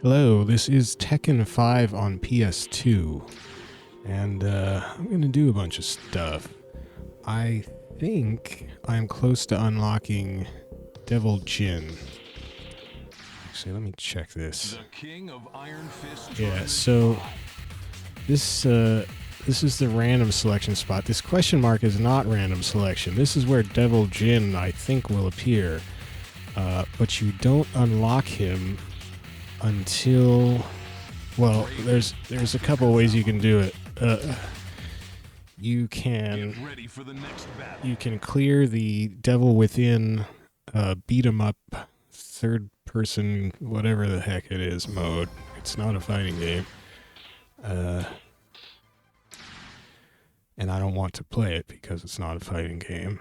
Hello, this is Tekken 5 on PS2, and I'm going to do a bunch of stuff. I think I'm close to unlocking Devil Jin. Actually, let me check this. The King of Iron Fist. Yeah, so this is the random selection spot. This question mark is not random selection. This is where Devil Jin, I think, will appear. But you don't unlock him until, well, there's a couple ways you can do it. You can clear the Devil Within beat 'em up third person whatever the heck it is mode. It's not a fighting game. And I don't want to play it because it's not a fighting game.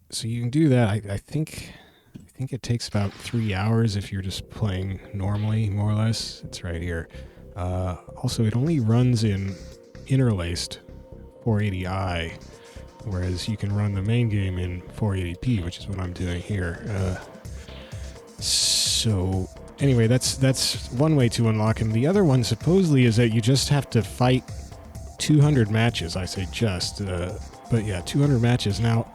So you can do that. I think it takes about 3 hours if you're just playing normally, more or less. It's right here. Also, it only runs in interlaced 480i, whereas you can run the main game in 480p, which is what I'm doing here. So anyway, that's one way to unlock him. The other one supposedly is that you just have to fight 200 matches. I say just, but yeah, 200 matches. Now,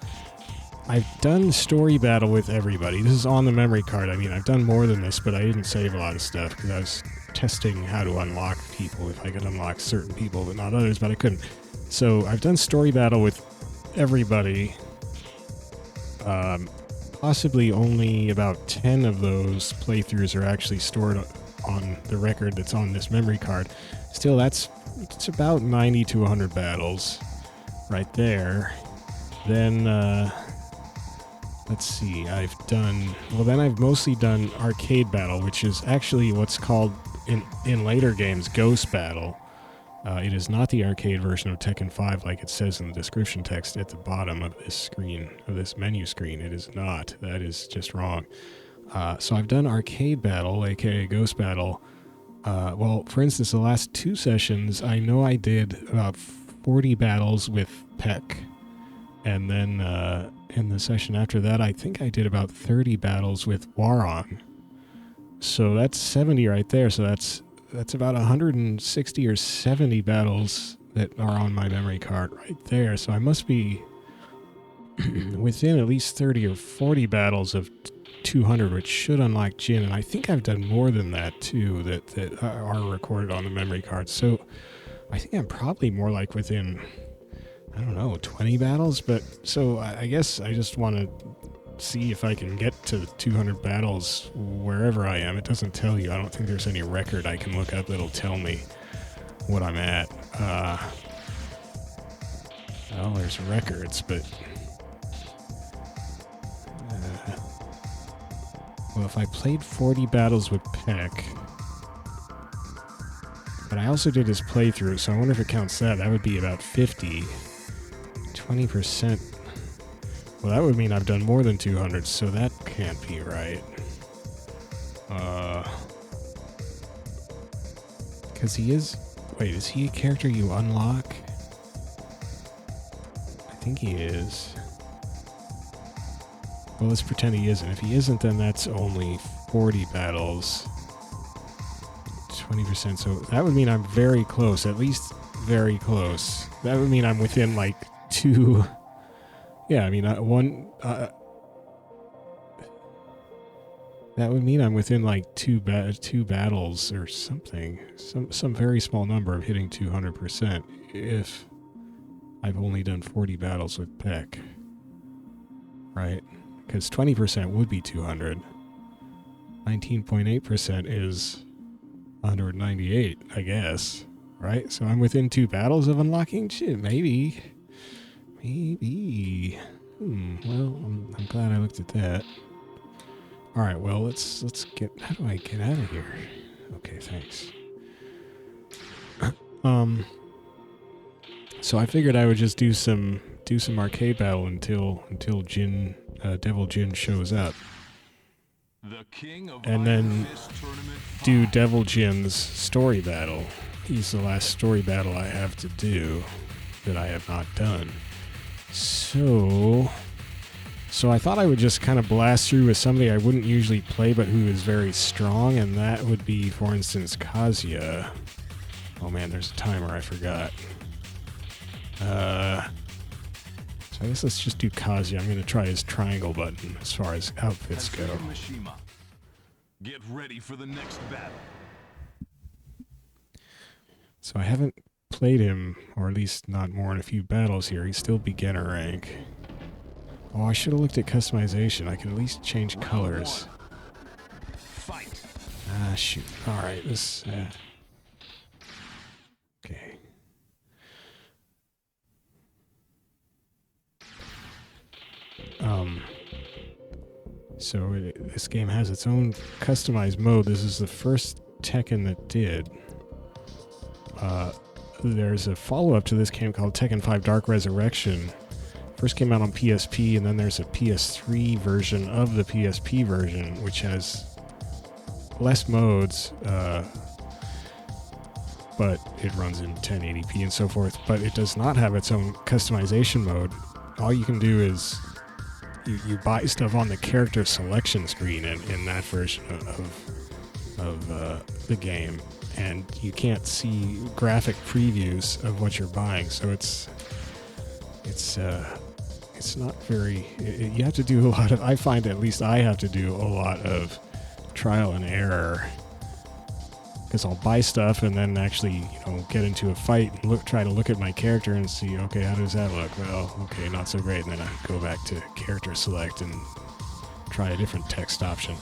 I've done Story Battle with everybody. This is on the memory card. I mean, I've done more than this, but I didn't save a lot of stuff because I was testing how to unlock people, if I could unlock certain people, but not others, but I couldn't. So I've done Story Battle with everybody. Possibly only about 10 of those playthroughs are actually stored on the record that's on this memory card. Still, it's about 90 to 100 battles right there. Then, let's see, I've mostly done Arcade Battle, which is actually what's called in later games Ghost Battle. It is not the arcade version of Tekken 5 like it says in the description text at the bottom of this screen, of this menu screen. It is not. That is just wrong. So I've done Arcade Battle, aka Ghost Battle. Well, for instance, the last 2 sessions, I know I did about 40 battles with Peck. And then in the session after that, I think I did about 30 battles with Waron. So that's 70 right there. So that's about 160 or 70 battles that are on my memory card right there. So I must be within at least 30 or 40 battles of 200, which should unlock Jin. And I think I've done more than that too, that are recorded on the memory card. So I think I'm probably more like within, I don't know, 20 battles. But so I guess I just want to see if I can get to 200 battles wherever I am. It doesn't tell you. I don't think there's any record I can look up that'll tell me what I'm at. Well, there's records, but well, if I played 40 battles with Peck, but I also did his playthrough, so I wonder if it counts that. That would be about 50. 20%. Well, that would mean I've done more than 200, so that can't be right. Because he is... Wait, is he a character you unlock? I think he is. Well, let's pretend he isn't. If he isn't, then that's only 40 battles. 20%, so that would mean I'm very close, at least very close. That would mean I'm within, like, 2... Yeah, I mean, that would mean I'm within like two battles or something, some very small number of hitting 200% if I've only done 40 battles with Peck, right? Because 20% would be 200. 19.8% is 198, I guess, right? So I'm within 2 battles of unlocking shit, maybe. Maybe. Well, I'm glad I looked at that. All right. Well, let's get. How do I get out of here? Okay. Thanks. So I figured I would just do some arcade battle until Devil Jin shows up, and then do Devil Jin's story battle. He's the last story battle I have to do that I have not done. So So I thought I would just kind of blast through with somebody I wouldn't usually play, but who is very strong, and that would be, for instance, Kazuya. Oh man, there's a timer, I forgot. So I guess let's just do Kazuya. I'm going to try his triangle button as far as outfits go. Get ready for the next battle. So I haven't played him, or at least not more than a few battles here. He's still beginner rank. Oh, I should have looked at customization. I could at least change colors. Fight. Ah, shoot. Alright, this... okay. So this game has its own customized mode. This is the first Tekken that did. There's a follow-up to this game called Tekken 5 Dark Resurrection. First came out on PSP, and then there's a PS3 version of the PSP version, which has less modes, but it runs in 1080p and so forth. But it does not have its own customization mode. All you can do is you buy stuff on the character selection screen in that version of the game, and you can't see graphic previews of what you're buying. So it's not very. You have to do a lot of. I find at least I have to do a lot of trial and error, because I'll buy stuff and then actually, get into a fight and try to look at my character and see, okay, how does that look? Well, okay, not so great. And then I go back to character select and try a different text option.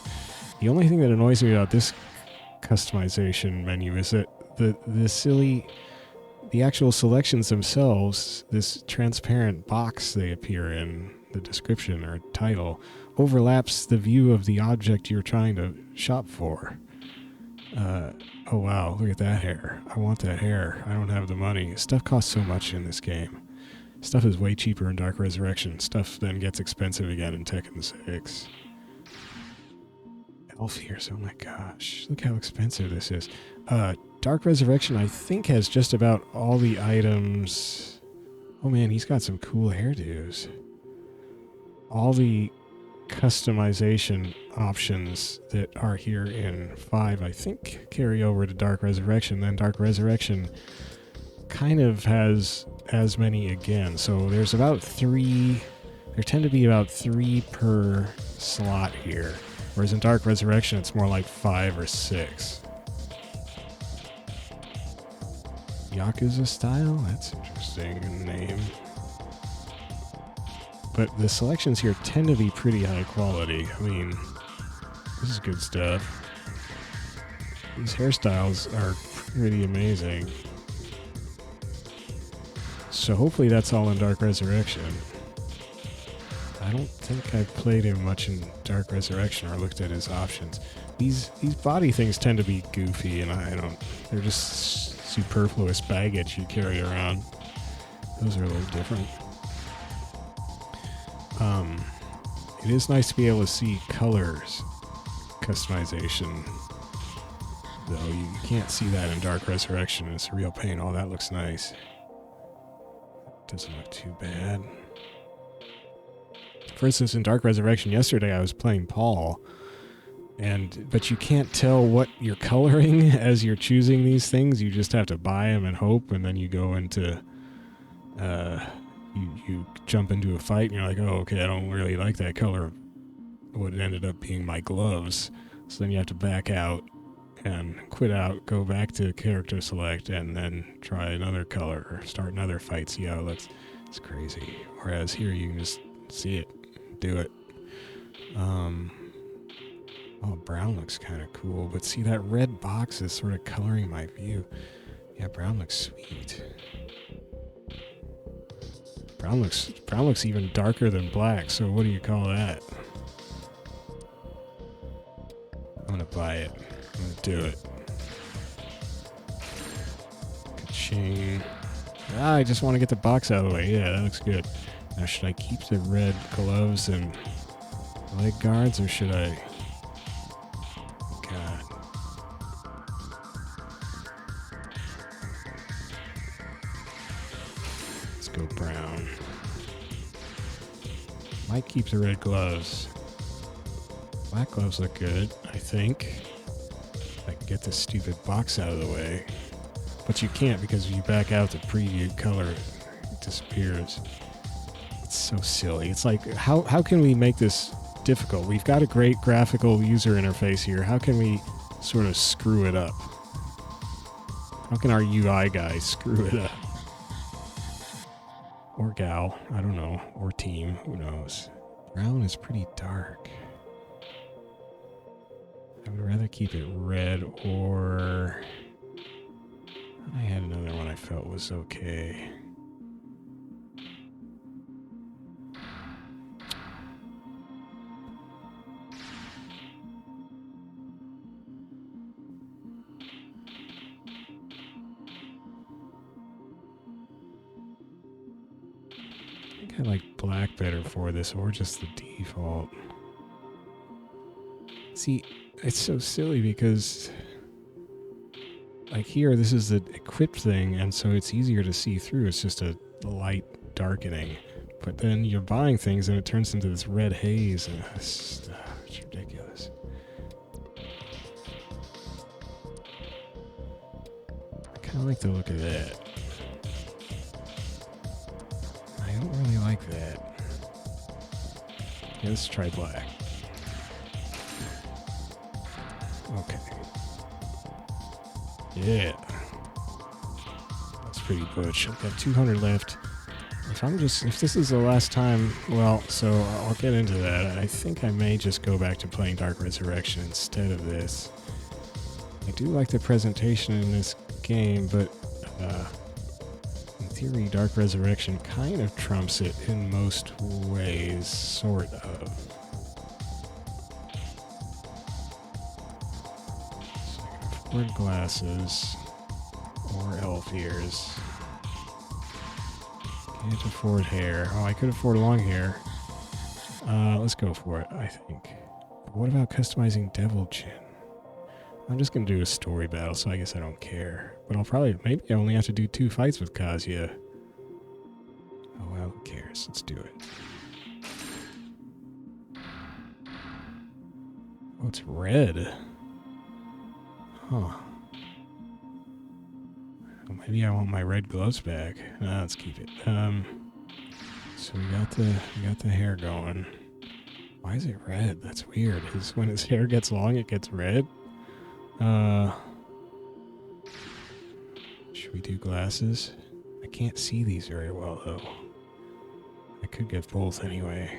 The only thing that annoys me about this customization menu is that the actual selections themselves, this transparent box they appear in, the description or title, overlaps the view of the object you're trying to shop for. Oh wow, look at that hair. I want that hair. I don't have the money. Stuff costs so much in this game. Stuff is way cheaper in Dark Resurrection. Stuff then gets expensive again in Tekken 6. Elf ears, oh my gosh. Look how expensive this is. Dark Resurrection, I think, has just about all the items. Oh man, he's got some cool hairdos. All the customization options that are here in 5, I think, carry over to Dark Resurrection. Then Dark Resurrection kind of has as many again. So there's about 3. There tend to be about 3 per slot here. Whereas in Dark Resurrection, it's more like 5 or 6. Yakuza style? That's an interesting name. But the selections here tend to be pretty high quality. I mean, this is good stuff. These hairstyles are pretty amazing. So hopefully that's all in Dark Resurrection. I don't think I've played him much in Dark Resurrection or looked at his options. These body things tend to be goofy, and they're just superfluous baggage you carry around. Those are a little different. It is nice to be able to see colors customization, though you can't see that in Dark Resurrection. It's a real pain. Oh, that looks nice. Doesn't look too bad. For instance, in Dark Resurrection yesterday, I was playing Paul, but you can't tell what you're coloring as you're choosing these things. You just have to buy them and hope, and then you go into you jump into a fight, and you're like, oh, okay, I don't really like that color. What ended up being my gloves. So then you have to back out and quit out, go back to character select, and then try another color or start another fight. See how it looks. It's crazy. Whereas here you can just see it, do it. Oh, brown looks kind of cool, but see, that red box is sort of coloring my view. Yeah, brown looks sweet. Brown looks even darker than black, so what do you call that? I'm gonna buy it. I'm gonna do it. Ka-ching. I just want to get the box out of the way. Yeah, that looks good. Now, should I keep the red gloves and leg guards, or should I... God. Let's go brown. Might keep the red gloves. Black gloves look good, I think. I can get this stupid box out of the way. But you can't, because if you back out the preview color, it disappears. It's so silly. It's like, how can we make this difficult? We've got a great graphical user interface here. How can we sort of screw it up? How can our UI guy screw it up? Or gal, I don't know. Or team, who knows? Brown is pretty dark. I would rather keep it red, or I had another one I felt was okay. I think I like black better for this, or just the default. See, it's so silly because, like here, this is the equipped thing, and so it's easier to see through. It's just a light darkening. But then you're buying things, and it turns into this red haze, and it's ridiculous. I kind of like the look of that. I don't really like that. Yeah, let's try black. Okay. Yeah. That's pretty butch. I've got 200 left. If this is the last time, well, so I'll get into that. I think I may just go back to playing Dark Resurrection instead of this. I do like the presentation in this game, but in theory, Dark Resurrection kind of trumps it in most ways, sort of. Red glasses or elf ears. Can't afford hair. Oh, I could afford long hair. Let's go for it, I think. But what about customizing Devil Jin? I'm just gonna do a story battle, so I guess I don't care. But maybe I only have to do 2 fights with Kazuya. Oh well, who cares? Let's do it. Oh, it's red. Huh. Well, maybe I want my red gloves back. Let's keep it. So we got the hair going. Why is it red? That's weird. When his hair gets long, it gets red. Should we do glasses? I can't see these very well though. I could get both anyway.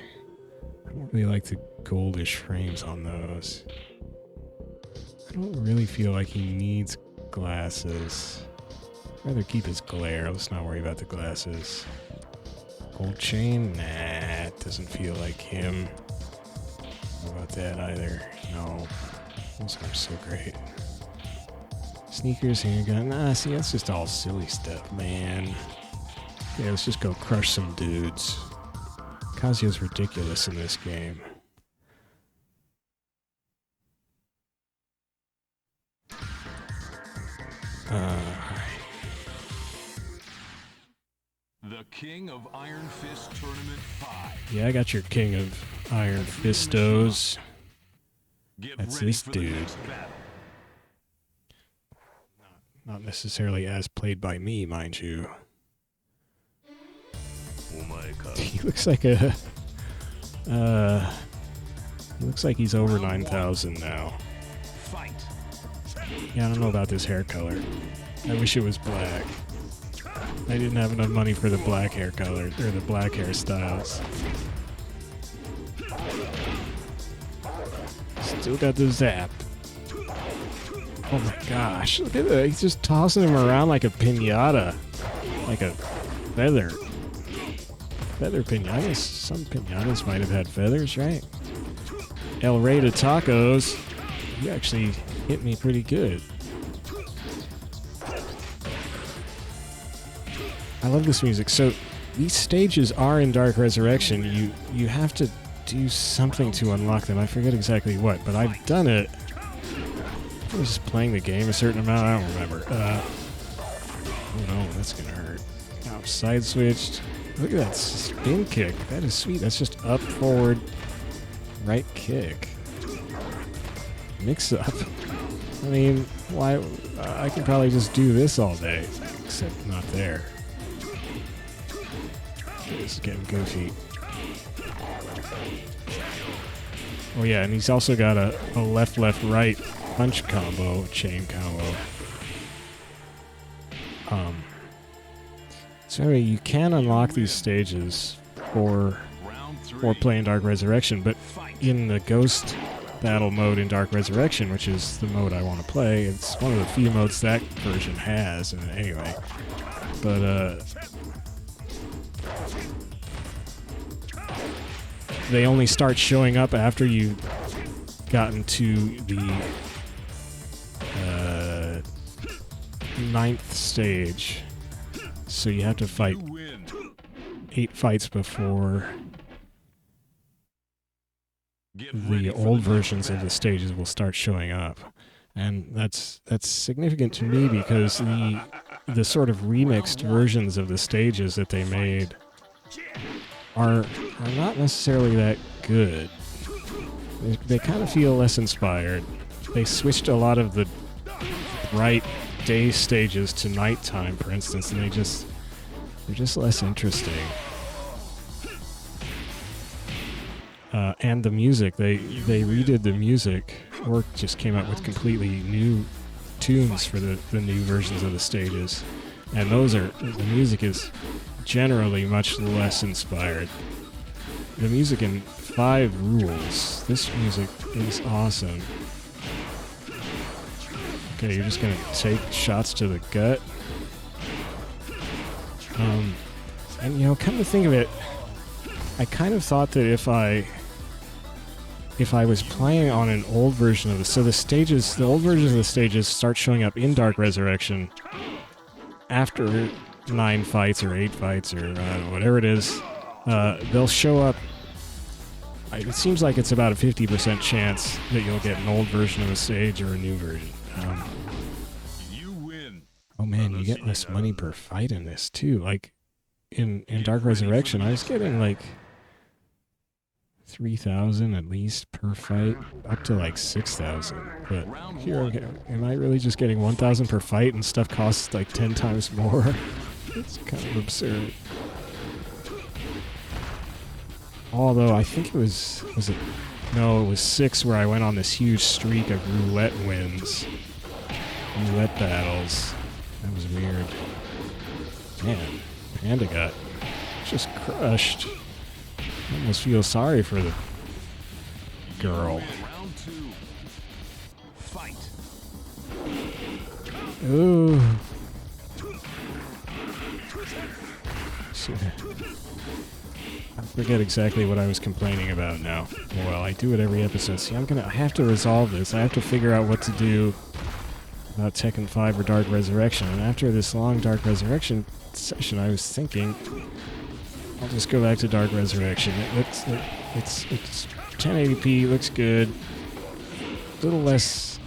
I don't really like the goldish frames on those. I don't really feel like he needs glasses. I'd rather keep his glare. Let's not worry about the glasses. Gold chain? Nah, it doesn't feel like him. How about that either? No. Those are so great. Sneakers, handgun. Nah, see, that's just all silly stuff, man. Yeah, let's just go crush some dudes. Kazuya's ridiculous in this game. The King of Iron Fist Tournament 5. Yeah, I got your King of Iron Fistos. That's this dude. Not necessarily as played by me, mind you. He looks like he looks like he's over 9,000 now. Yeah, I don't know about this hair color. I wish it was black. I didn't have enough money for the black hair color, or the black hairstyles. Still got the zap. Oh my gosh, look at that. He's just tossing him around like a piñata. Like a feather. Feather piñatas. Some piñatas might have had feathers, right? El Rey de Tacos. You actually hit me pretty good. I love this music. So these stages are in Dark Resurrection. You have to do something to unlock them. I forget exactly what, but I've done it. I was just playing the game a certain amount. I don't remember. Oh no, that's gonna hurt. Now side switched. Look at that spin kick. That is sweet. That's just up, forward, right kick. Mix up. I mean, why? I can probably just do this all day, except not there. This is getting goofy. Oh yeah, and he's also got a left, left, right punch combo, chain combo. So anyway, you can unlock these stages for playing Dark Resurrection, but in the Ghost Battle mode in Dark Resurrection, which is the mode I want to play, it's one of the few modes that version has, and anyway. But they only start showing up after you've gotten to the 9th stage. So you have to fight 8 fights before the old versions of the stages will start showing up. And that's significant to me because the sort of remixed versions of the stages that they made are not necessarily that good. They kind of feel less inspired. They switched a lot of the bright day stages to nighttime, for instance, and they're just less interesting. And the music, they redid the music, or just came up with completely new tunes for the new versions of the stages. And the music is generally much less inspired. The music in 5 rules. This music is awesome. Okay, you're just gonna take shots to the gut. And you know, come to think of it, I kind of thought that if I was playing on an old version of this, so the old versions of the stages start showing up in Dark Resurrection after 9 fights or 8 fights or whatever it is. They'll show up. It seems like it's about a 50% chance that you'll get an old version of a stage or a new version. You win. Oh man, you get less money per fight in this too. Like in Dark Resurrection, I was getting like 3,000 at least per fight, up to like 6,000. But here, am I really just getting 1,000 per fight and stuff costs like 10 times more? It's kind of absurd. Although I think it was it? No, it was 6 where I went on this huge streak of roulette wins. Roulette battles. That was weird. Man, Panda got just crushed. I almost feel sorry for the girl. Round 2. Fight. Ooh. I forget exactly what I was complaining about now. Well, I do it every episode. See, I have to resolve this. I have to figure out what to do about Tekken 5 or Dark Resurrection. And after this long Dark Resurrection session, I was thinking, I'll just go back to Dark Resurrection. It's 1080p, looks good. A little less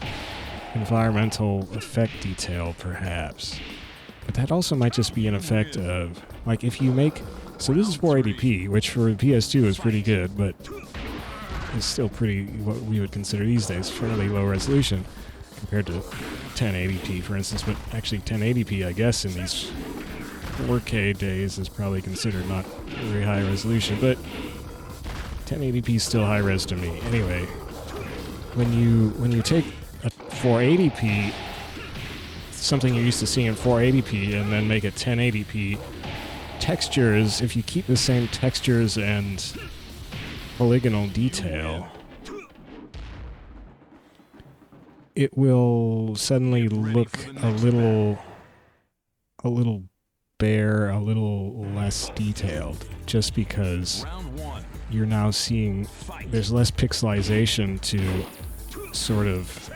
environmental effect detail, perhaps. But that also might just be an effect of, like, if you make... So this is 480p, which for the PS2 is pretty good, but it's still pretty, what we would consider these days, fairly low resolution compared to 1080p, for instance. But actually 1080p, I guess, in these 4K days is probably considered not very high resolution, but 1080p is still high res to me. Anyway, when you take a 480p, something you're used to seeing in 480p, and then make it 1080p, textures, if you keep the same textures and polygonal detail, it will suddenly look a little bare, a little less detailed, just because you're now seeing there's less pixelization to sort of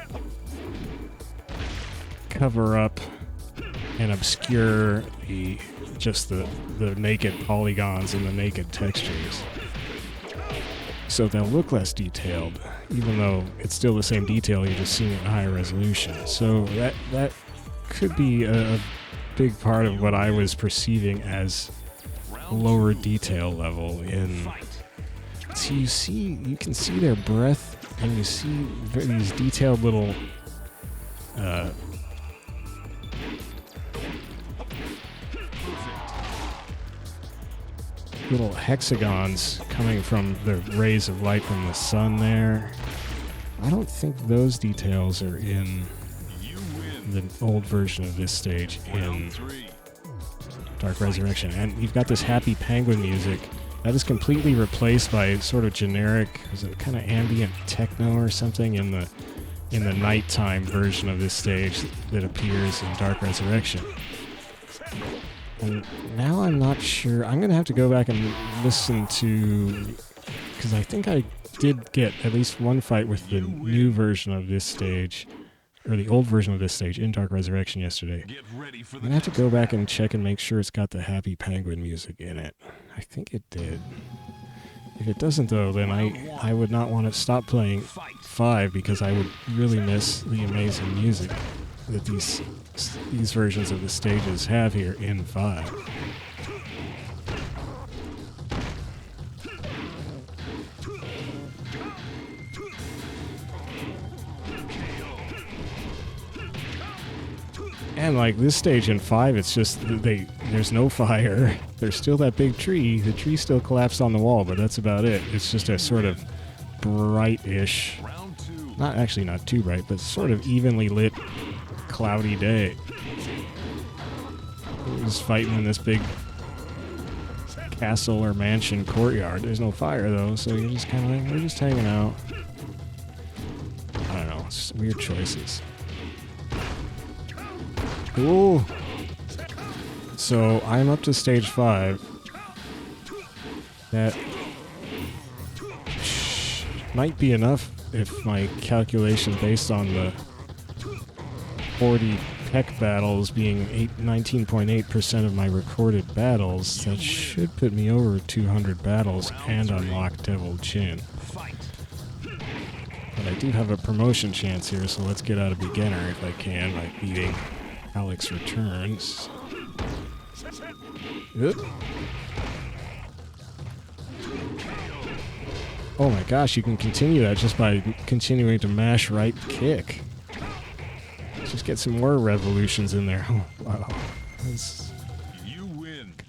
cover up and obscure the naked polygons and the naked textures. So they'll look less detailed, even though it's still the same detail, you're just seeing it in higher resolution. So that could be a big part of what I was perceiving as lower detail level in. So you can see their breath, and you see these detailed little little hexagons coming from the rays of light from the sun there. I don't think those details are in the old version of this stage in Dark Resurrection. And you've got this happy penguin music that is completely replaced by sort of generic, is it kind of ambient techno or something in the nighttime version of this stage that appears in Dark Resurrection. And now I'm not sure. I'm going to have to go back and listen to, because I think I did get at least one fight with the new version of this stage, or the old version of this stage in Dark Resurrection yesterday. I'm going to have to go back and check and make sure it's got the happy penguin music in it. I think it did. If it doesn't, though, then I would not want to stop playing 5 because I would really miss the amazing music that these versions of the stages have here in 5. And like this stage in 5, it's just there's no fire. There's still that big tree. The tree still collapsed on the wall, but that's about it. It's just a sort of bright-ish, not too bright, but sort of evenly lit, cloudy day. We're just fighting in this big castle or mansion courtyard. There's no fire though, so you're just kind of like, we're just hanging out. I don't know. It's weird choices. Ooh. So I'm up to stage 5. That might be enough if my calculation based on the 40 Peck battles being 19.8% of my recorded battles, that should put me over 200 battles and unlock Devil Jin. But I do have a promotion chance here, so let's get out a beginner if I can by beating Alex Returns. Oop. Oh my gosh, you can continue that just by continuing to mash right kick. Just get some more revolutions in there. Oh, wow.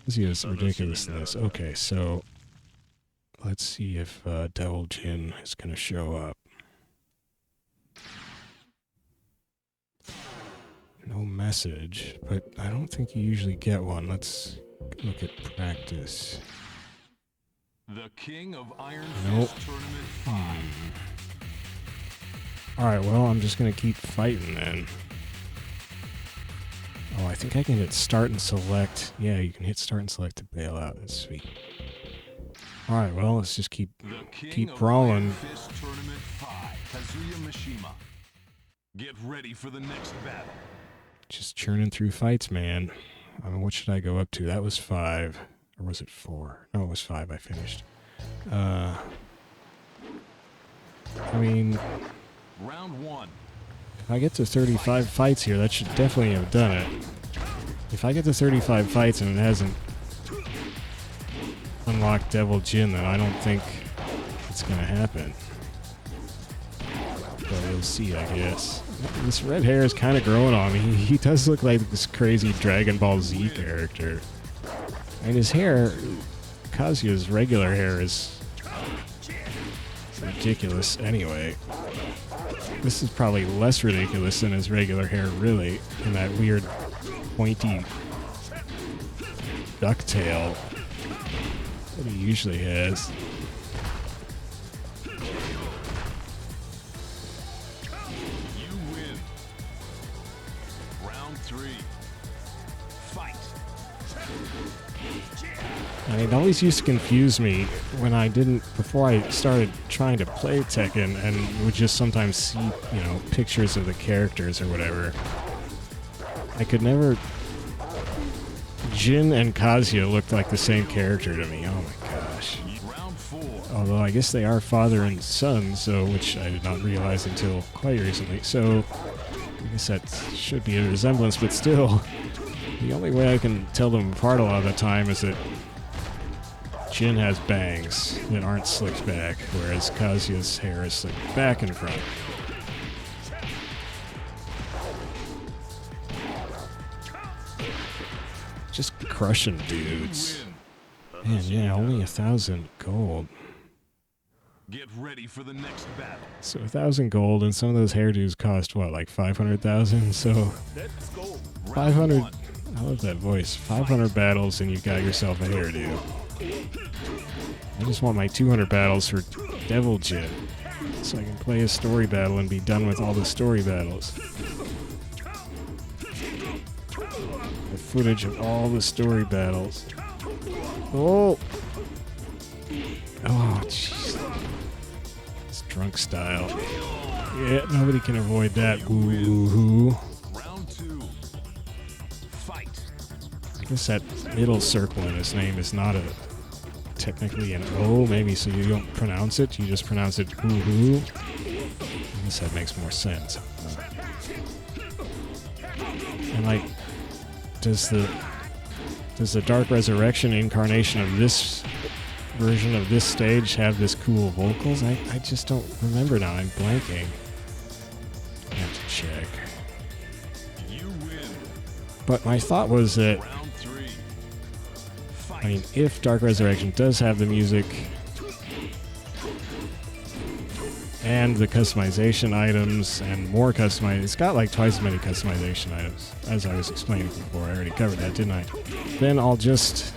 Kazuya's ridiculousness. Okay, so let's see if Devil Jin is going to show up. No message, but I don't think you usually get one. Let's look at practice. The King of Iron Nope. Fist Tournament 5. Alright, well, I'm just going to keep fighting then. Oh, I think I can hit start and select. Yeah, you can hit start and select to bail out. That's sweet. Alright, well, let's just keep brawling. Fist Tournament 5. Kazuya Mishima. Get ready for the next battle. Just churning through fights, man. I mean, what should I go up to? That was 5. Or was it 4? No, it was 5 I finished. I mean... Round 1. If I get to 35 fights here, that should definitely have done it. If I get to 35 fights and it hasn't unlocked Devil Jin, then I don't think it's going to happen. But we'll see, I guess. This red hair is kind of growing on me. He does look like this crazy Dragon Ball Z character. And his hair, Kazuya's regular hair is ridiculous anyway. This is probably less ridiculous than his regular hair, really, in that weird pointy ducktail that he usually has. You win. Round 3. Fight. And it always used to confuse me when I didn't, before I started trying to play Tekken and would just sometimes see, you know, pictures of the characters or whatever. I could never... Jin and Kazuya looked like the same character to me. Oh my gosh. Round 4. Although I guess they are father and son, so which I did not realize until quite recently. So I guess that should be a resemblance, but still, the only way I can tell them apart a lot of the time is that Jin has bangs that aren't slicked back, whereas Kazuya's hair is slicked back in front. Just crushing dudes. Man, yeah, only 1,000 gold. Get ready for the next battle. So 1,000 gold, and some of those hairdos cost what, like 500,000? So 500. I love that voice. 500 battles, and you've got yourself a hairdo. I just want my 200 battles for Devil Jin, so I can play a story battle and be done with all the story battles. The footage of all the story battles. Oh! Oh, jeez. It's drunk style. Yeah, nobody can avoid that. Woo-hoo. Round 2. Fight. I guess that middle circle in his name is not technically an O, maybe, so you don't pronounce it, you just pronounce it woo-hoo. I guess that makes more sense. And like, does the Dark Resurrection incarnation of this version of this stage have this cool vocals? I just don't remember now. I'm blanking. I have to check. You win. But my thought was that, Round 3. Fight. I mean, if Dark Resurrection does have the music and the customization items and more customization, it's got like twice as many customization items, as I was explaining before. I already covered that, didn't I? Then I'll just,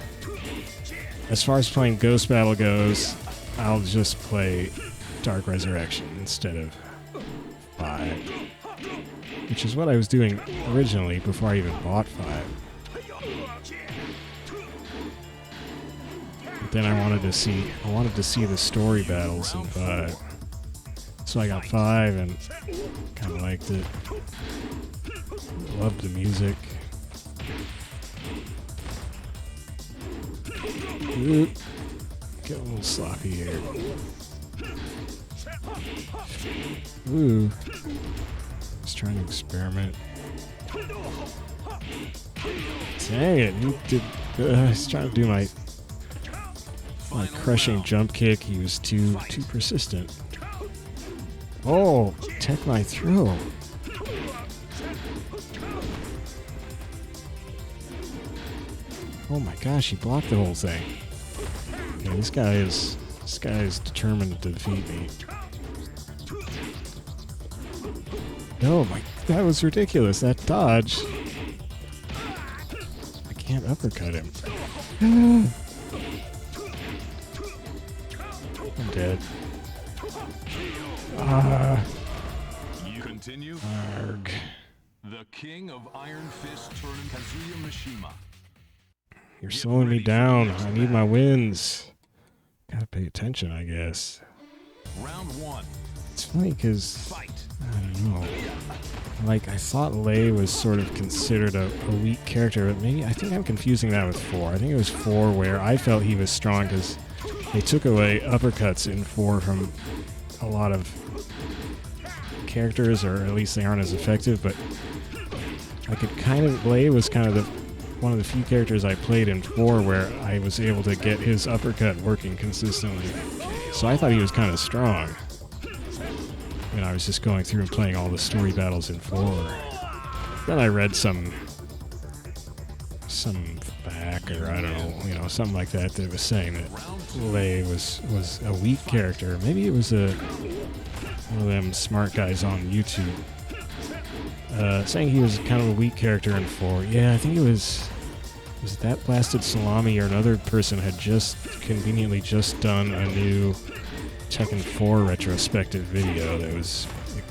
as far as playing Ghost Battle goes, I'll just play Dark Resurrection instead of 5, which is what I was doing originally before I even bought 5. But then I wanted to see the story battles in 5. So I got 5 and kind of liked it. Loved the music. Oop. Get a little sloppy here. Ooh. Just trying to experiment. Dang it. He did, I was trying to do my crushing jump kick. He was too persistent. Oh, tech my throw. Oh my gosh, he blocked the whole thing. Yeah, this guy is determined to defeat me. Oh my, that was ridiculous. That dodge. I can't uppercut him. I'm dead. You continue. Arg. The King of Iron Fist Tournament, Kazuya Mishima. You're slowing me down. I need my wins. Gotta pay attention, I guess. Round 1. It's funny because, Fight. I don't know. Like, I thought Lei was sort of considered a weak character, but maybe, I think I'm confusing that with 4. I think it was 4 where I felt he was strong because they took away uppercuts in 4 from a lot of characters, or at least they aren't as effective, but I could kind of, Lei was kind of one of the few characters I played in 4 where I was able to get his uppercut working consistently. So I thought he was kind of strong. And I was just going through and playing all the story battles in 4. Then I read some back, or I don't know, something like that that was saying that Lei was a weak character. Maybe it was one of them smart guys on YouTube saying he was kind of a weak character in 4. Yeah, I think it was that Blasted Salami or another person had just conveniently just done a new Tekken 4 retrospective video that was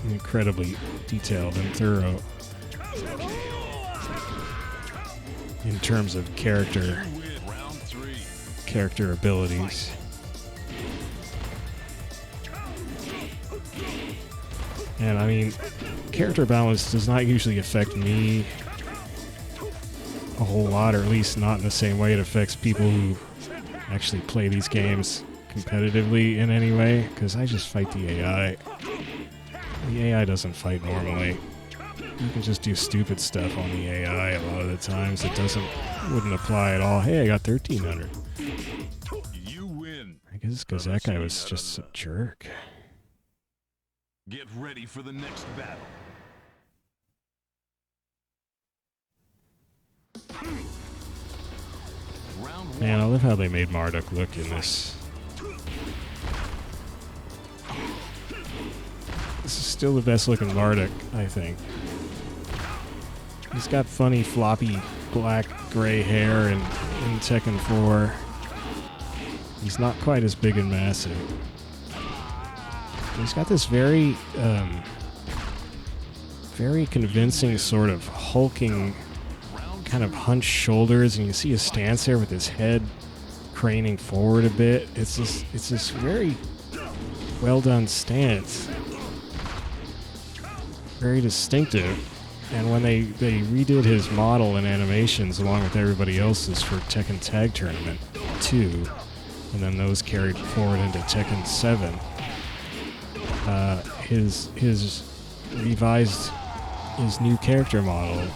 incredibly detailed and thorough in terms of character abilities. And I mean, character balance does not usually affect me a whole lot, or at least not in the same way it affects people who actually play these games competitively in any way, because I just fight the AI. The AI doesn't fight normally. You can just do stupid stuff on the AI a lot of the times. It wouldn't apply at all. Hey, I got 1,300. You guess because that guy was just a jerk. Get ready for the next battle. Man, I love how they made Marduk look in this. This is still the best looking Marduk, I think. He's got funny, floppy, black, gray hair in Tekken 4. He's not quite as big and massive. He's got this very convincing sort of hulking kind of hunched shoulders, and you see his stance there with his head craning forward a bit. It's this very well done stance. Very distinctive. And when they redid his model and animations along with everybody else's for Tekken Tag Tournament 2, and then those carried forward into Tekken 7, his new character model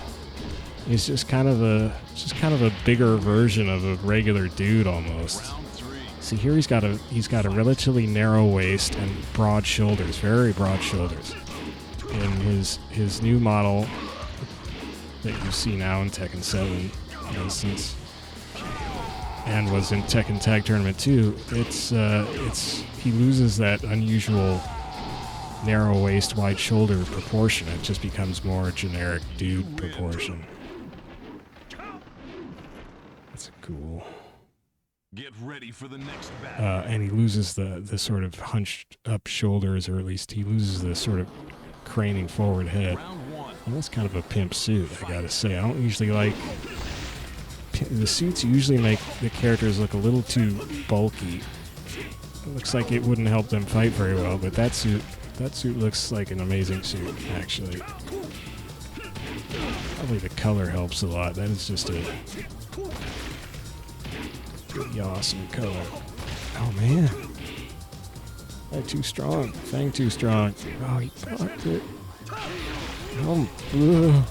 is just kind of a bigger version of a regular dude almost. See, here he's got a relatively narrow waist and broad shoulders, very broad shoulders. And his new model that you see now in Tekken 7, for instance, and was in Tekken Tag Tournament 2, he loses that unusual narrow waist, wide shoulder proportion. It just becomes more generic dude proportion. That's cool. Get ready for the next battle. And he loses the sort of hunched up shoulders, or at least he loses the sort of craning forward head. And that's kind of a pimp suit, I gotta say. I don't usually like... The suits usually make the characters look a little too bulky. It looks like it wouldn't help them fight very well, but that suit looks like an amazing suit, actually. Probably the color helps a lot. That is just a pretty awesome color. Oh man. They're too strong. Feng too strong. Oh, he blocked it. Oh, ugh.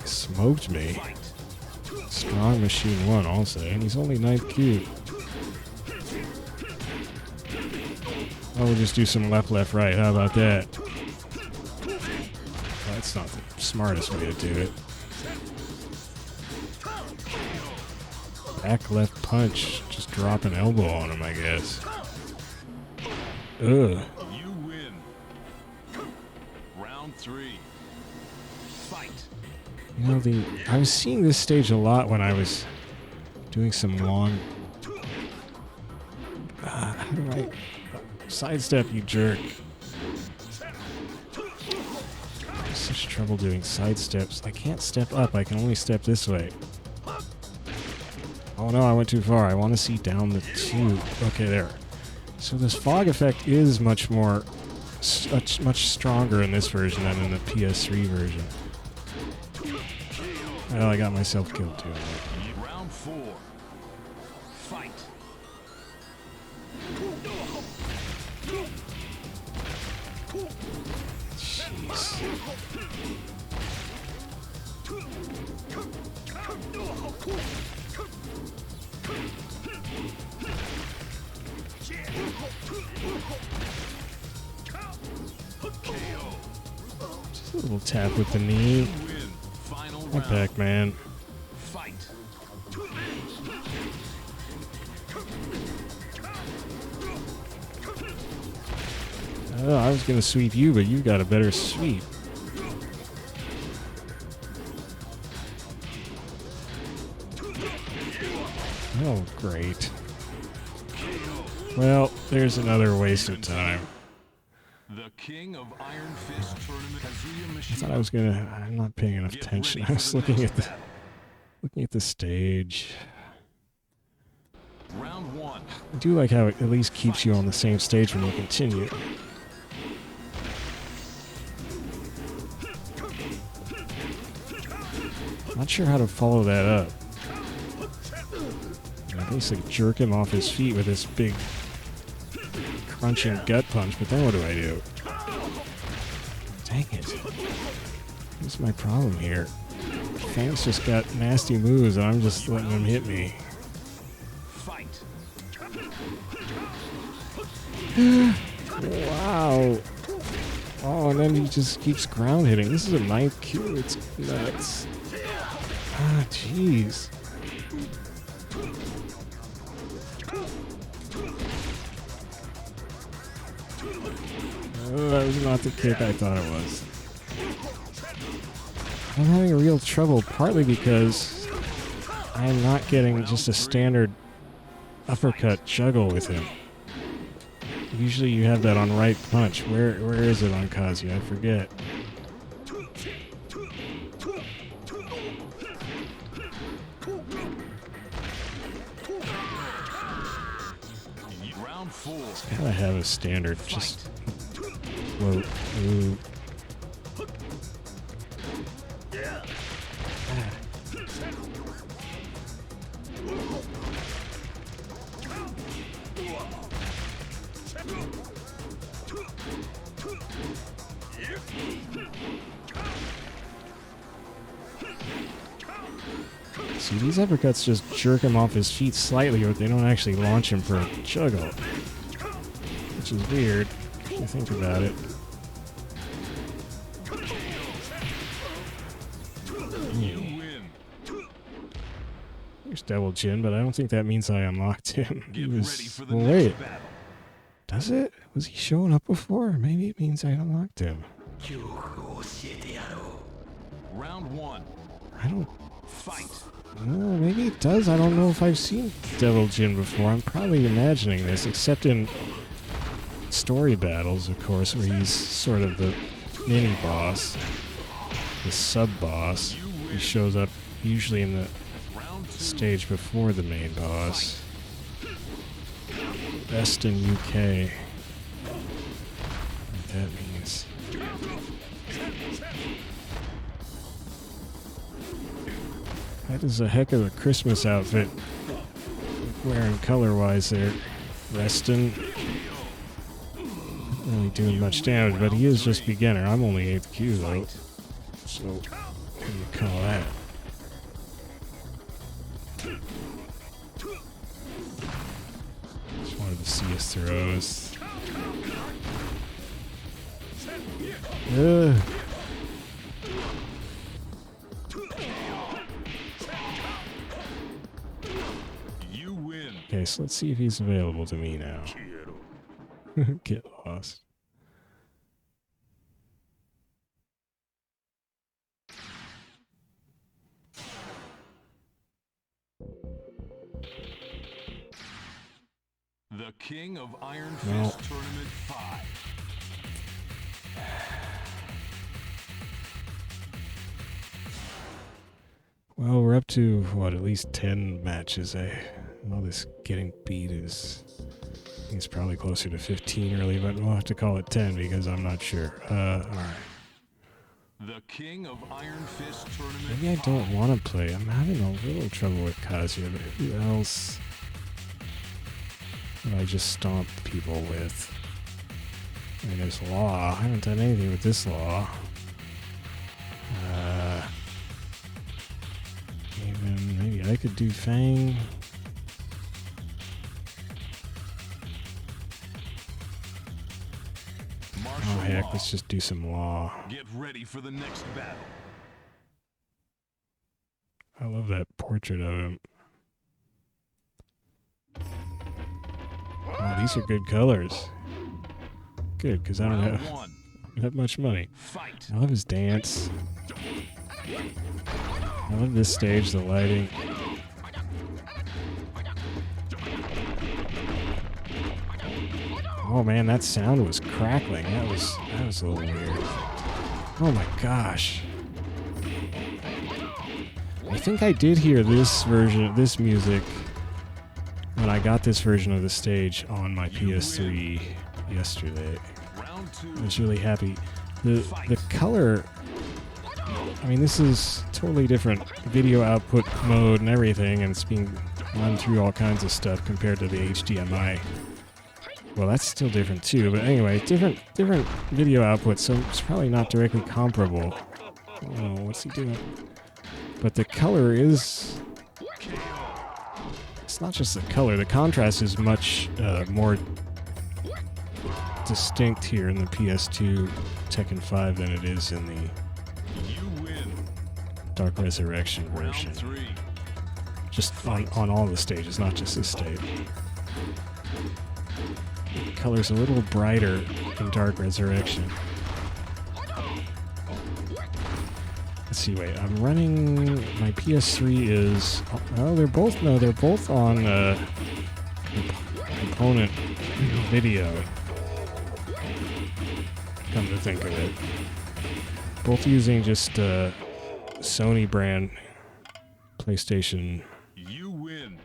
Smoked me. Strong Machine 1 also, and he's only 9th Q. Oh, we'll just do some left, right. How about that? That's not the smartest way to do it. Back left punch. Just drop an elbow on him, I guess. Ugh. You win. Round 3. Fight. You know, I was seeing this stage a lot when I was doing some long... how do I... Sidestep, you jerk. I have such trouble doing sidesteps. I can't step up, I can only step this way. Oh no, I went too far. I want to see down the tube. Okay, there. So this fog effect is much stronger in this version than in the PS3 version. Well, I got myself killed too. Round 4. Fight. Jeez. Just a little tap with the knee. Not back, man. Fight. Oh, I was gonna sweep you, but you got a better sweep. Oh, great. Well, there's another waste of time. The King of Iron Fist Tournament, Kazuya I thought I was gonna... I'm not paying enough attention. I was looking at the stage. Round 1. I do like how it at least keeps you on the same stage when you continue. Not sure how to follow that up. I basically jerk him off his feet with this big crunching gut punch, but then what do I do? Dang it. What's my problem here? Feng's just got nasty moves and I'm just letting him hit me. Fight. Wow. Oh, and then he just keeps ground hitting. This is a 9th Q. It's nuts. Ah, jeez. Oh, that was not the kick I thought it was. I'm having real trouble, partly because I'm not getting just a standard uppercut juggle with him. Usually you have that on right punch. Where is it on Kazuya? I forget. Round 4. It's gotta have a standard. Just float. Ooh. See, these uppercuts just jerk him off his feet slightly, but they don't actually launch him for a juggle. Which is weird, if you think about it. Here's Devil Jin, but I don't think that means I unlocked him. He was... Well, wait. Does it? Was he showing up before? Maybe it means I unlocked him. Round 1. I don't... Fight. No, maybe it does. I don't know if I've seen Devil Jin before. I'm probably imagining this, except in story battles, of course, where he's sort of the mini-boss, the sub-boss. He shows up usually in the stage before the main boss. Best in UK. What that means. That is a heck of a Christmas outfit. Wearing color-wise there. Reston. Not really doing much damage, but he is just beginner. I'm only 8th Q though. So, what do you call that? Just wanted to see his throws. Ugh. Okay, so let's see if he's available to me now. Get lost. The King of Iron Fist Tournament 5. Well, we're up to, what, at least 10 matches. All this getting beat is... I think it's probably closer to 15 really, but we'll have to call it 10 because I'm not sure. Alright. The King of Iron Fist Tournament. Maybe I don't want to play. I'm having a little trouble with Kazuya, but who else would I just stomp people with? I mean, there's Law. I haven't done anything with this Law. Even maybe I could do Feng. Oh heck, let's just do some Law. Get ready for the next battle. I love that portrait of him. Oh, these are good colors. Good, because I don't have much money. Fight. I love his dance. I love this stage, the lighting. Oh man, that sound was crackling. That was a little weird. Oh my gosh. I think I did hear this version, this music, when I got this version of the stage on my PS3 yesterday. I was really happy. The color, I mean, this is totally different video output mode and everything, and it's being run through all kinds of stuff compared to the HDMI. Well, that's still different too, but anyway, different video output, so it's probably not directly comparable. Oh, what's he doing? But the color is... It's not just the color, the contrast is much more distinct here in the PS2 Tekken 5 than it is in the You win. Dark Resurrection version. Round 3. Just on all the stages, not just this stage. The color's a little brighter in Dark Resurrection. Let's see, wait, I'm running, my PS3 is, oh, they're both on component video, come to think of it. Both using just Sony brand PlayStation You win.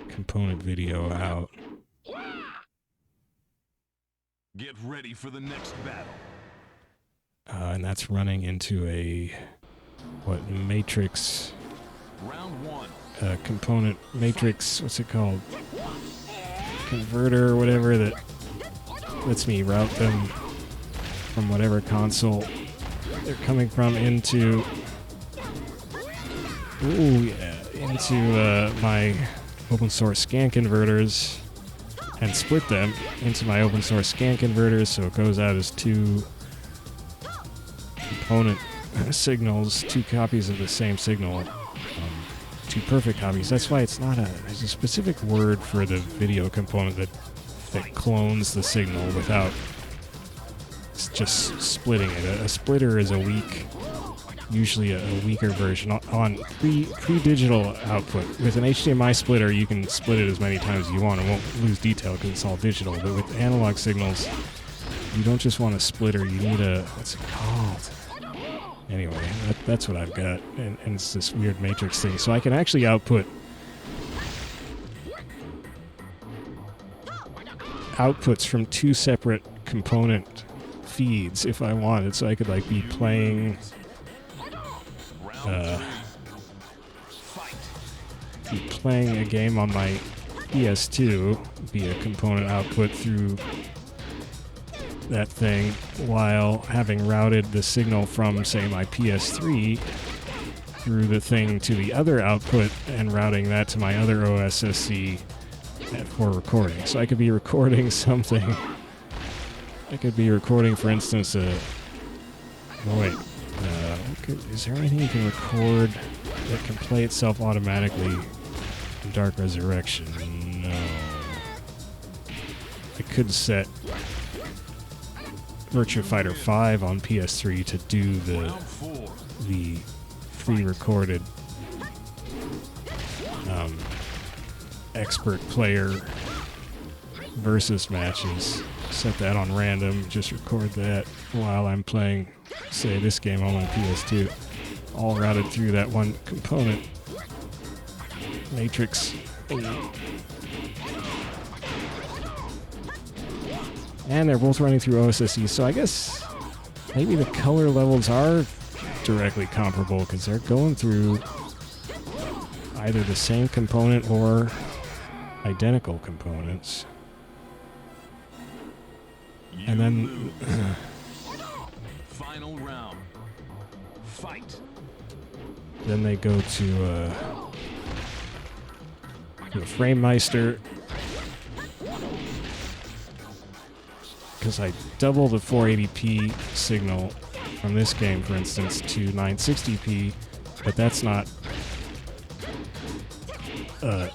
component video out. Get ready for the next battle. And that's running into a, what, matrix, Round 1. component matrix, what's it called? Converter or whatever that lets me route them from whatever console they're coming from into, into my open source scan converters and split them into my open source scan converters so it goes out as two component signals, two copies of the same signal, two perfect copies. That's why it's not there's a specific word for the video component that clones the signal without just splitting it. A splitter is usually a weaker version on pre-digital output. With an HDMI splitter, you can split it as many times as you want. It won't lose detail because it's all digital. But with analog signals, you don't just want a splitter. You need a, what's it called? Anyway, that's what I've got, and it's this weird matrix thing. So I can actually output outputs from two separate component feeds if I wanted. So I could like be playing a game on my PS2, be a component output through that thing, while having routed the signal from, say, my PS3 through the thing to the other output and routing that to my other OSSC for recording. So I could be recording something. I could be recording, for instance, is there anything you can record that can play itself automatically in Dark Resurrection? No. I could set Virtua Fighter 5 on PS3 to do the pre-recorded expert player versus matches. Set that on random, just record that while I'm playing, say, this game on my PS2, all routed through that one component matrix. And they're both running through OSSE, so I guess maybe the color levels are directly comparable because they're going through either the same component or identical components. And then final round. Fight. Then they go to a FrameMeister, because I double the 480p signal from this game, for instance, to 960p, but that's not a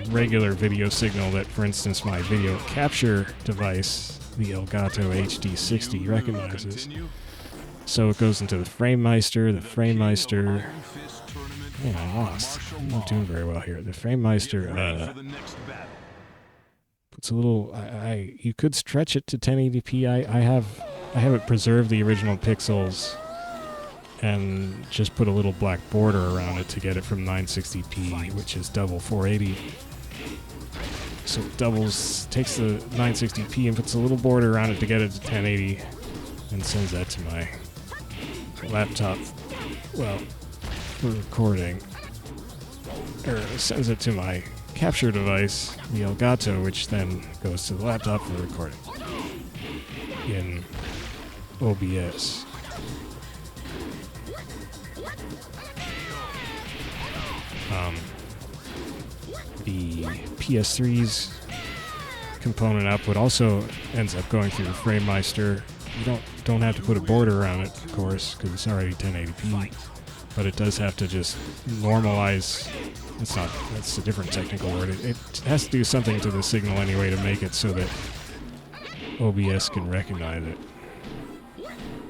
regular video signal that, for instance, my video capture device, the Elgato HD60, recognizes. So it goes into the FrameMeister. The FrameMeister... Man, I lost. I'm not doing very well here. The FrameMeister puts a little... you could stretch it to 1080p. I have it preserve the original pixels and just put a little black border around it to get it from 960p, which is double 480. So it takes the 960p and puts a little border around it to get it to 1080 and sends that to my laptop, well, for recording. Or sends it to my capture device, the Elgato, which then goes to the laptop for recording in OBS. The PS3's component output also ends up going through the FrameMeister. You don't have to put a border around it, of course, because it's already 1080p. But it does have to just normalize. That's a different technical word. It has to do something to the signal anyway to make it so that OBS can recognize it.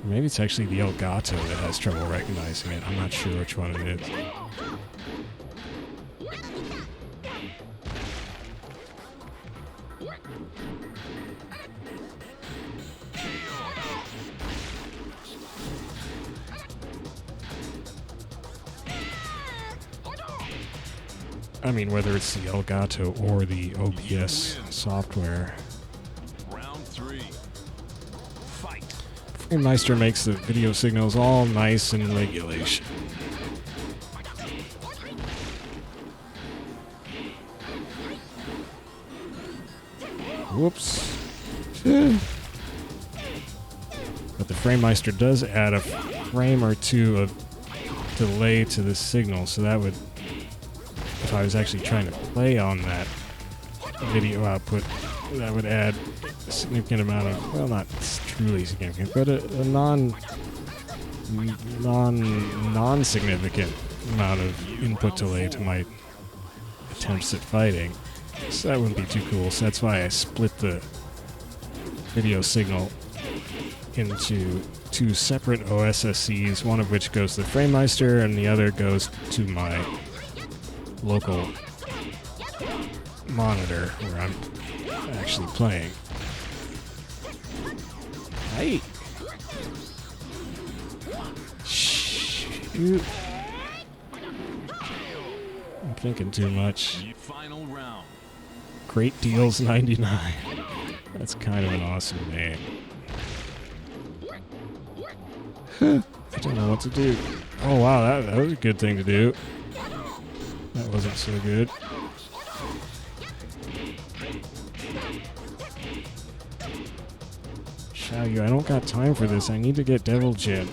Maybe it's actually the Elgato that has trouble recognizing it. I'm not sure which one it is. I mean, whether it's the Elgato or the OBS software. Round 3. Fight. FrameMeister makes the video signals all nice and in regulation. Whoops. But the FrameMeister does add a frame or two of delay to the signal, so that would, if I was actually trying to play on that video output, that would add a significant amount of, well, not truly significant, but a non-significant amount of input delay to my attempts at fighting. So that wouldn't be too cool. So that's why I split the video signal into two separate OSSCs, one of which goes to the FrameMeister and the other goes to my local monitor where I'm actually playing. Hey! Shoot. I'm thinking too much. Final round. Great Deals 99. That's kind of an awesome name. I don't know what to do. Oh wow, that was a good thing to do. That wasn't so good. Xiaoyu, I don't got time for this. I need to get Devil Jin.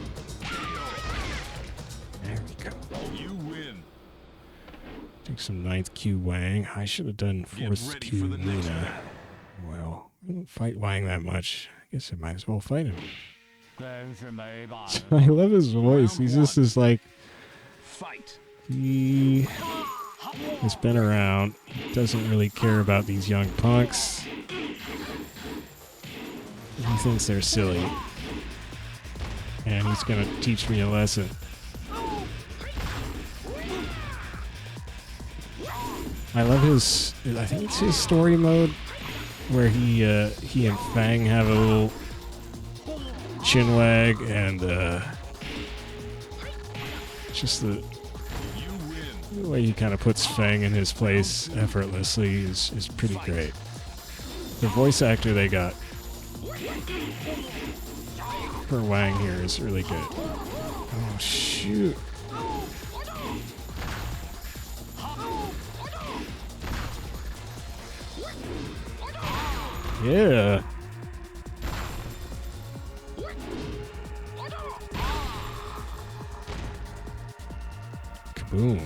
There we go. You win. Take some 9th Q Wang. I should have done 4th Q Nina. Well, I don't fight Wang that much. I guess I might as well fight him. I love his voice. He's just this like... Fight. He has been around. He doesn't really care about these young punks. He thinks they're silly. And he's gonna teach me a lesson. I love his... I think it's his story mode where he and Feng have a little chin wag, and just the way he kind of puts Feng in his place effortlessly is pretty great. The voice actor they got for Wang here is really good. Oh shoot. Yeah. Kaboom.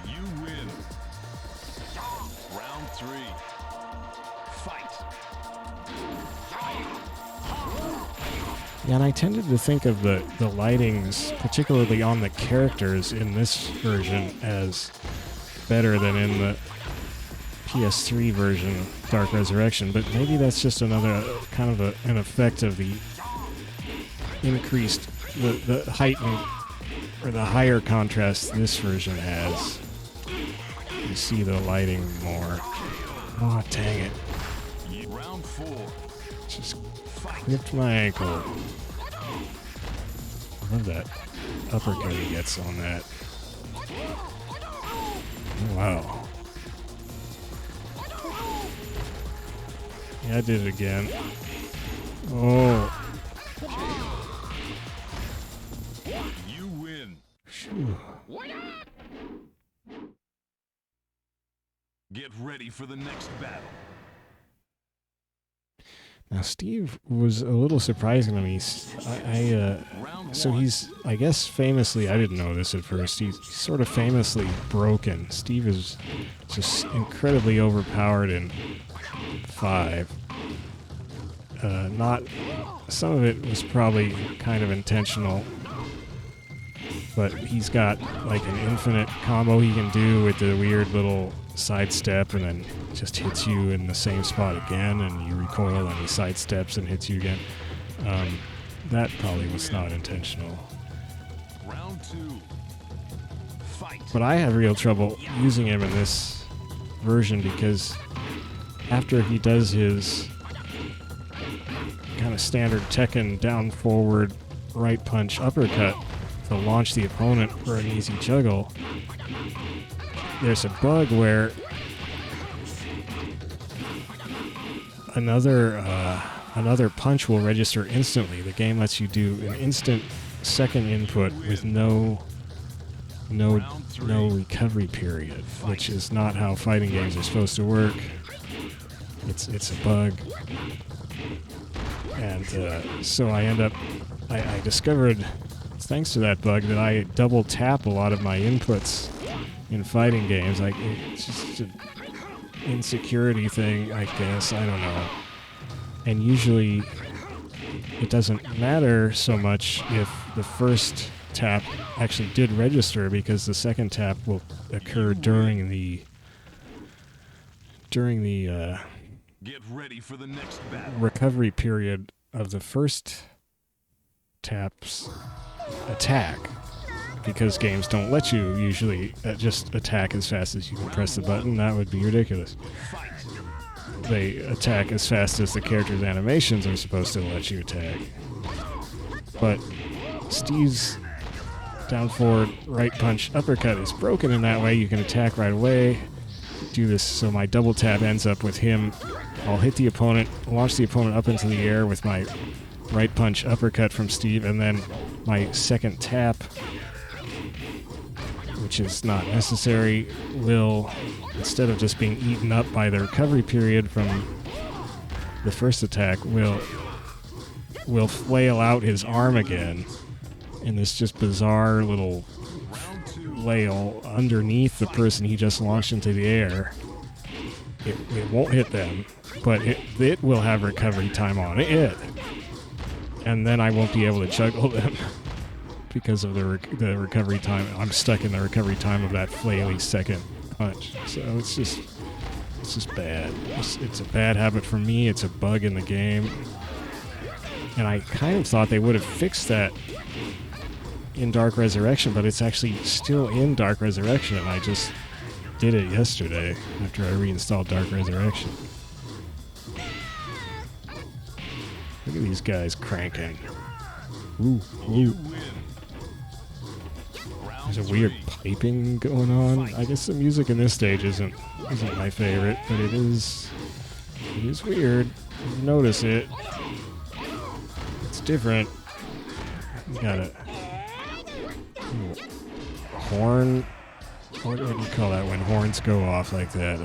You win. Round 3. Fight. Yeah, and I tended to think of the lightings, particularly on the characters in this version, as better than in the PS3 version, Dark Resurrection, but maybe that's just another kind of an effect of the increased, the heightened, or the higher contrast this version has. You see the lighting more. Oh, dang it. Round 4. Just clipped my ankle. I love that uppercut he gets on that. Oh, wow. Yeah, I did it again. Oh. You win. Phew. Get ready for the next battle. Now, Steve was a little surprising to me. So he's, I guess, famously, I didn't know this at first, he's sort of famously broken. Steve is just incredibly overpowered in VF5. Some of it was probably kind of intentional, but he's got like an infinite combo he can do with the weird little sidestep and then just hits you in the same spot again, and you recoil and he sidesteps and hits you again. That probably was not intentional. Round 2. Fight. But I have real trouble using him in this version because after he does his kind of standard Tekken down forward right punch uppercut to launch the opponent for an easy juggle, there's a bug where another punch will register instantly. The game lets you do an instant second input with no recovery period, which is not how fighting games are supposed to work. It's a bug. And so I discovered, thanks to that bug, that I double tap a lot of my inputs in fighting games. Like, it's just an insecurity thing, I guess. I don't know. And usually it doesn't matter so much if the first tap actually did register, because the second tap will occur during the Get ready for the next battle. recovery period of the first tap's attack, because games don't let you usually just attack as fast as you can press the button. That would be ridiculous. They attack as fast as the character's animations are supposed to let you attack. But Steve's down forward right punch uppercut is broken in that way. You can attack right away. Do this so my double tap ends up with him. I'll hit the opponent, launch the opponent up into the air with my right punch uppercut from Steve, and then my second tap, which is not necessary, will, instead of just being eaten up by the recovery period from the first attack, will flail out his arm again in this just bizarre little flail underneath the person he just launched into the air. It won't hit them, but it will have recovery time on it. And then I won't be able to juggle them because of the recovery time. I'm stuck in the recovery time of that flaily second punch. So it's just bad. It's a bad habit for me. It's a bug in the game. And I kind of thought they would have fixed that in Dark Resurrection, but it's actually still in Dark Resurrection, and I just did it yesterday after I reinstalled Dark Resurrection. Look at these guys cranking. Ooh, ooh. There's a weird piping going on. I guess the music in this stage isn't my favorite, but it is weird. You notice it. It's different. You got a horn. What do you call that when horns go off like that?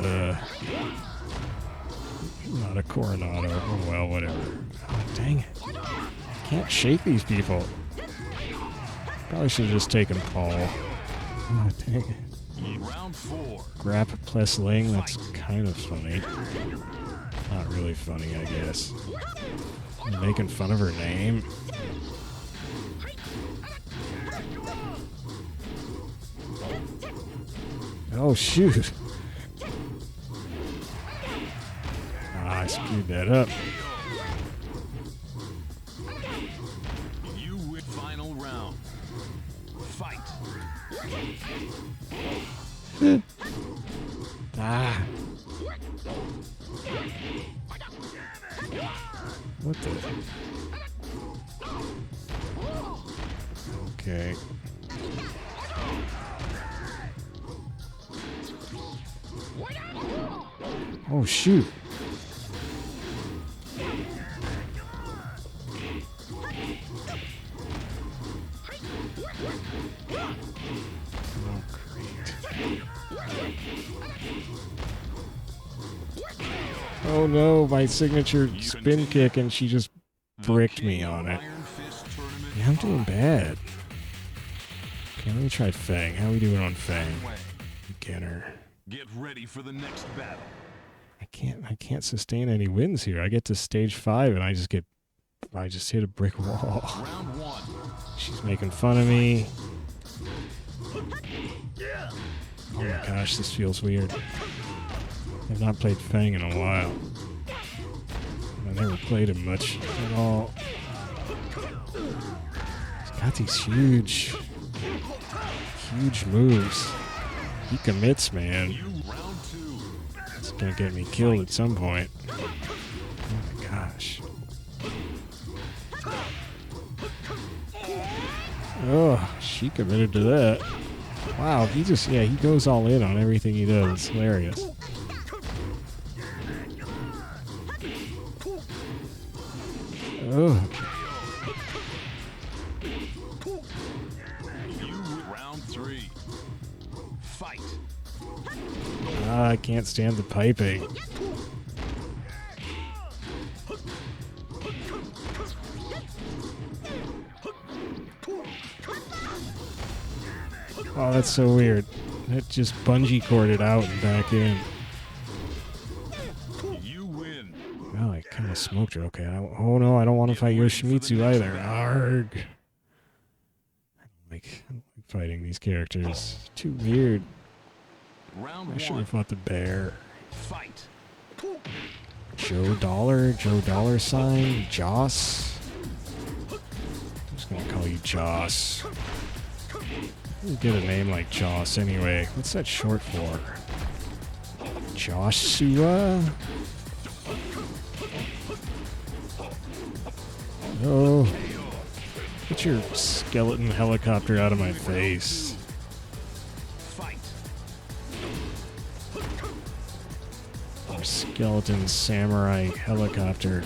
Not a coronado. Oh well, whatever. Oh, dang it. I can't shake these people. Probably should have just taken Paul. Oh, dang it. Round 4. Grap plus Ling, that's kind of funny. Not really funny, I guess. Making fun of her name. Oh, shoot. Ah, I screwed that up. You win. Final round. Fight. Ah. What the? Okay. Oh, shoot. Oh, great. Oh no, my signature spin kick, and she just bricked me on it. Yeah, I'm doing bad. Okay, let me try Feng. How are we doing on Feng? Beginner. Get ready for the next battle. I I can't sustain any wins here. I get to stage 5 and I just hit a brick wall. Round 1. She's making fun of me. Oh my gosh, this feels weird. I've not played Feng in a while. I never played him much at all. He's got these huge moves. He commits, man. Round 2. It's gonna get me killed at some point. Oh my gosh. Oh, she committed to that. Wow, he goes all in on everything he does. It's hilarious. Oh. Round 3. Fight. I can't stand the piping. Oh, that's so weird. That just bungee corded out and back in. You win. Well, I kind of smoked her. Okay. Oh no, I don't want to fight Yoshimitsu either. Arrgh. I don't like fighting these characters. Too weird. Round I should 1. have fought the bear. Fight. Joe Dollar Sign, Joss. I'm just gonna call you Joss. You get a name like Joss anyway. What's that short for? Joshua? Oh. Get your skeleton helicopter out of my face. Fight. Or skeleton samurai helicopter.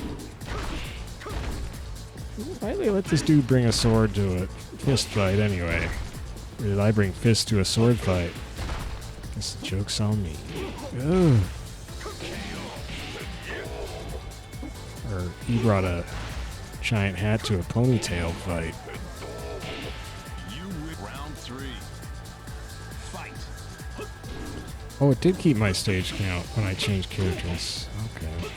Why do they let this dude bring a sword to a fist fight anyway? Or did I bring fists to a sword fight? Guess the joke's on me. Ugh. Or he brought a giant hat to a ponytail fight. You win. Round 3. Fight. Oh, it did keep my stage count when I changed characters. Okay.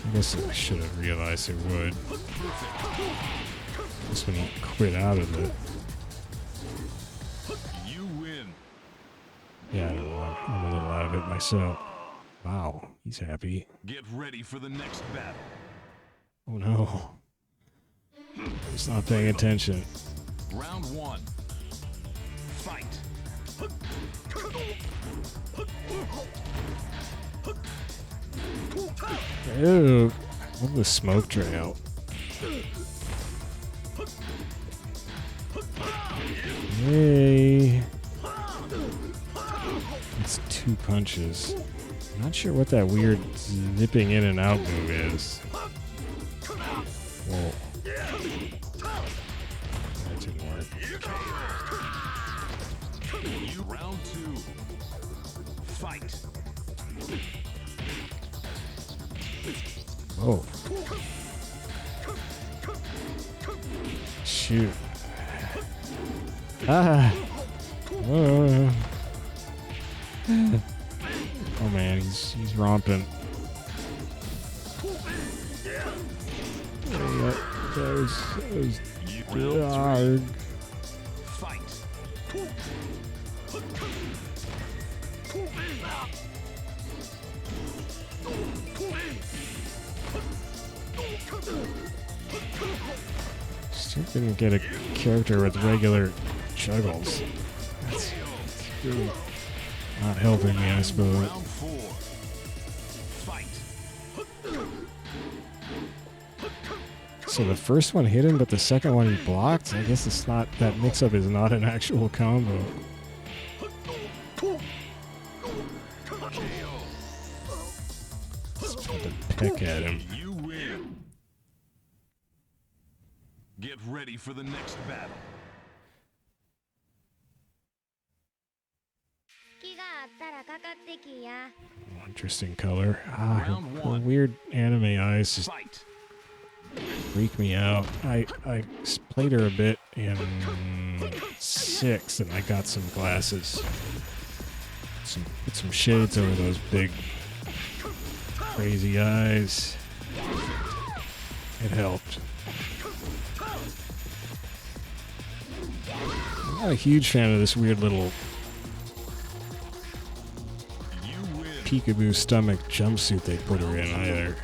I guess I should have realized it would. Just when he quit out of it. You win. Yeah, I don't know. I'm a little out of it myself. Wow, he's happy. Get ready for the next battle. Oh no. He's not paying attention. Round 1. Fight. Ew. Love the smoke trail. Hey. It's 2 punches. Not sure what that weird zipping in and out move is. Whoa. That didn't work. Round 2. Fight. Whoa. Shoot. Ah. Oh. Oh man, he's romping. That was hard. Fight. Still didn't get a character with regular juggles. That's really not helping me, I suppose. Round 4. Fight. So the first one hit him, but the second one he blocked? I guess it's not, that mix-up is not an actual combo. Just tried to pick at him. You win. Get ready for the next battle. Oh, interesting color. Ah, Round her 1. weird anime eyes just Fight. freak me out. I played her a bit in 6 and I got some glasses. Put some shades over those big, crazy eyes. It helped. I'm not a huge fan of this weird little peekaboo stomach jumpsuit they put her in either.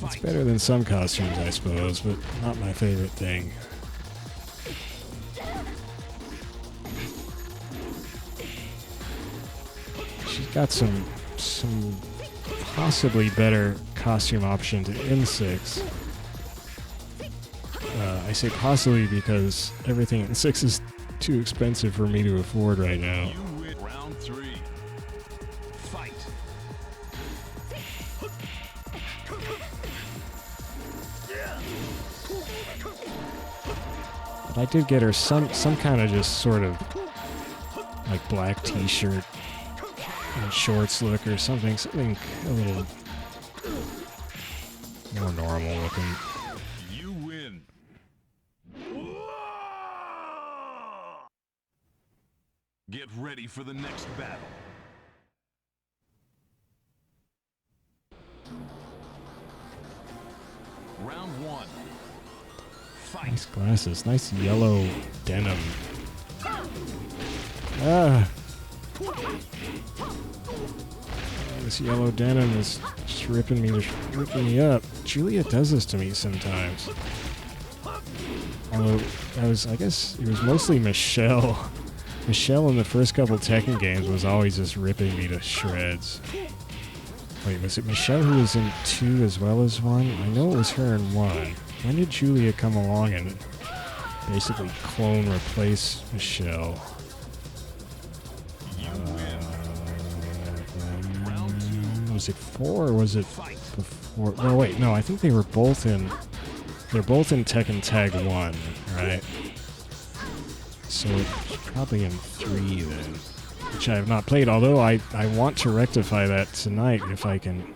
It's better than some costumes, I suppose, but not my favorite thing. She's got some possibly better costume options in 6. I say possibly because everything in 6 is too expensive for me to afford right now. Round 3. Fight. But I did get her some kind of just sort of like black t-shirt and shorts look or something a little more normal looking. You win. Get ready for the next battle. Round 1. Fight. Nice glasses, nice yellow denim. Ah! This yellow denim is just ripping me up. Julia does this to me sometimes. Although, I guess it was mostly Michelle. Michelle in the first couple Tekken games was always just ripping me to shreds. Wait, was it Michelle who was in 2 as well as 1? I know it was her in 1. When did Julia come along and basically replace Michelle? Was it 4 or was it before? No, wait, no, I think they were both in. They're both in Tekken Tag 1, right? So it's probably in 3 then, which I have not played. Although I want to rectify that tonight if I can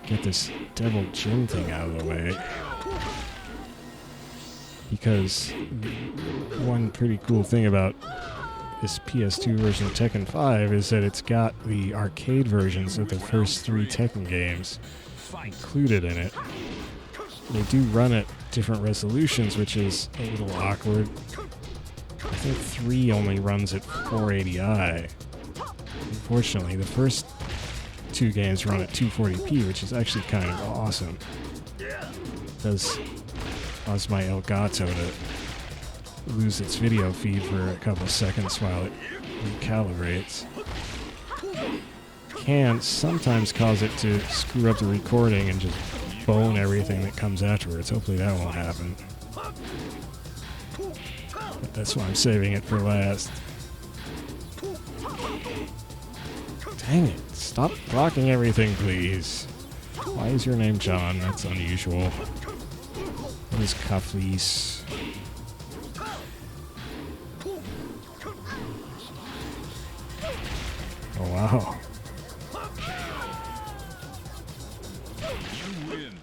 get this Devil Jin thing out of the way. Because one pretty cool thing about this PS2 version of Tekken 5 is that it's got the arcade versions of the first 3 Tekken games included in it. They do run at different resolutions, which is a little awkward. I think 3 only runs at 480i. Unfortunately, the first 2 games run at 240p, which is actually kind of awesome. It does cause my Elgato to lose its video feed for a couple seconds while it recalibrates. Can sometimes cause it to screw up the recording and just bone everything that comes afterwards. Hopefully that won't happen. But that's why I'm saving it for last. Dang it. Stop blocking everything, please. Why is your name John? That's unusual. What is cufflease? Oh, wow. You win.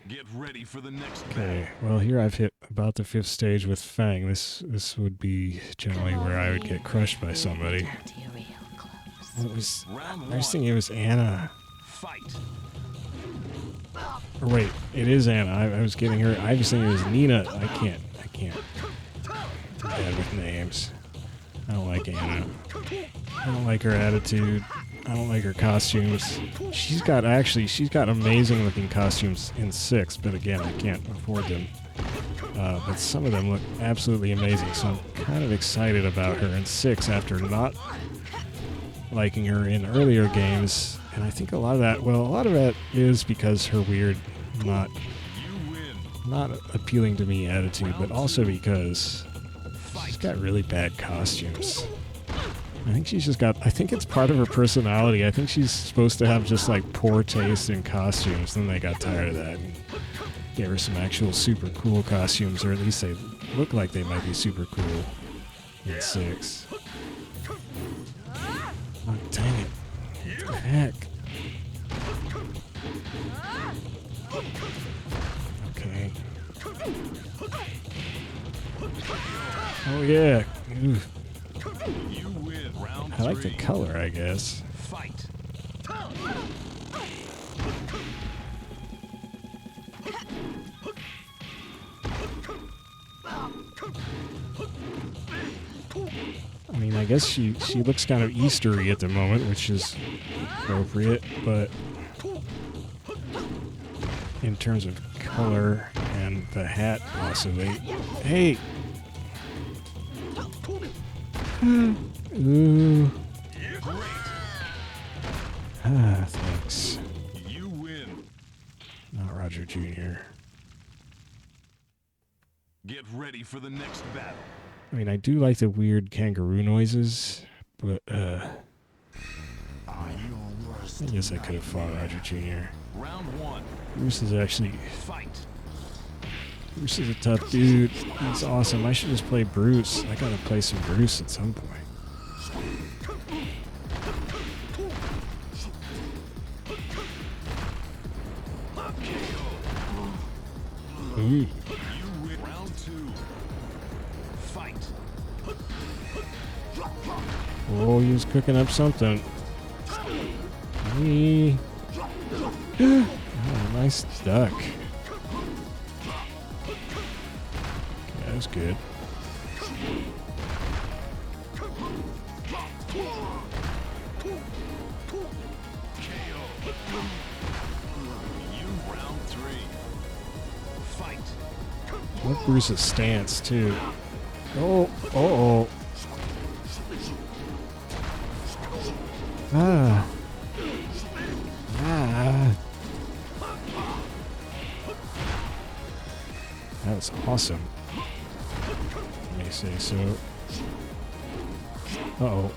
Get ready for the next Okay, well here I've hit about the 5th stage with Feng. This would be generally where I would get crushed by somebody. I was thinking it was Anna. Fight. Or wait, it is Anna. I was getting her. I was thinking it was Nina. I can't. I'm bad with names. I don't like Anna. I don't like her attitude. I don't like her costumes. She's got amazing looking costumes in 6, but again, I can't afford them. But some of them look absolutely amazing, so I'm kind of excited about her in 6 after not liking her in earlier games. And I think a lot of that is because her weird, not appealing to me attitude, but also because she's got really bad costumes. I think it's part of her personality. I think she's supposed to have just like poor taste in costumes. Then they got tired of that and gave her some actual super cool costumes, or at least they look like they might be super cool in 6. Oh, dang it. What the heck? Okay. Oh yeah. Ooh. You win round I like the 3. color, I guess. Fight. I mean, I guess she looks kind of Eastery at the moment, which is appropriate, but in terms of color and the hat, possibly. Hey! Ooh. Ah, thanks. You win. Not Roger Jr. Get ready for the next battle. I mean, I do like the weird kangaroo noises, but, I guess I could have fought Roger Jr. Round 1. Bruce is actually... Fight. Bruce is a tough dude. He's awesome. I should just play Bruce. I gotta play some Bruce at some point. Ooh. You win round 2. Fight. Oh, he was cooking up something. Hey. Oh, nice duck. Okay, that was good. You round 3. Fight. I like Bruce's stance, too. Oh, uh-oh. Ah. Ah. That was awesome. Let me say so. Uh-oh.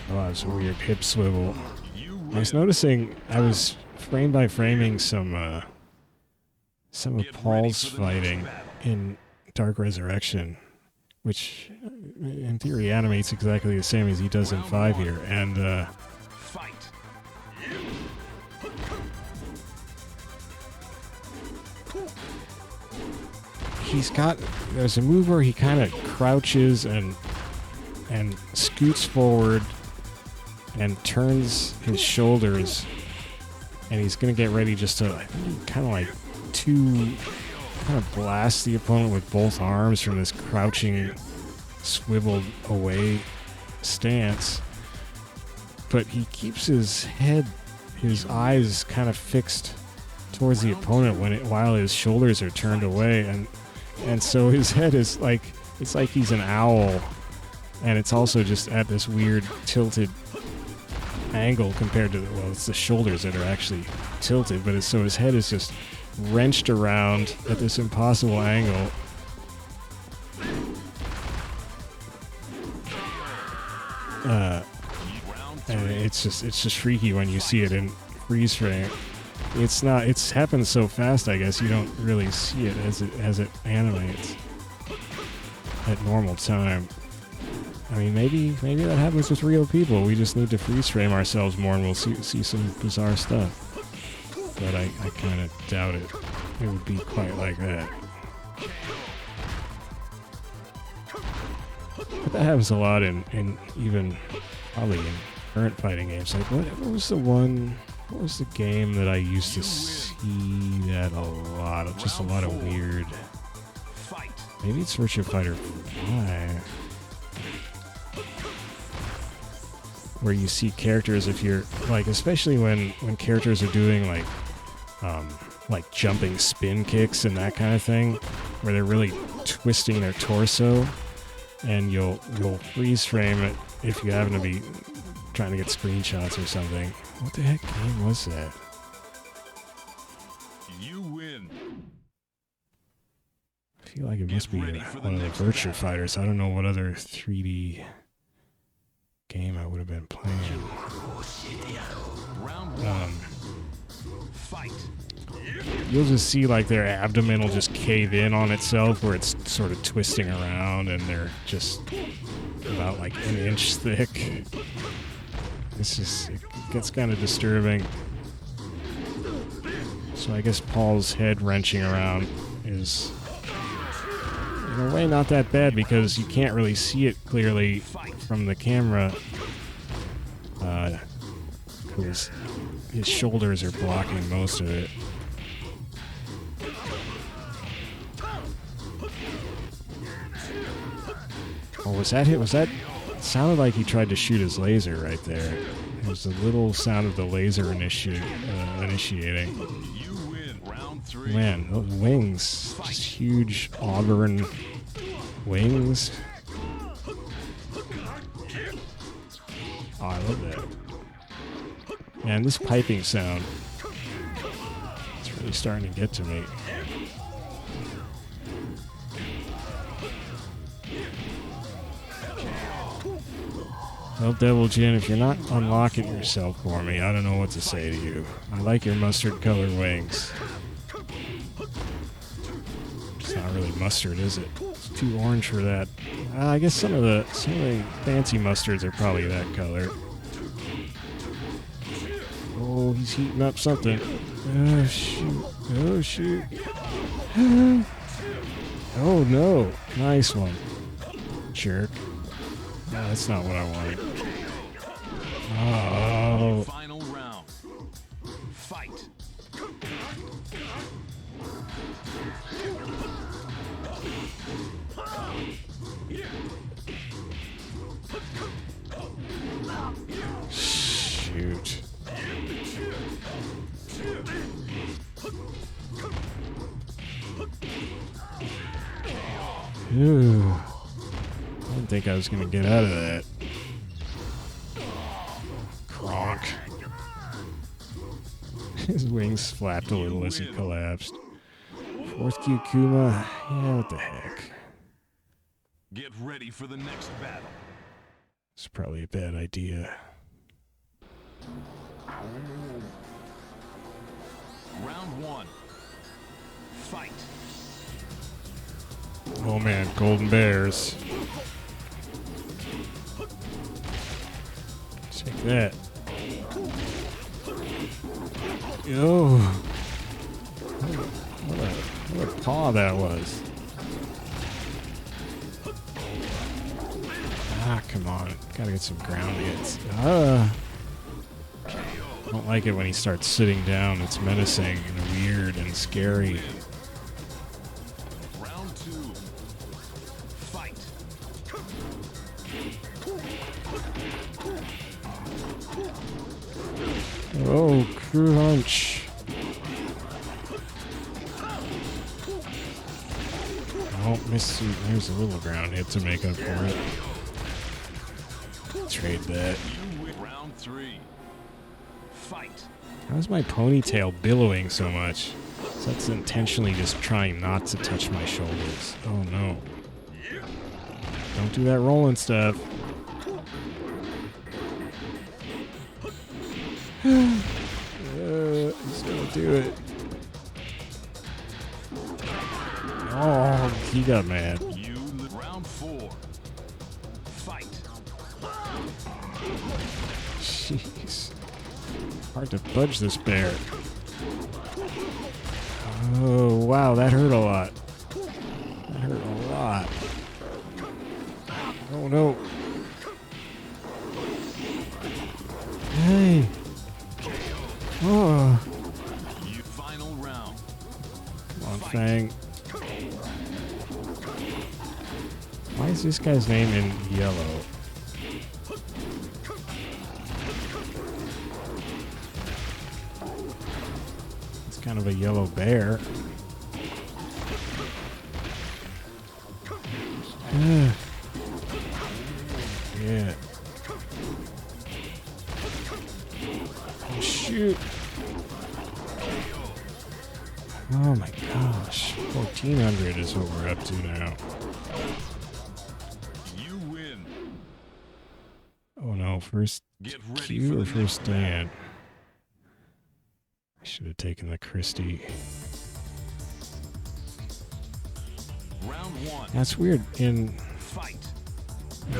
Oh, that was a weird hip swivel. I was noticing, I was frame by framing some of Paul's fighting in Dark Resurrection, which in theory animates exactly the same as he does in 5 here, and Fight. there's a move where he kind of crouches and scoots forward and turns his shoulders, and he's gonna get ready just to kind of blast the opponent with both arms from this crouching, swiveled away stance. But he keeps his eyes kind of fixed towards the opponent while his shoulders are turned away, and so his head is like, it's like he's an owl, and it's also just at this weird tilted angle compared to it's the shoulders that are actually tilted, but so his head is just wrenched around at this impossible angle. And it's just freaky when you see it in freeze frame. It's happened so fast, I guess you don't really see it as it animates at normal time. I mean, maybe that happens with real people. We just need to freeze frame ourselves more, and we'll see some bizarre stuff. But I kind of doubt it. It would be quite like that. But that happens a lot in even probably in current fighting games. Like what was the game that I used to see that a lot of? Just a lot of weird. Maybe it's Virtua Fighter 5. Where you see characters, if you're like, especially when characters are doing like jumping spin kicks and that kind of thing, where they're really twisting their torso, and you'll freeze frame it if you happen to be trying to get screenshots or something. What the heck game was that? You win. I feel like it must be one of the Virtua Fighters. I don't know what other 3D game I would have been playing. Fight. You'll just see like their abdomen will just cave in on itself, where it's sort of twisting around, and they're just about like an inch thick. It gets kind of disturbing. So I guess Paul's head wrenching around is in a way not that bad because you can't really see it clearly from the camera. Because his shoulders are blocking most of it. Oh, was that hit? Was that? It sounded like he tried to shoot his laser right there. It was the little sound of the laser initiating. Man, those wings. Just huge auburn wings. Oh, I love that. Man, this piping sound. It's really starting to get to me. Well, Devil Jin, if you're not unlocking yourself for me, I don't know what to say to you. I like your mustard colored wings. It's not really mustard, is it? It's too orange for that. I guess some of the fancy mustards are probably that color. Oh, he's heating up something. Oh, shoot. Oh, shoot. Oh, no. Nice one. Jerk. No, that's not what I wanted. Oh. Final round. Fight. Shoot. Ooh. I didn't think I was going to get out of that. Kronk. His wings flapped a little as he collapsed. Fourth Q Kuma. Yeah, what the heck. Get ready for the next battle. It's probably a bad idea. Round one. Fight. Oh man, golden bears. Take that. Yo. What a paw that was. Ah, come on. Gotta get some ground hits. I don't like it when he starts sitting down. It's menacing and weird and scary. Round two. Fight. Oh, crunch. Oh, missed. There's a little ground hit to make up for it. Trade that. Round three. Fight. How's my ponytail billowing so much? So that's intentionally just trying not to touch my shoulders. Oh no. Don't do that rolling stuff. He's gonna do it. Oh, he got mad. Round four. Fight. Jeez. Hard to budge this bear. Oh, wow, that hurt a lot. That hurt a lot. Oh, no. Hey. Oh. Final round. Come on, Feng. Why is this guy's name in yellow? It's kind of a yellow bear. Yeah. Oh, shoot. Oh my gosh. 1400 is what we're up to now. You win. Oh no, first Q or first stand? I should have taken the Christie. Round one. That's weird. Fight.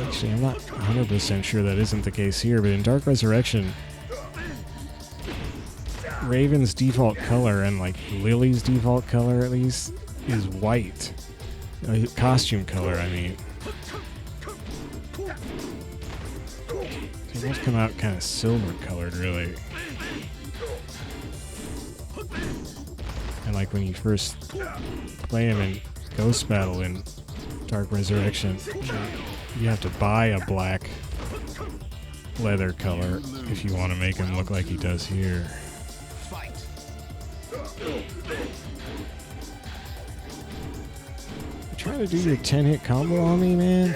Actually, I'm not 100% sure that isn't the case here, but in Dark Resurrection, Raven's default color and like Lily's default color at least is white. Costume color, I mean. They both come out kind of silver colored, really. And like when you first play him in Ghost Battle in Dark Resurrection, you have to buy a black leather color if you want to make him look like he does here. You trying to do your 10-hit combo on me, man?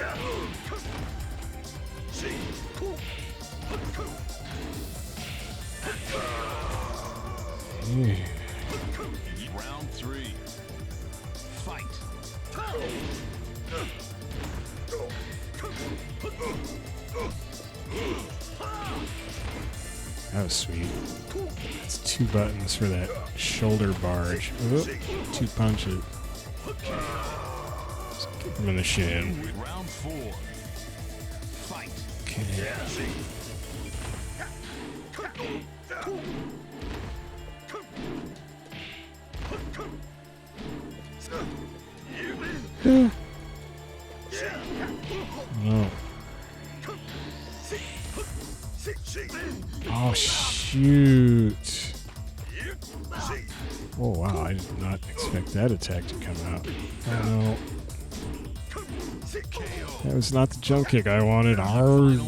Yeah. Round 3. Fight. That was sweet. It's 2 buttons for that shoulder barge. Oop, 2 punches. Just kick him in the shin. Round 4. Fight. Okay. No. Oh, shoot. Oh, wow. I did not expect that attack to come out. Oh, no. That was not the jump kick I wanted. Arg.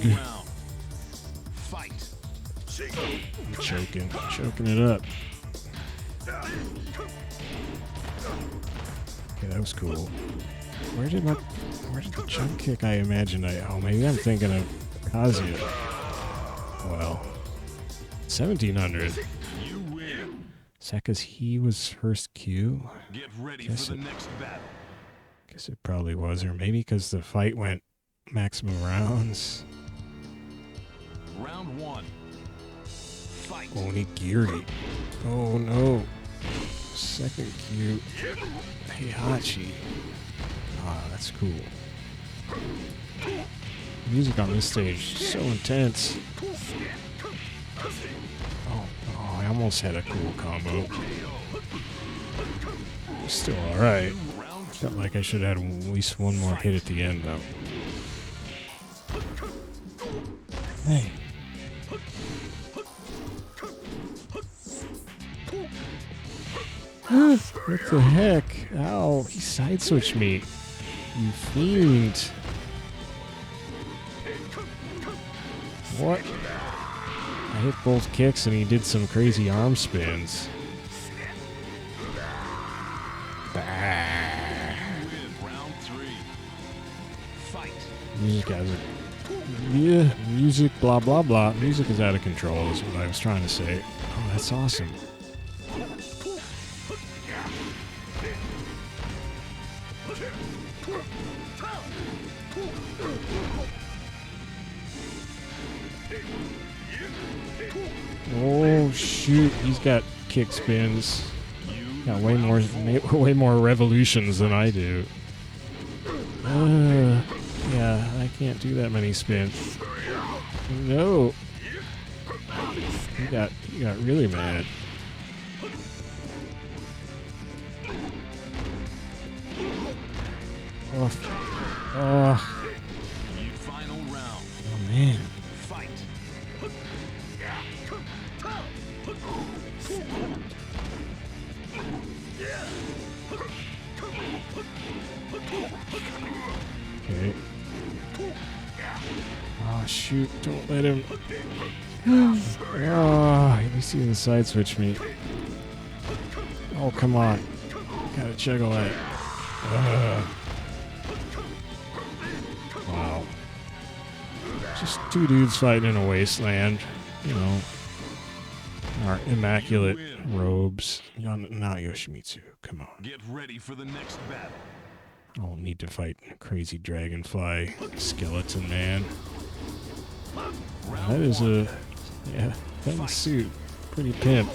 I'm choking it up. Okay, that was cool. Where did the jump kick I imagined oh, maybe I'm thinking of Kazuya. Well, 1700. Is that because he was first Q? Get ready for the next battle. Guess it probably was, or maybe because the fight went maximum rounds. Round 1. Fight. Onigiri. Oh no. Second Q. Heihachi. Ah, that's cool. Music on this stage is so intense. Oh, I almost had a cool combo. Still alright. Felt like I should have had at least one more hit at the end, though. Hey. What the heck? Ow, he side switched me. You fiend. What? I hit both kicks and he did some crazy arm spins. Round 3. Fight. Music has it. Yeah, music, blah, blah, blah. Music is out of control is what I was trying to say. Oh, that's awesome. Oh shoot, he's got kick spins. Got way more revolutions than I do. Yeah, I can't do that many spins. No. He got really mad. Oh. Final round. Oh man. Fight. Okay. Oh shoot, don't let him. Oh, at least he didn't side switch me. Oh, come on. Gotta juggle that. Wow. Just 2 dudes fighting in a wasteland. You know. Our immaculate robes. Not Yoshimitsu. Come on. Get ready for the next battle. I don't need to fight crazy dragonfly skeleton man. That is a Feng suit. Pretty pimp.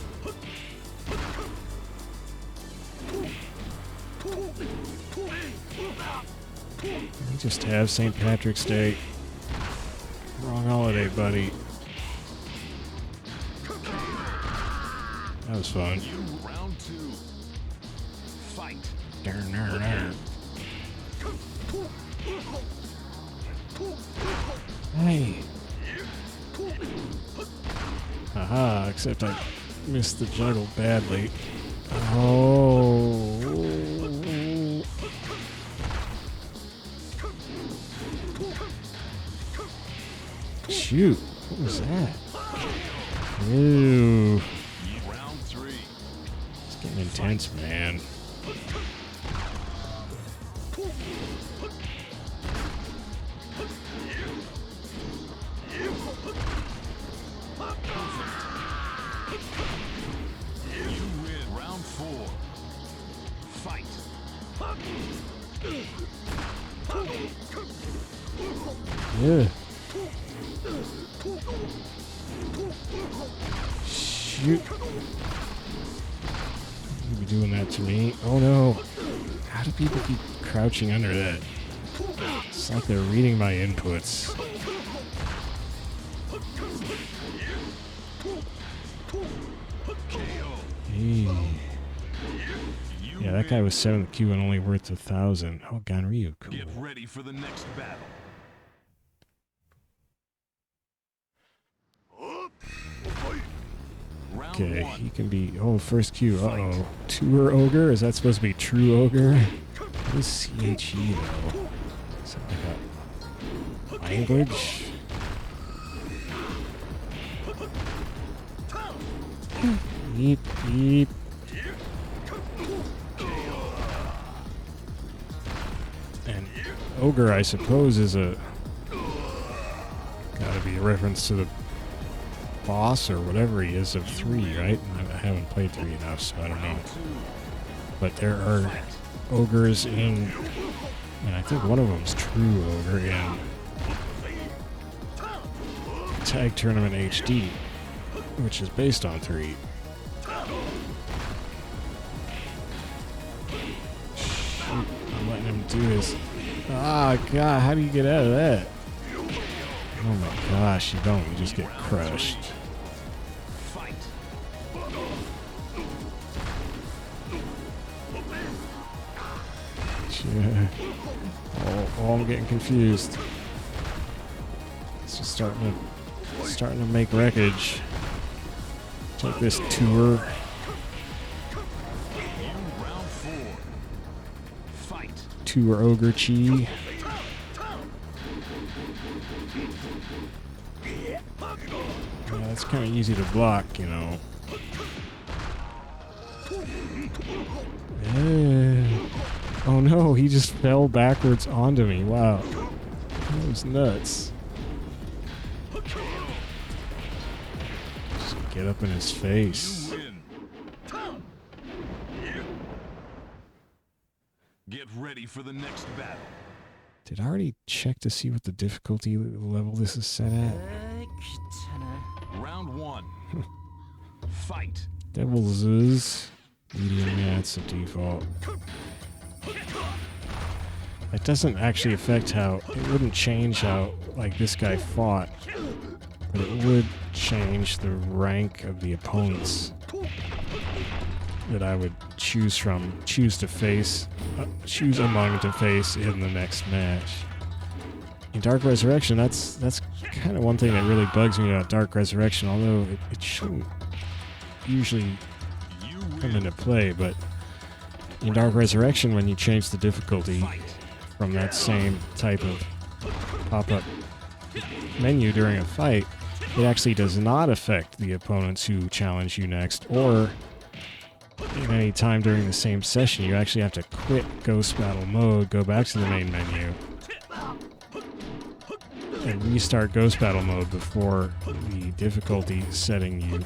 We just have St. Patrick's Day. Wrong holiday, buddy. That was fun. Round 2. Fight. Hey. Haha, except I missed the juggle badly. Oh. Shoot. What was that? Ew. Round 3. It's getting intense, man. You win. Round 4. Fight. Yeah. Shoot. You be doing that to me. Oh no. How do people keep crouching under that? It's like they're reading my inputs. Hey. Yeah, that guy was 7th Q and only worth 1,000. Oh, Ganryu, cool. Get ready for the next battle. Round Okay, 1. he can be. Oh, first Q. Uh-oh. Tour Ogre? Is that supposed to be True Ogre? What is CHE, though? Is that like a language? Beep, beep. And Ogre, I suppose, is a... gotta be a reference to the boss or whatever he is of 3, right? I haven't played 3 enough, so I don't know. But there are ogres in, and I think one of them's True Ogre in Tag Tournament HD, which is based on 3. Shoot, I'm letting him do his... Ah, God, how do you get out of that? Oh my gosh, you don't. You just get crushed. Fight. Yeah. Oh, I'm getting confused. It's just starting to make wreckage. Take this tour. Round 4. Fight. Tour Ogre Chi. Yeah, it's kind of easy to block, you know. Oh no, he just fell backwards onto me. Wow. That was nuts. Just get up in his face. You win. Get ready for the next battle. Did I already check to see what the difficulty level this is set at? Round 1. Fight. Devil Jin. Medium, yeah, it's the default. It doesn't actually affect how... It wouldn't change how, like, this guy fought. But it would change the rank of the opponents that I would choose from. Choose among to face in the next match. In Dark Resurrection, that's kind of one thing that really bugs me about Dark Resurrection, although it shouldn't usually come into play, but in Dark Resurrection, when you change the difficulty from that same type of pop-up menu during a fight, it actually does not affect the opponents who challenge you next, or at any time during the same session. You actually have to quit Ghost Battle mode, go back to the main menu, and restart Ghost Battle mode before the difficulty setting you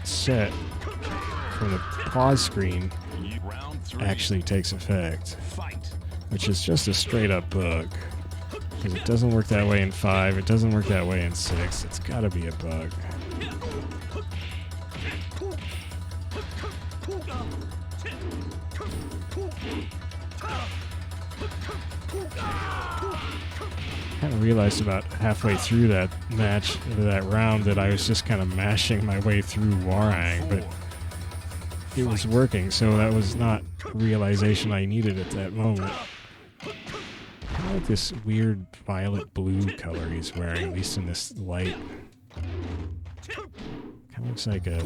set from the pause screen actually takes effect, which is just a straight up bug, because it doesn't work that way in 5, it doesn't work that way in 6, it's gotta be a bug. I kind of realized about halfway through that match, that round, that I was just kind of mashing my way through Warang, but it was working, so that was not a realization I needed at that moment. I like this weird violet blue color he's wearing, at least in this light. Kind of looks like a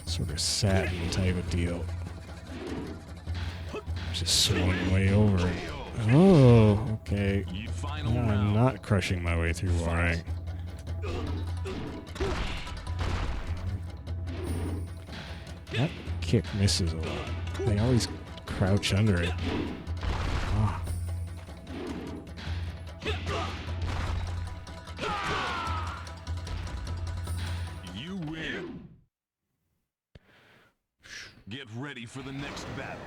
sort of satin type of deal. Just swung way over it. Oh, okay. No, I'm not crushing my way through wiring. That kick misses a lot. They always crouch under it. Ah. You win. Get ready for the next battle.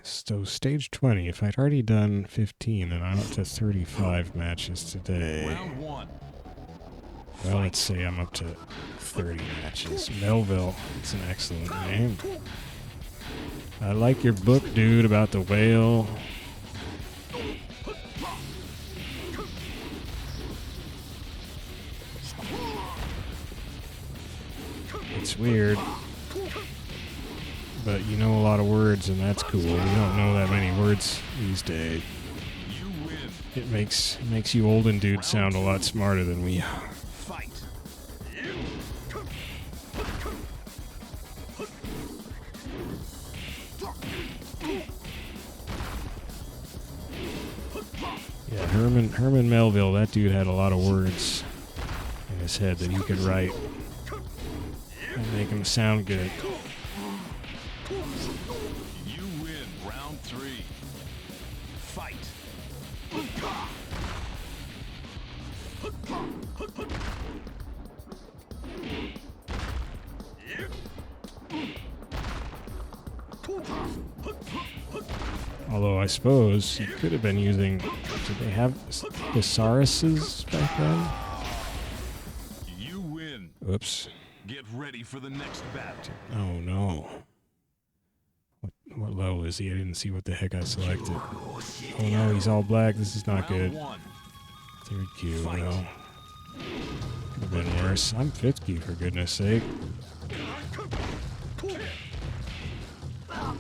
So stage 20, if I'd already done 15, then I'm up to 35 matches today. Round 1. Well, let's say I'm up to 30 matches. Melville, it's an excellent name. I like your book, dude, about the whale. It's weird. But you know a lot of words, and that's cool. You don't know that many words these days. It makes you olden dudes sound a lot smarter than we are. Yeah, Herman Melville, that dude had a lot of words in his head that he could write and make them sound good. You win round 3. Fight. Although I suppose you could have been using... Did they have thesauruses back then? You win. Oops. Get ready for the next battle. Oh no. What level is he? I didn't see what the heck I selected. Oh no, he's all black. This is not good. Third key, well. Could have been worse. I'm fifth key, for goodness sake. Oh,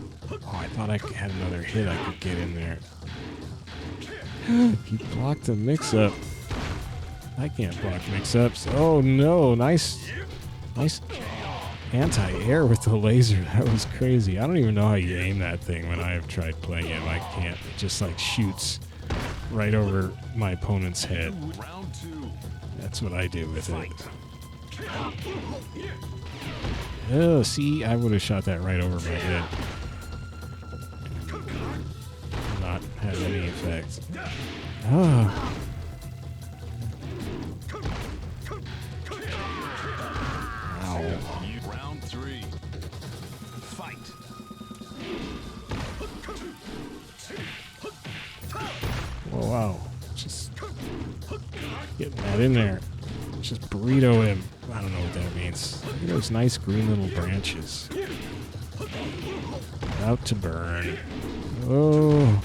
I thought I had another hit I could get in there. He blocked the mix-up. I can't block mix-ups. Oh no, nice anti-air with the laser. That was crazy. I don't even know how you aim that thing when I've tried playing it. I can't. It just like shoots right over my opponent's head. That's what I do with it. Oh, see, I would have shot that right over my head. Not have any effect. Oh. Ow. Round 3. Fight. Whoa, wow. Just getting that in there. Just burrito him. I don't know what that means. Look at those nice green little branches. About to burn. Oh.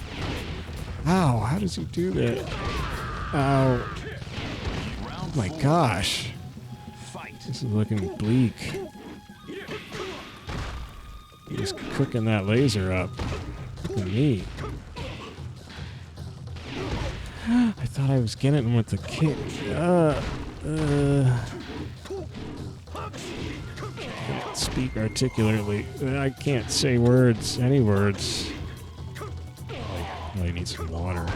Ow, how does he do that? Ow. Oh my gosh. This is looking bleak. He's cooking that laser up. Look at me. I thought I was getting him with the kick. Can't speak articulately. I can't say words. Any words. I need some water.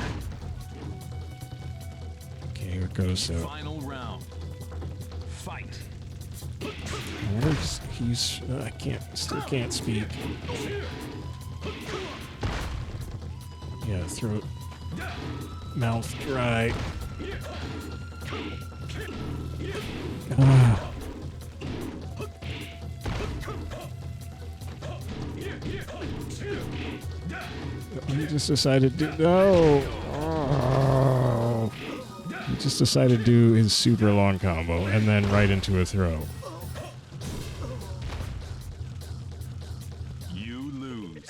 Okay, here it goes. So. Final round. Fight. I wonder if he's. I still can't speak. Yeah, throat, mouth dry. He just decided to no. Oh. He just decided to do his super long combo and then right into a throw. You lose.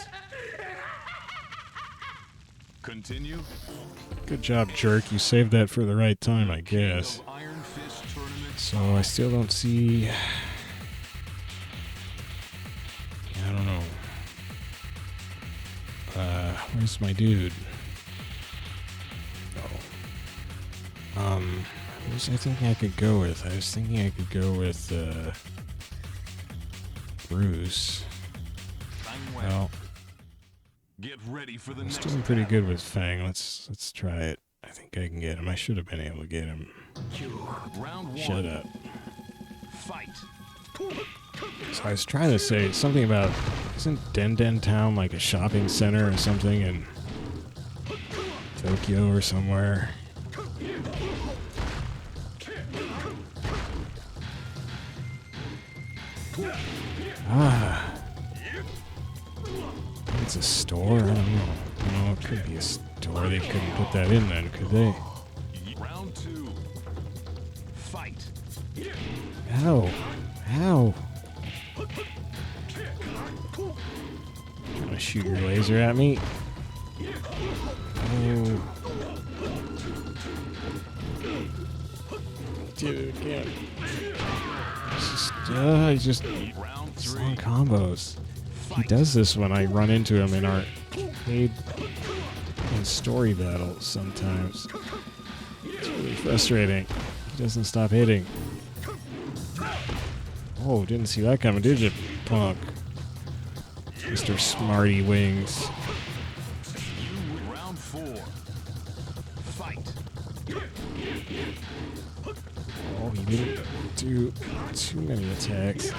Continue. Good job, jerk. You saved that for the right time, I guess. So I still don't see Where's my dude? Oh. Who was I thinking I could go with? I was thinking I could go with, Bruce. Well, Get ready for the I was next doing pretty battle. good with Feng. Let's try it. I think I can get him. I should have been able to get him. Round 1. Shut up. Fight. So I was trying to say something about, isn't Den Town like a shopping center or something in Tokyo or somewhere? Ah. It's a store? I don't know. No, it could be a store. They couldn't put that in then, could they? Round 2. Fight. Ow. Ow. Trying to shoot your laser at me? Oh. Dude, again. He's just Round 3. long combos. He does this when I run into him in arcade and story battles sometimes. It's really frustrating. He doesn't stop hitting. Oh, didn't see that coming, did you, punk? Mr. Smarty Wings. Round 4. Fight. Oh, he didn't do too many attacks.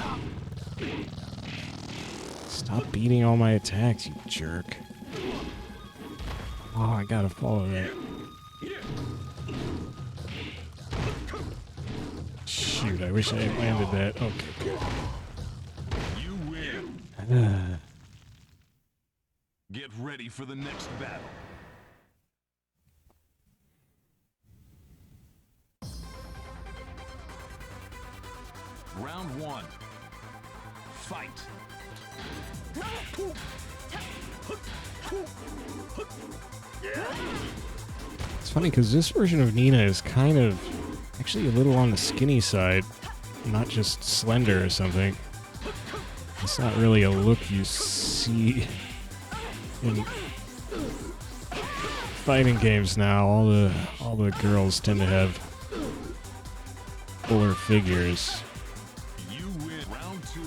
Stop beating all my attacks, you jerk. Oh, I gotta follow that. Shoot, I wish I had landed that. Okay, good. You win. Get ready for the next battle. Round 1. Fight. It's funny because this version of Nina is kind of actually a little on the skinny side, not just slender or something. It's not really a look you see in fighting games now. All the girls tend to have fuller figures. You win. Round 2.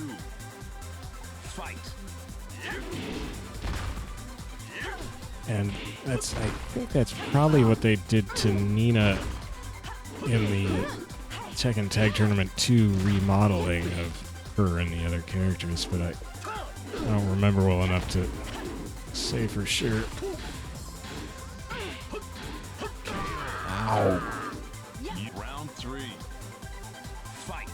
Fight. And I think that's probably what they did to Nina in the Tekken Tag Tournament 2 remodeling of her and the other characters, but I don't remember well enough to say for sure. Ow. Round 3. Fight.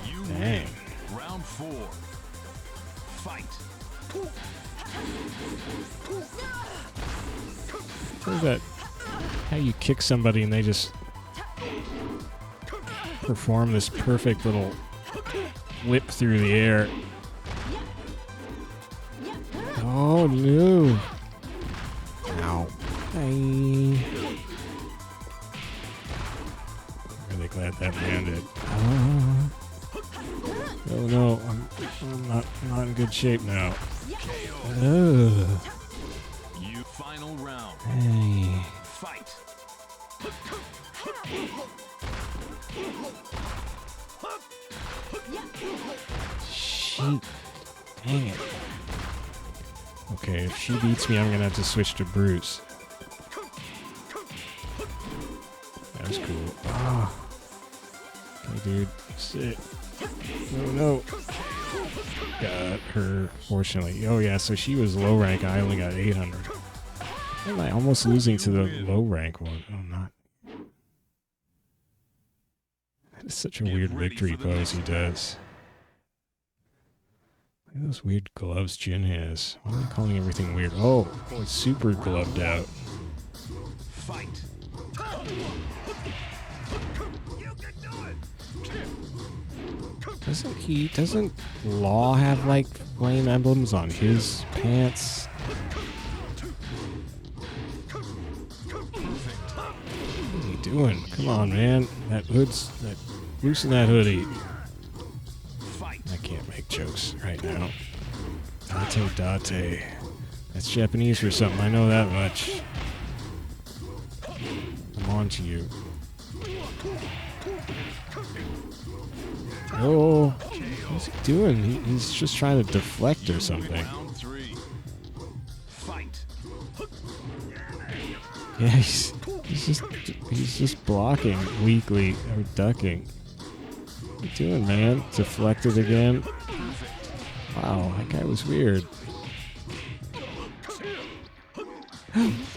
You Dang. win. Round 4. Fight. Heard that how you kick somebody and they just perform this perfect little whip through the air. Oh no. Ow. Hey. Really glad that landed. Oh no, I'm not in good shape now. Ugh. You final round. Hey. Fight. Shit. Dang it. Okay, if she beats me, I'm gonna have to switch to Bruce. That was cool. Ah. Okay, dude. Sit. No. Got her, fortunately. Oh, yeah, so she was low rank. I only got 800. Am I almost losing to the low rank one? Oh, not. That is such a weird victory pose he does. Look at those weird gloves Jin has. Why am I calling everything weird? Oh, it's super gloved out. Fight. Doesn't Law have like flame emblems on his pants? What is he doing? Come on, man. Loosen that hoodie. I can't make jokes right now. Date. That's Japanese for something. I know that much. I'm on to you. Oh, what's he doing? He's just trying to deflect or something. Yeah, he's just blocking weakly or ducking. What are you doing, man? Deflected again. Wow, that guy was weird.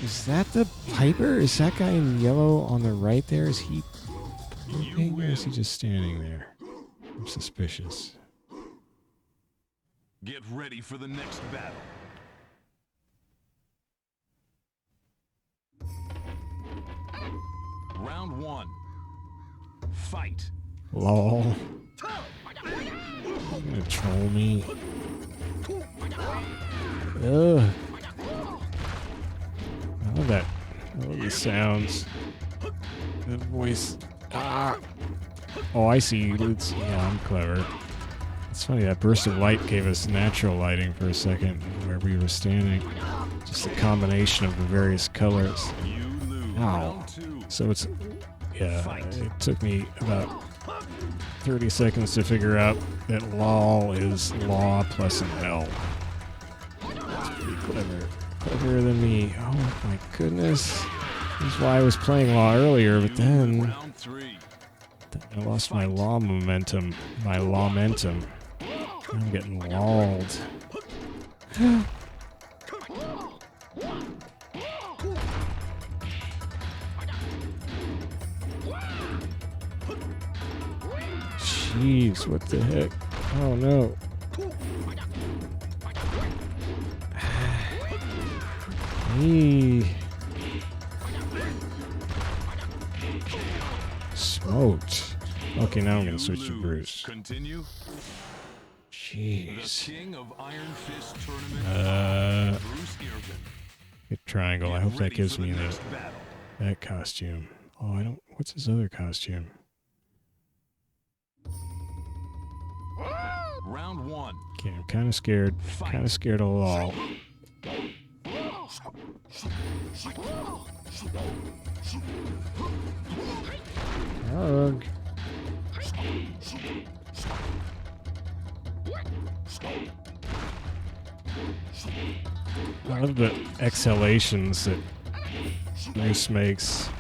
Is that the Piper? Is that guy in yellow on the right there? Is he pooping or is he just standing there? I'm suspicious. Get ready for the next battle. Round 1. Fight. Lol. You gonna troll me? Ugh. I love that. I love the sounds. The voice. Ah. Oh, I see. Yeah, I'm clever. It's funny, that burst of light gave us natural lighting for a second where we were standing. Just a combination of the various colors. Ow. So it's... Yeah, it took me about 30 seconds to figure out that LOL is law plus an L. That's pretty clever. Cleverer than me. Oh my goodness. This is why I was playing law earlier, but then I lost my law momentum. My lawmentum. I'm getting lolled. Jeez, what the heck? Oh no. Hey. Smoked. Okay, now I'm gonna switch to Bruce. Continue. Jeez. The King of Iron Fist tournament. Hit triangle. I hope that gives me that costume. Oh, I don't. What's his other costume? Round 1. Okay, I'm kind of scared. Kind of scared of LOL. Ugh. I love the exhalations that Bruce makes.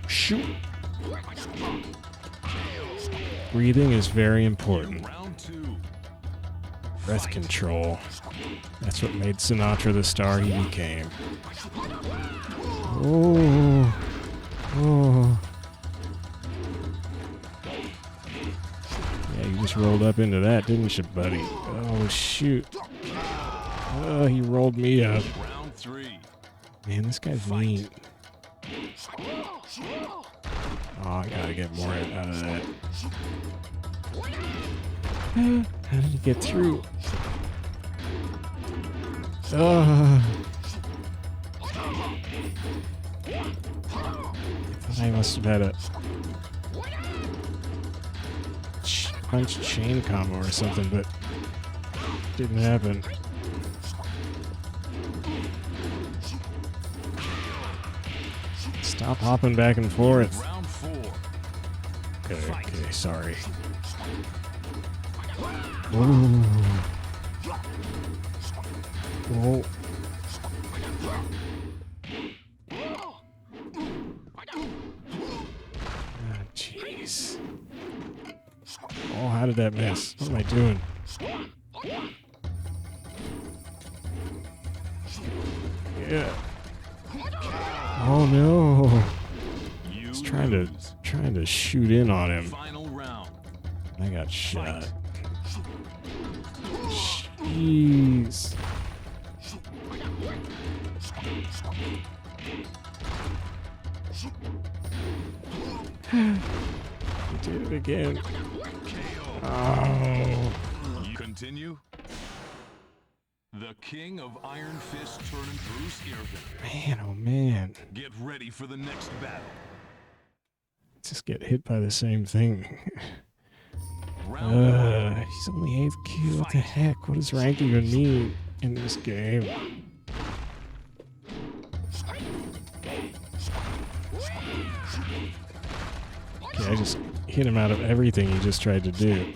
Shoot. Breathing is very important. Breath control. That's what made Sinatra the star he became. Oh. Oh. Yeah, you just rolled up into that, didn't you, buddy? Oh, shoot. Oh, he rolled me up. Man, this guy's mean. Oh, I gotta get more out of that. How did he get through? Oh. I must have had a punch chain combo or something, but didn't happen. Stop hopping back and forth. Okay, sorry. Ooh. Whoa. Jeez. Oh, how did that miss? What am I doing? Yeah. Oh no. He's trying to shoot in on him. I got shot. Jeez. He did it again. Oh. Continue. The King of Iron Fist tournament, Bruce Irvin. Man, oh man. Get ready for the next battle. Just get hit by the same thing. He's only 8th Q. What the heck? What does rank even mean in this game? Okay, I just hit him out of everything he just tried to do.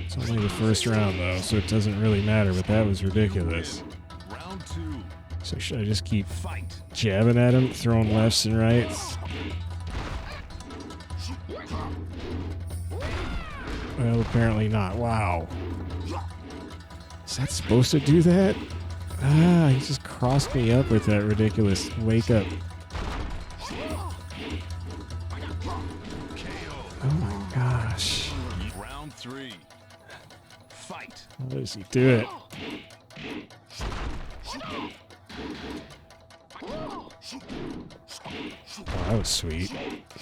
It's only the first round though, so it doesn't really matter, but that was ridiculous. So should I just keep jabbing at him, throwing lefts and rights? Well, apparently not. Wow. Is that supposed to do that? Ah, he just crossed me up with that ridiculous wake up. Oh my gosh. Round 3. Fight. How does he do it? Oh, that was sweet.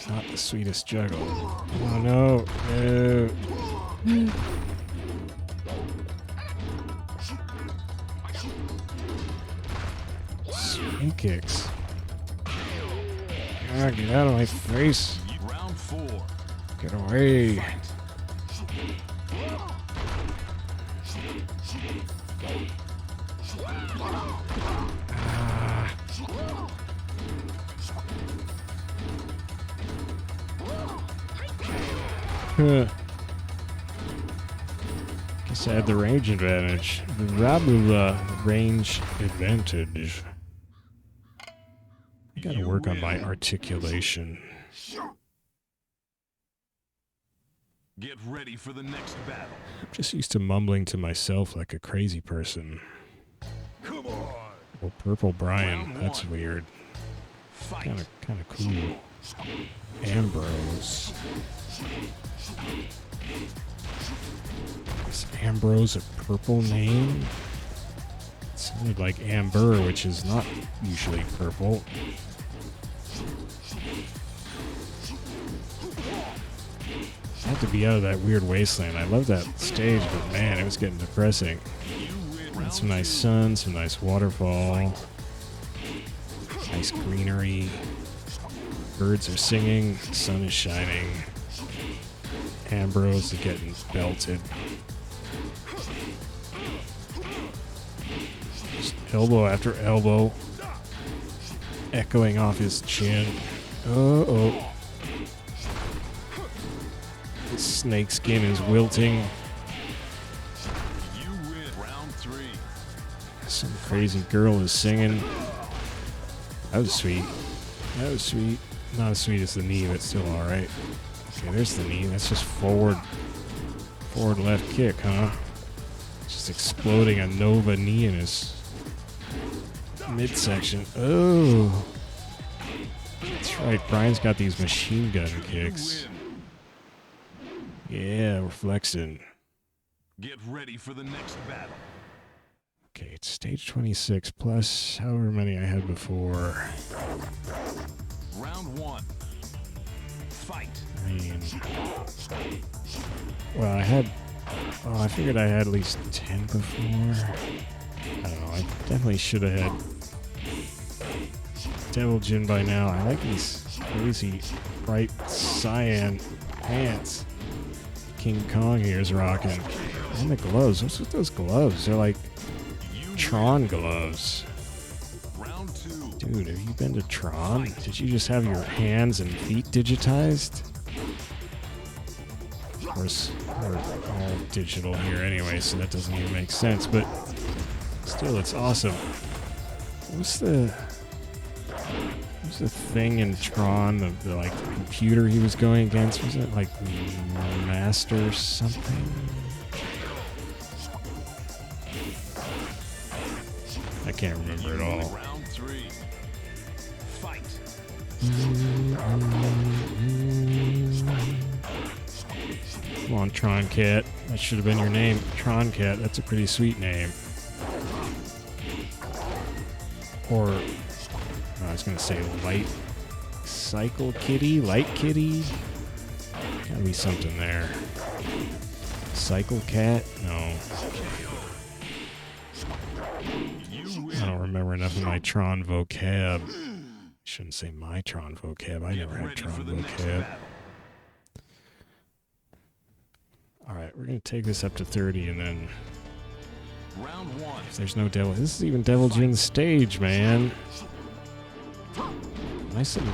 Not the sweetest juggle. Oh no. No. Swing kicks. God, get out of my face. Round 4. Get away. Guess I had the range advantage. The Rabula range advantage. I gotta work on my articulation. Get ready for the next battle. I'm just used to mumbling to myself like a crazy person. Come on. Well, Purple Bryan, that's weird. Kind of cool. Ambrose. Is Ambrose a purple name? It sounded like Amber, which is not usually purple. I have to be out of that weird wasteland. I love that stage, but man, it was getting depressing. Got some nice sun, some nice waterfall, nice greenery. Birds are singing, the sun is shining. Ambrose is getting belted. Just elbow after elbow, echoing off his chin. Uh-oh. The snake skin is wilting. You win round 3. Some crazy girl is singing. That was sweet. That was sweet. Not as sweet as the knee, but still alright. Okay, there's the knee. That's just forward left kick, huh? Just exploding a Nova knee in his midsection. Oh! That's right, Bryan's got these machine gun kicks. Yeah, we're flexing. Get ready for the next battle. Okay, it's stage 26 plus however many I had before. Round 1. Fight. I mean, well, I figured I had at least 10 before. I don't know, I definitely should have had Devil Jin by now. I like these crazy bright cyan pants King Kong here is rocking. And the gloves, what's with those gloves? They're like Tron gloves. Round 2. Dude, have you been to Tron? Did you just have your hands and feet digitized? Of course, we're all digital here anyway, so that doesn't even make sense, but still, it's awesome. What's the thing in Tron, the like computer he was going against? Was it like Master something? I can't remember at all. Round 3. Fight. Come on, Tron Cat. That should have been your name. Tron Cat. That's a pretty sweet name. Or, I was going to say Light Cycle Kitty? Light Kitty? Gotta be something there. Cycle Cat? No. I don't remember enough of my Tron vocab. Shouldn't say my Tron vocab. I never had ready Tron for the next vocab. battle. Alright, we're going to take this up to 30 and then... Round one. If there's no Devil... This is even Devil Jin's stage, man. Nice little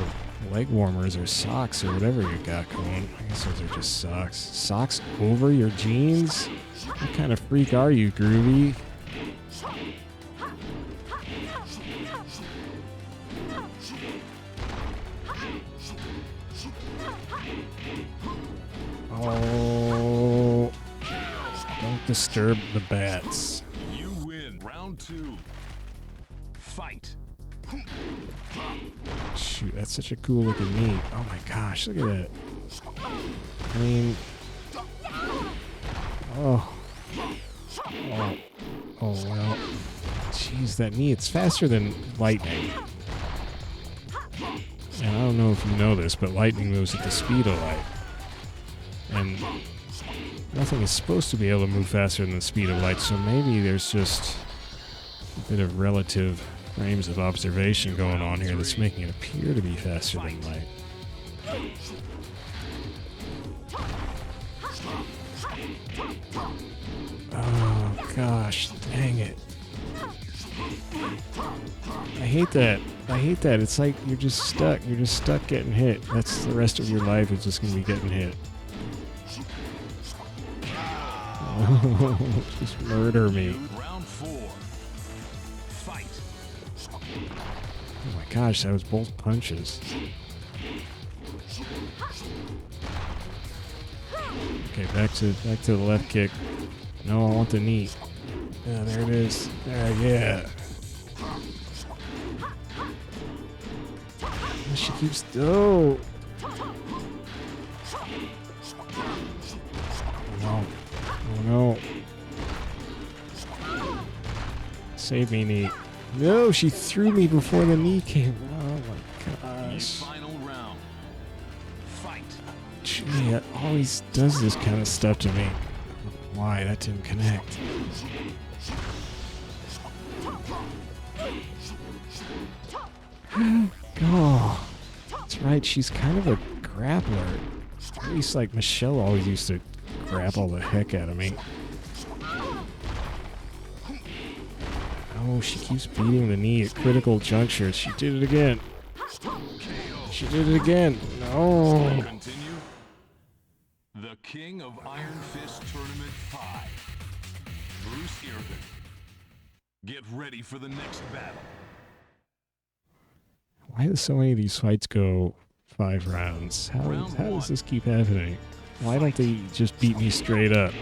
leg warmers or socks or whatever you got going. I guess those are just socks. Socks over your jeans? What kind of freak are you, Groovy? Oh, don't disturb the bats. You win. Round two. Fight. Shoot, that's such a cool looking knee. Oh my gosh, look at that. I mean, oh, well. Jeez, that knee, it's faster than lightning. And I don't know if you know this, but lightning moves at the speed of light. And nothing is supposed to be able to move faster than the speed of light, so maybe there's just a bit of relative frames of observation going on here that's making it appear to be faster than light. Oh gosh, dang it. I hate that. I hate that. It's like you're just stuck. You're just stuck getting hit. That's the rest of your life is just going to be getting hit. Oh, just murder me. Round four. Fight. Oh my gosh, that was both punches. Okay, back to the left kick. No, I want the knee. Yeah, there it is. Yeah. She keeps... Oh! No. Oh no. Save me, knee. No, she threw me before the knee came. Oh my gosh. Final round. Fight. Gee, it always does this kind of stuff to me. Why? That didn't connect. Oh, that's right. She's kind of a grappler. At least like Michelle always used to grapple the heck out of me. Oh, she keeps beating the knee at critical junctures. She did it again. She did it again. No. Continue. The King of Iron Fist Tournament 5. Bruce Irvin. Get ready for the next battle. Why do so many of these fights go 5 rounds? How does this keep happening? Why don't they just beat me straight up?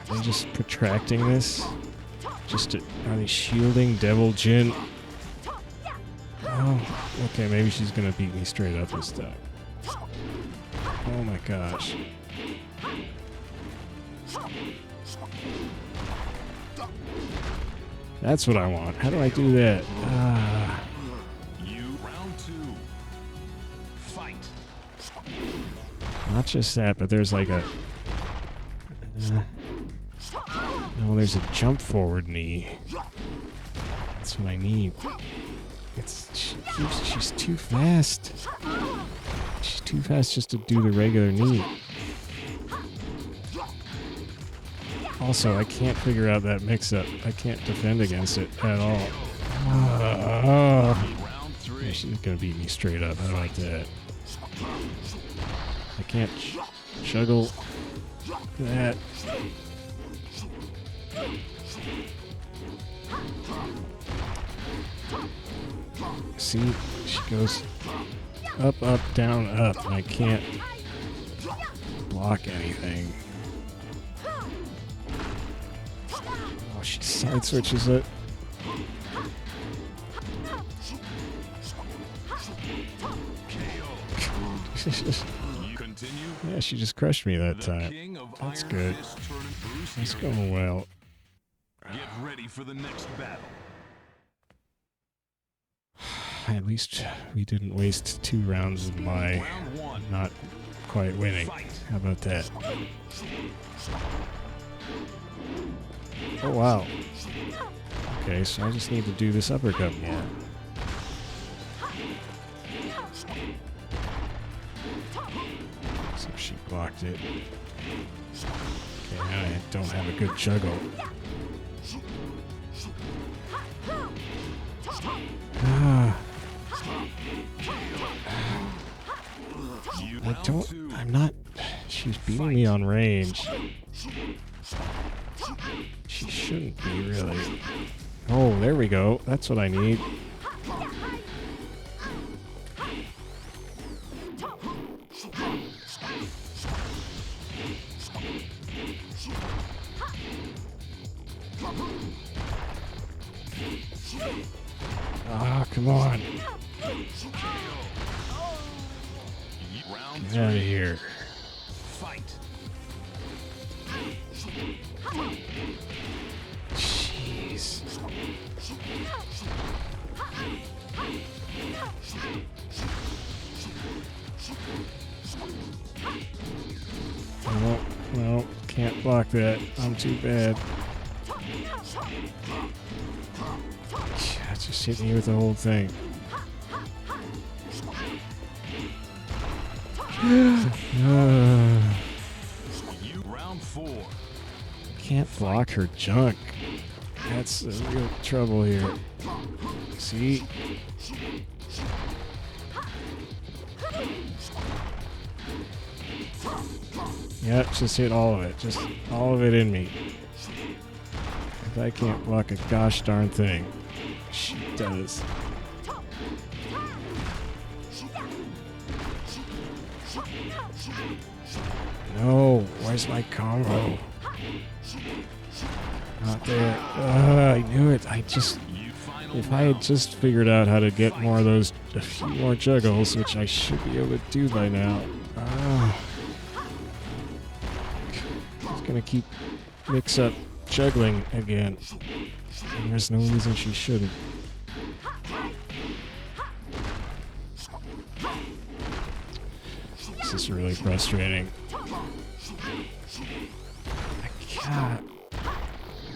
Are they just protracting this? Are they shielding Devil Jin? Oh, okay, maybe she's gonna beat me straight up this time. Oh my gosh. That's what I want. How do I do that? Round 2. Fight. Not just that, but there's like a... no, there's a jump forward knee. That's what I need. She's too fast. She's too fast just to do the regular knee. Also, I can't figure out that mix-up. I can't defend against it at all. Yeah, she's gonna beat me straight up. I like that. I can't juggle that. See, she goes up, up, down, up, and I can't block anything. Oh, she side switches it. Yeah, she just crushed me that time. That's good. That's going well. Get ready for the next battle. At least we didn't waste 2 rounds of my not quite winning. How about that? Oh, wow. Okay, so I just need to do this uppercut more. So she blocked it. Okay, now I don't have a good juggle. I'm not, she's beating me on range. She shouldn't be, really. Oh, there we go. That's what I need. Ah, come on. Get out of here. Fight. Jeez. No, can't block that. I'm too bad. Just hit me with the whole thing. Round 4. Can't block her junk. That's the real trouble here. See? Yep, just hit all of it. Just all of it in me. If I can't block a gosh darn thing, she does. No, where's my combo? Not there. I knew it. If I had just figured out how to get more of those, a few more juggles, which I should be able to do by now. Just gonna keep mix up juggling again. And there's no reason she shouldn't. This is really frustrating. I'm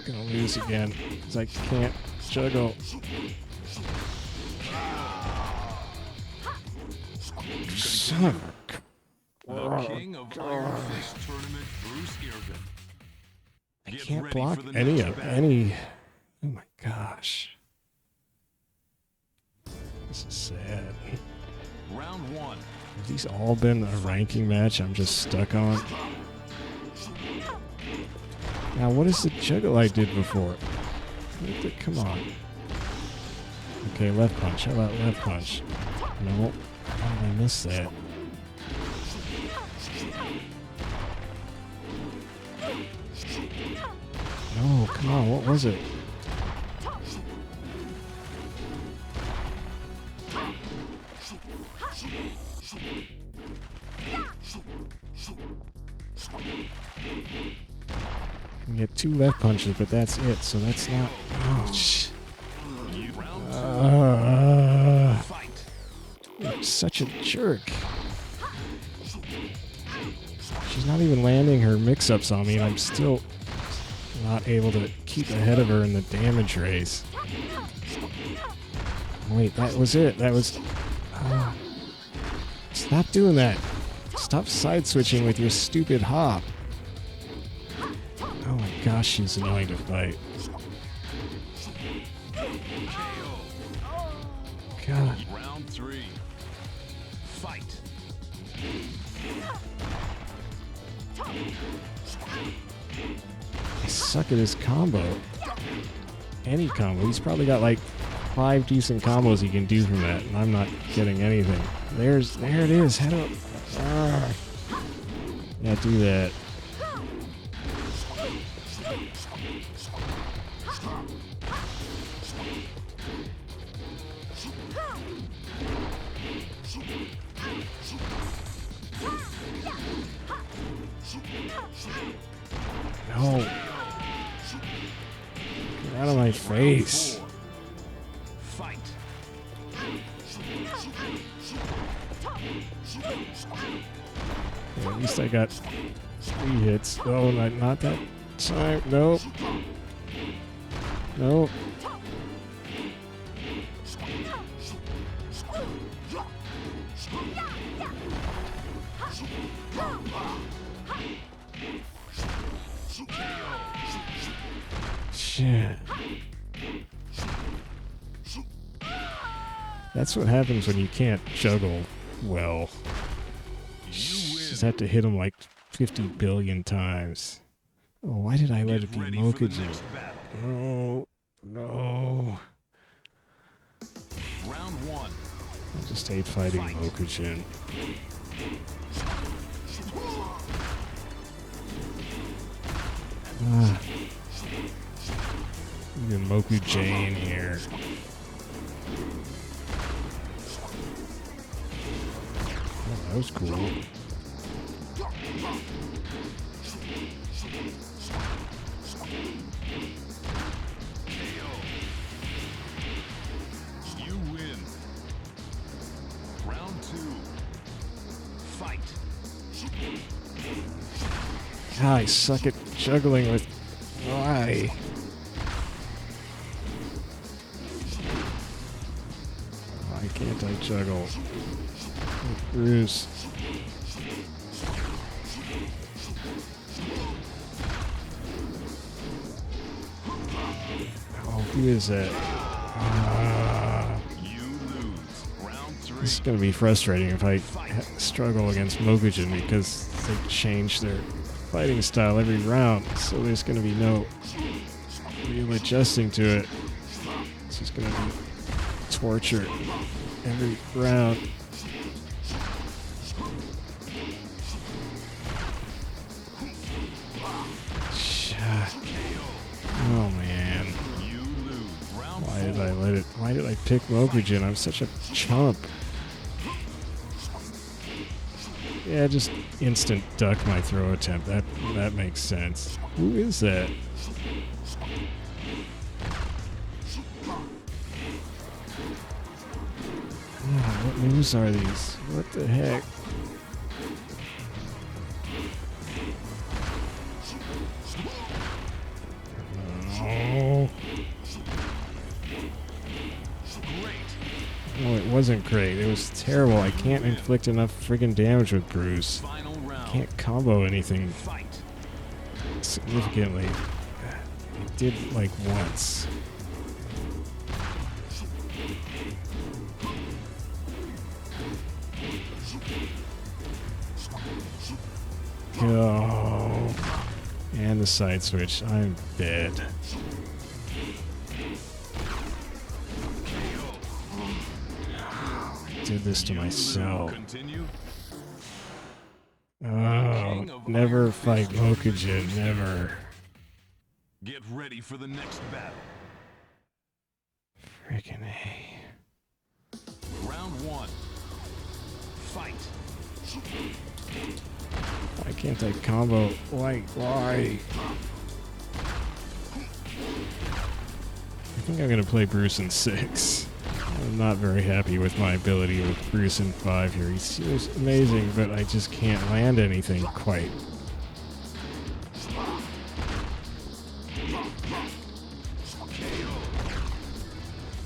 gonna lose again because I can't juggle. Son of a... The King of Iron Fist Tournament, Bruce Irvin. I can't block any. Oh my gosh. This is sad. Round 1. Have these all been a ranking match I'm just stuck on? Now, what is the juggle I did before? Come on. Okay, left punch. How about left punch? No. How did I miss that? No, come on. What was it? I can get 2 left punches, but that's it, so that's not... Oh, shit. You're such a jerk. She's not even landing her mix-ups on me, and I'm still not able to keep ahead of her in the damage race. Wait, that was it. That was... Stop doing that. Stop side-switching with your stupid hop. Oh my gosh, she's annoying to fight. God. Round 3. Fight. I suck at his combo. Any combo. He's probably got like 5 decent combos he can do from that, and I'm not getting anything. There it is. Head up. Yeah, do that. No. Get out of my face. Fight. Yeah, at least I got 3 hits. Oh, not that time. Nope. Nope. Shit. That's what happens when you can't juggle well. You just have to hit him like 50 billion times. Oh, why did I let it be Mokujin? No, no. Round one. I just hate fighting Mokujin. Even Mokujin here. Oh, that was cool. You win. Round two. Fight. God, I suck at juggling with... Why? Why can't I juggle with Bruce? Oh, who is that? You lose. Round three. This is going to be frustrating if I struggle against Mokujin because they change their fighting style every round, so there's going to be no real adjusting to it. This is going to be torture every round. Oh man. Why did I pick Mokujin? I'm such a chump. Yeah, just instant duck my throw attempt. That makes sense. Who is that? What moves are these? What the heck? Oh. No, it wasn't great. It was terrible. I can't inflict enough friggin' damage with Bruce. Can't combo anything significantly. I did like once. Oh. And the side switch. I'm dead. Did this to myself. Oh, never fight Mokujin, never. Get ready for the next battle. Freaking A. Round one. Fight. Why can't I combo? Why? I think I'm gonna play Bruce in 6. I'm not very happy with my ability with Bruce in 5 here. He's amazing, but I just can't land anything quite.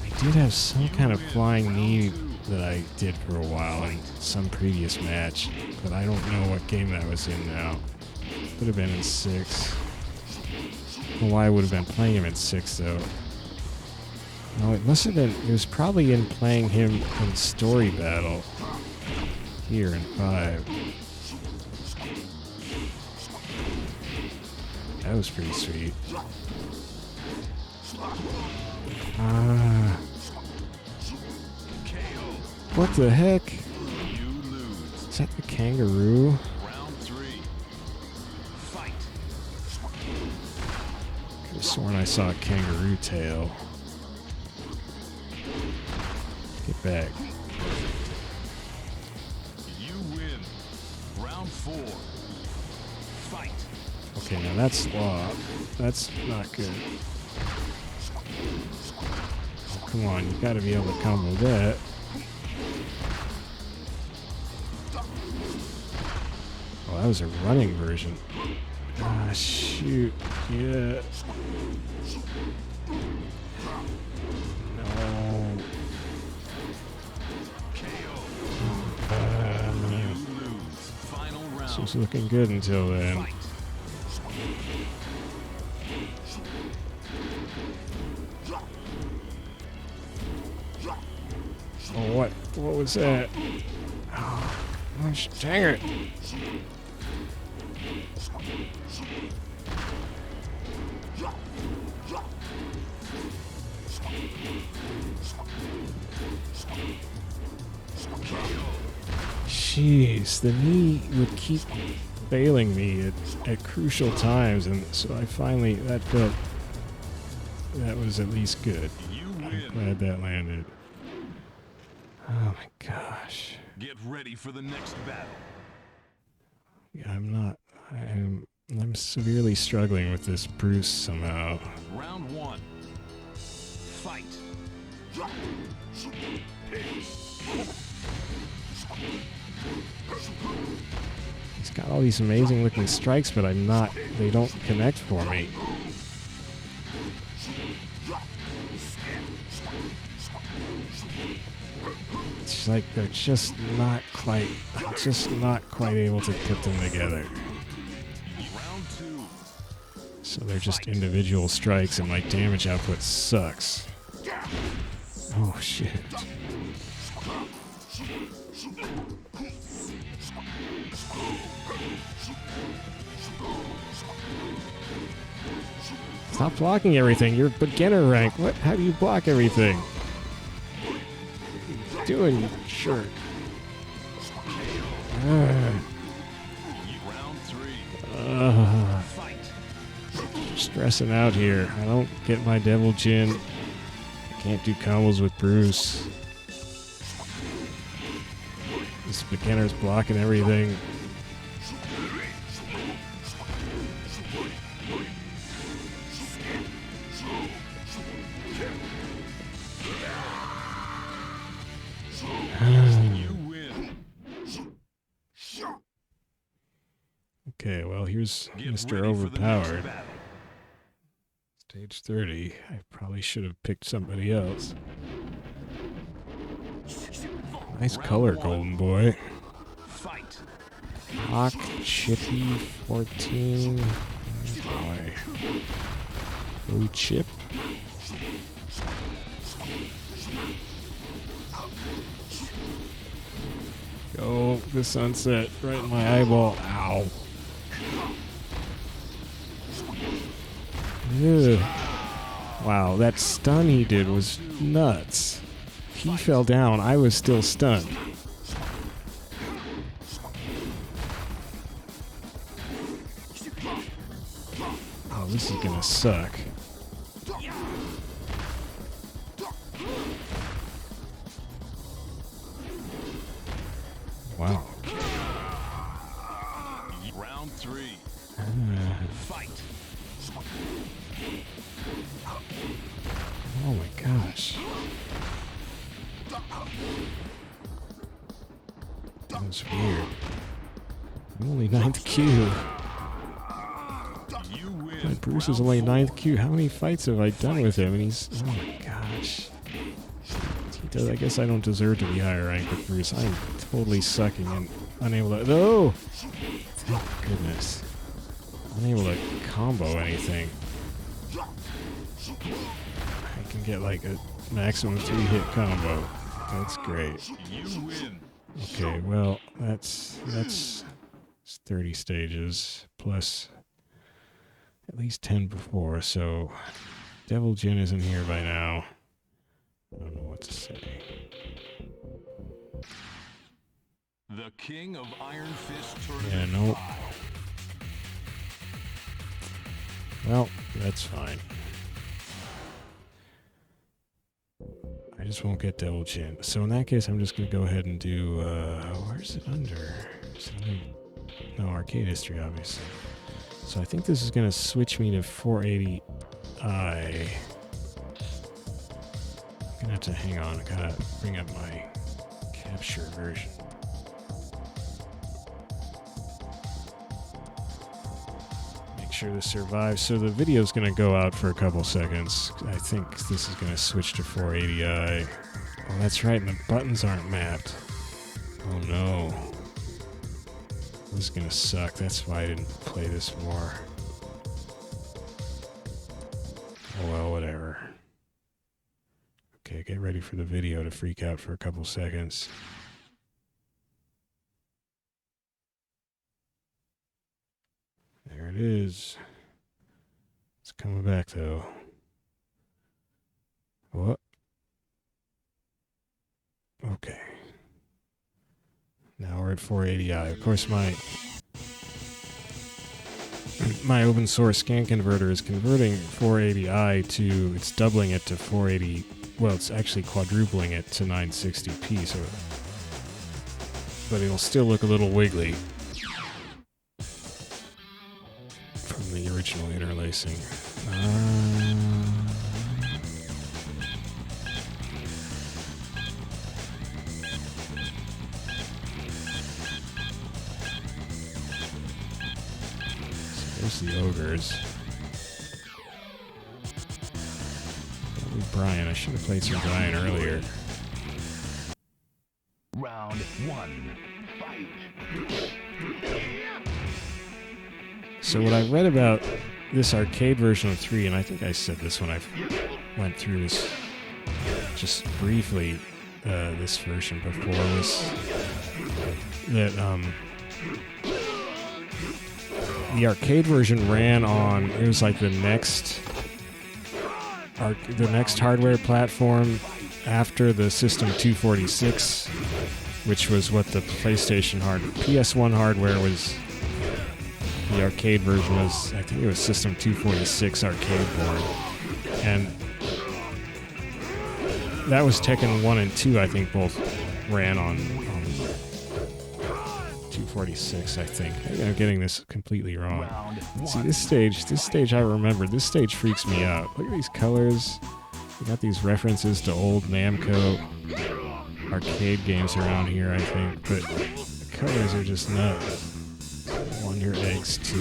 I did have some kind of flying knee that I did for a while in some previous match, but I don't know what game that was in now. Could have been in 6. I don't know why I would have been playing him in 6 though. No, it must have been, it was probably in playing him in Story Battle here in 5. That was pretty sweet. What the heck? Is that the kangaroo? Round three. Fight. Could have sworn I saw a kangaroo tail. Get back. You win. Round 4. Fight. Okay, now that's law. That's not good. Oh, come on, you gotta be able to combo that. Oh, that was a running version. Ah, shoot. Yeah. No. was looking good until then. Oh, what? What was that? Oh, gosh, dang it. Jeez, the knee would keep failing me at crucial times, and so I finally, that was at least good. I'm glad that landed. Oh my gosh. Get ready for the next battle. Yeah, I'm severely struggling with this Bruce somehow. Round 1. Fight. He's got all these amazing looking strikes, but they don't connect for me. It's like they're just not quite able to put them together. Round 2. So they're just individual strikes and my damage output sucks. Oh shit. Stop blocking everything. You're beginner rank. What? How do you block everything? What are you doing, you jerk? Round 3. Fight. Stressing out here. I don't get my Devil Jin. I can't do combos with Bruce. This beginner's blocking everything. Okay, well, here's Mr. Overpowered. Stage 30. I probably should have picked somebody else. Nice color, Golden Boy. Fight. Hawk, Chippy, 14. Oh boy. Oh, Chip. Go, the sunset, right in my eyeball. Ow. Ugh. Wow, that stun he did was nuts. He fell down, I was still stunned. Oh, this is gonna suck. Wow. Round 3. Fight. Oh my gosh. That was weird. I'm only 9th Q. God, Bruce is only 9th Q. How many fights have I done with him? And he's... Oh my gosh. He does, I guess I don't deserve to be higher ranked with Bruce. I'm totally sucking and unable to... Oh! Thank goodness. Unable to combo anything. I can get like a maximum 3-hit combo. That's great. Okay, well, that's 30 stages plus at least 10 before, so Devil Jin isn't here by now. I don't know what to say. The King of Iron Fist Tournament. Yeah, nope. Well, that's fine. I just won't get Devil Jin. So in that case, I'm just going to go ahead and do... where's it under? No, arcade history, obviously. So I think this is going to switch me to 480i. I'm going to have to hang on. I got to bring up my capture version. Make sure this survives. So the video's going to go out for a couple seconds. I think this is going to switch to 480i. Oh, that's right, and the buttons aren't mapped. Oh no. is gonna suck. That's why I didn't play this more. Oh well, whatever. Okay, get ready for the video to freak out for a couple seconds. There it is. It's coming back though. What? Okay. Now we're at 480i. Of course, my open source scan converter is converting 480i to, it's doubling it to 480. Well, it's actually quadrupling it to 960p. So, but it'll still look a little wiggly from the original interlacing. There's the ogres. Probably Bryan. I should have played some Bryan earlier. Round 1. Fight. So what I read about this arcade version of 3, and I think I said this when I went through this just briefly, this version before, was that the arcade version ran on, it was like the next hardware platform after the System 246, which was what the PlayStation PS1 hardware was. The arcade version was, I think it was System 246 arcade board, and that was Tekken 1 and 2, I think both ran on 246, I think. Maybe I'm getting this completely wrong. See, this stage I remember. This stage freaks me out. Look at these colors. We got these references to old Namco arcade games around here, I think, but the colors are just nuts. Wonder Eggs 2.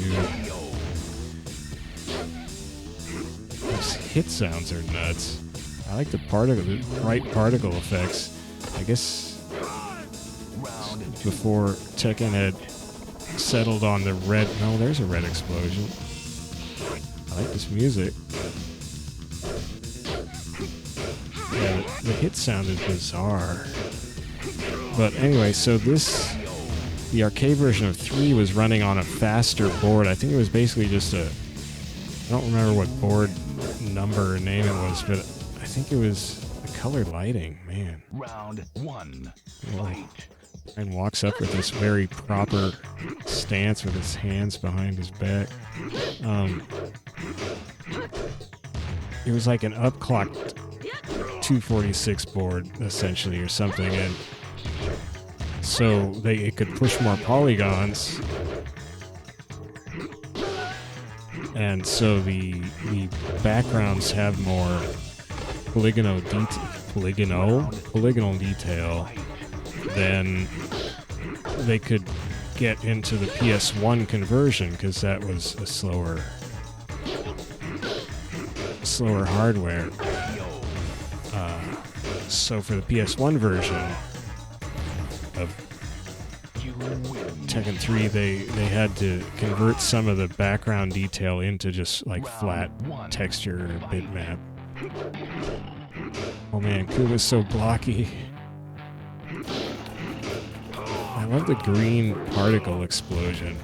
These hit sounds are nuts. I like the bright particle effects. I guess before Tekken had settled on the red. No, there's a red explosion. I like this music. Yeah, the hit sound is bizarre. But anyway, so the arcade version of 3 was running on a faster board. I think it was basically just I don't remember what board number or name it was, but I think it was the color lighting, man. Round 1. Fight. And walks up with this very proper stance with his hands behind his back. It was like an upclocked 246 board, essentially, or something, and so it could push more polygons, and so the backgrounds have more polygonal detail than they could get into the PS1 conversion, because that was a slower hardware. So for the PS1 version of Tekken 3, they had to convert some of the background detail into just like flat texture bitmap. Oh man, Kuma's so blocky. I love the green particle explosion.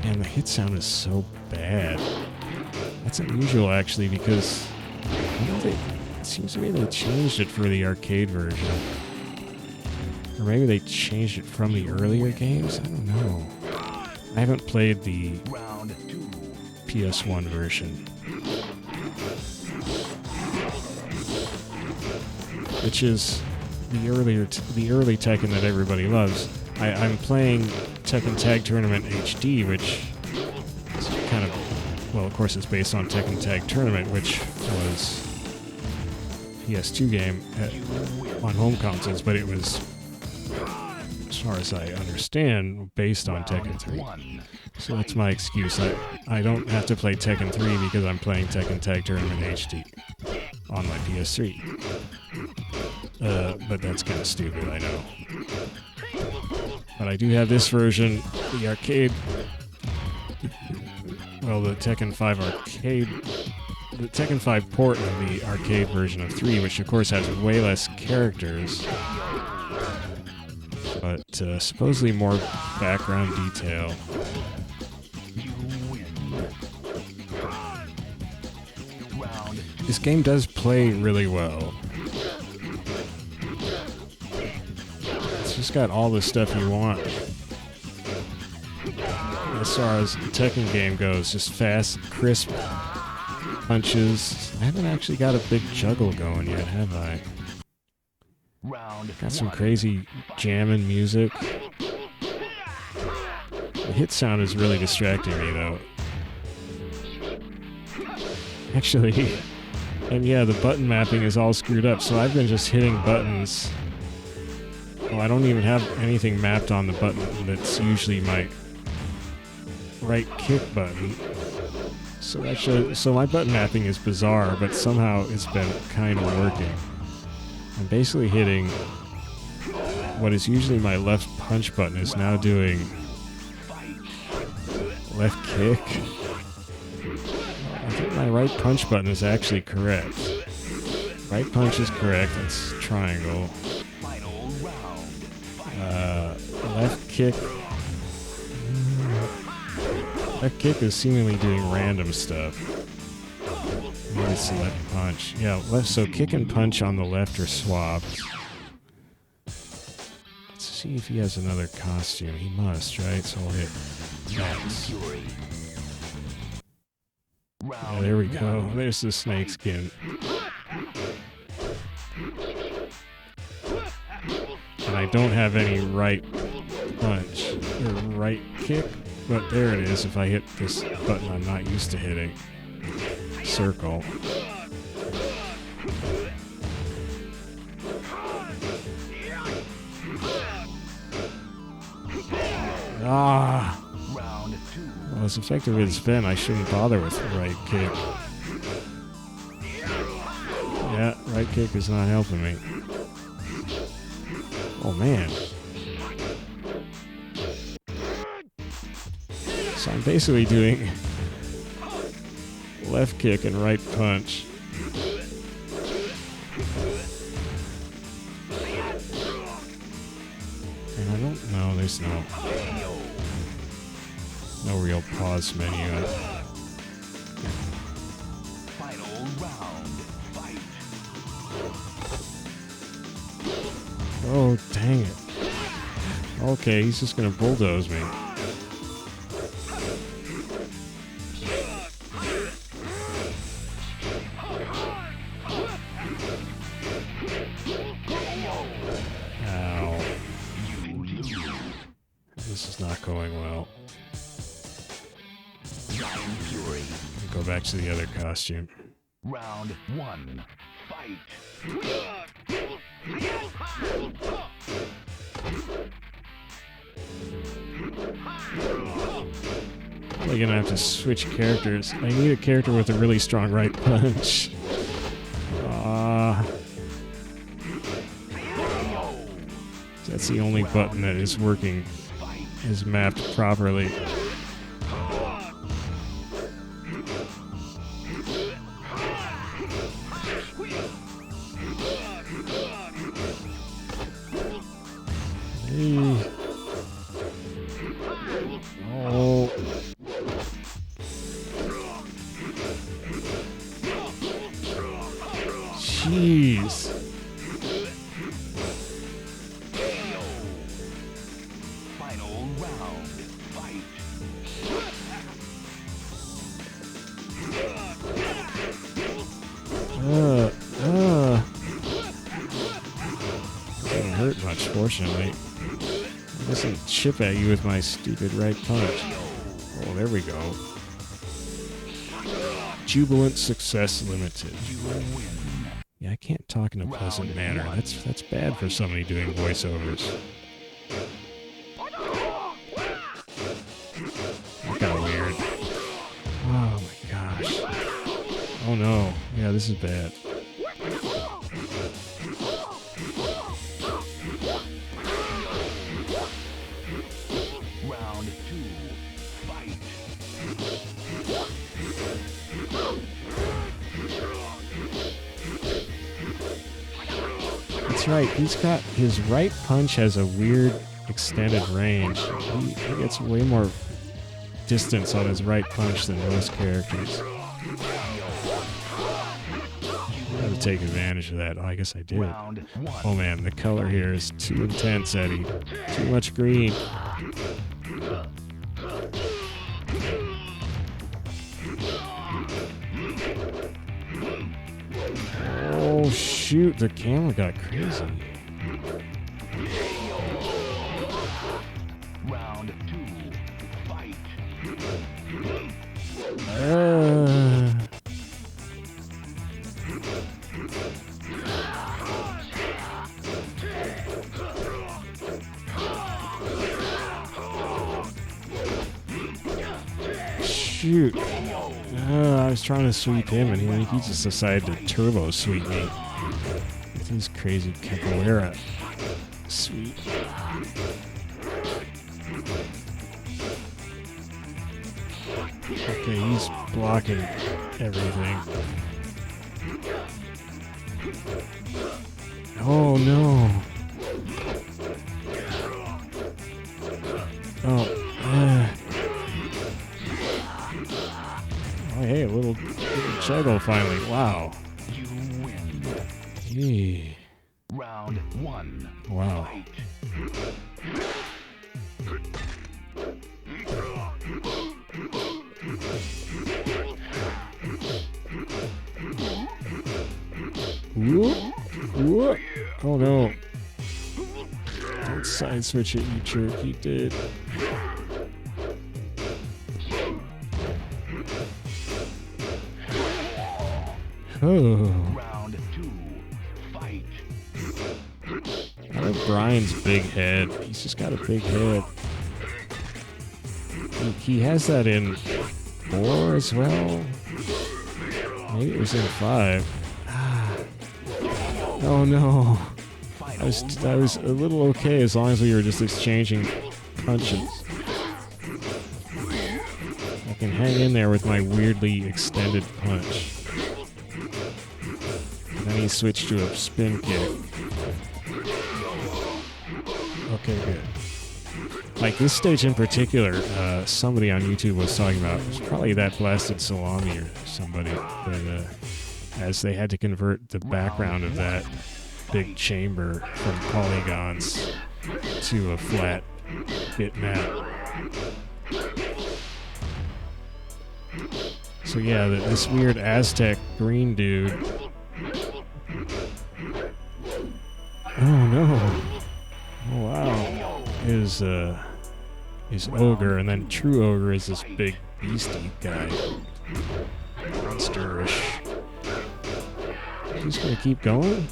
And the hit sound is so bad. That's unusual, actually, because it seems to me they changed it for the arcade version. Or maybe they changed it from the earlier games? I don't know. I haven't played the PS1 version, which is the early Tekken that everybody loves. I'm playing Tekken Tag Tournament HD, which is kind of, well, of course it's based on Tekken Tag Tournament, which was PS2 game on home consoles, but it was, as far as I understand, based on Tekken 3. So that's my excuse. I don't have to play Tekken 3 because I'm playing Tekken Tag Tournament HD on my PS3. But that's kind of stupid, I know. But I do have this version, the arcade. Well, the Tekken 5 arcade. The Tekken 5 port of the arcade version of 3, which of course has way less characters. But supposedly more background detail. This game does play really well. It's just got all the stuff you want. As far as the Tekken game goes, just fast, crisp punches. I haven't actually got a big juggle going yet, have I? Got some crazy jamming music. The hit sound is really distracting me, though. Actually, and yeah, the button mapping is all screwed up, so I've been just hitting buttons. Oh, I don't even have anything mapped on the button that's usually my right kick button. So actually, my button mapping is bizarre, but somehow it's been kind of working. I'm basically hitting what is usually my left punch button is now doing left kick. I think my right punch button is actually correct. Right punch is correct, it's triangle. Left kick. Left kick is seemingly doing random stuff. Maybe it's the left punch. Yeah, left. So kick and punch on the left are swapped. Let's see if he has another costume. He must, right? So I'll hit Max. Yeah, there we go. There's the snake skin. And I don't have any right punch or right kick, but there it is. If I hit this button I'm not used to hitting. Circle. Ah! Well, as effective as it's been, I shouldn't bother with the right kick. Yeah, right kick is not helping me. Oh man. So I'm basically doing left kick and right punch. And I don't know, there's no real pause menu. Final round, fight. Oh, dang it. Okay, he's just gonna bulldoze me. Ow. This is not going well. Bryan Fury. Go back to the other costume. Round 1, fight. Probably gonna have to switch characters. I need a character with a really strong right punch. That's the only button that is working, is mapped properly. Hey. Oh. Jeez. Final round, fight. Doesn't hurt much, fortunately. I doesn't chip at you with my stupid right punch. Oh, there we go. Jubilant Success Limited. Yeah, I can't talk in a pleasant manner. That's bad for somebody doing voiceovers. That got weird. Oh my gosh. Oh no. Yeah, this is bad. That's right. He's got his right punch has a weird extended range. He gets way more distance on his right punch than most characters. I had to take advantage of that. Oh, I guess I did. Oh man, the color here is too intense, Eddie. Too much green. Oh shoot, the camera got crazy. Round 2, fight. Shoot. I was trying to sweep him, and he just decided to turbo sweep me. With his crazy capoeira sweep. Okay, he's blocking everything. Oh no. Oh, oh, hey, a little juggle finally. Wow. You win. Hey. Round 1. Wow. Fight. Whoop. Whoop. Oh no. Don't side switch it, you jerk. You did. Oh. Round 2. Fight. I like Bryan's big head. He's just got a big head. He has that in 4 as well. Maybe it was in 5. Oh no. I was a little okay as long as we were just exchanging punches. I can hang in there with my weirdly extended punch. And then he switched to a spin kick. Okay, good. Like this stage in particular, somebody on YouTube was talking about, it was probably that blasted Salami or somebody, that, as they had to convert the background of that big chamber from polygons to a flat bitmap. So yeah, this weird Aztec green dude. Oh no! Oh wow! Is ogre, and then true ogre is this big beastie guy, monsterish. He's gonna keep going?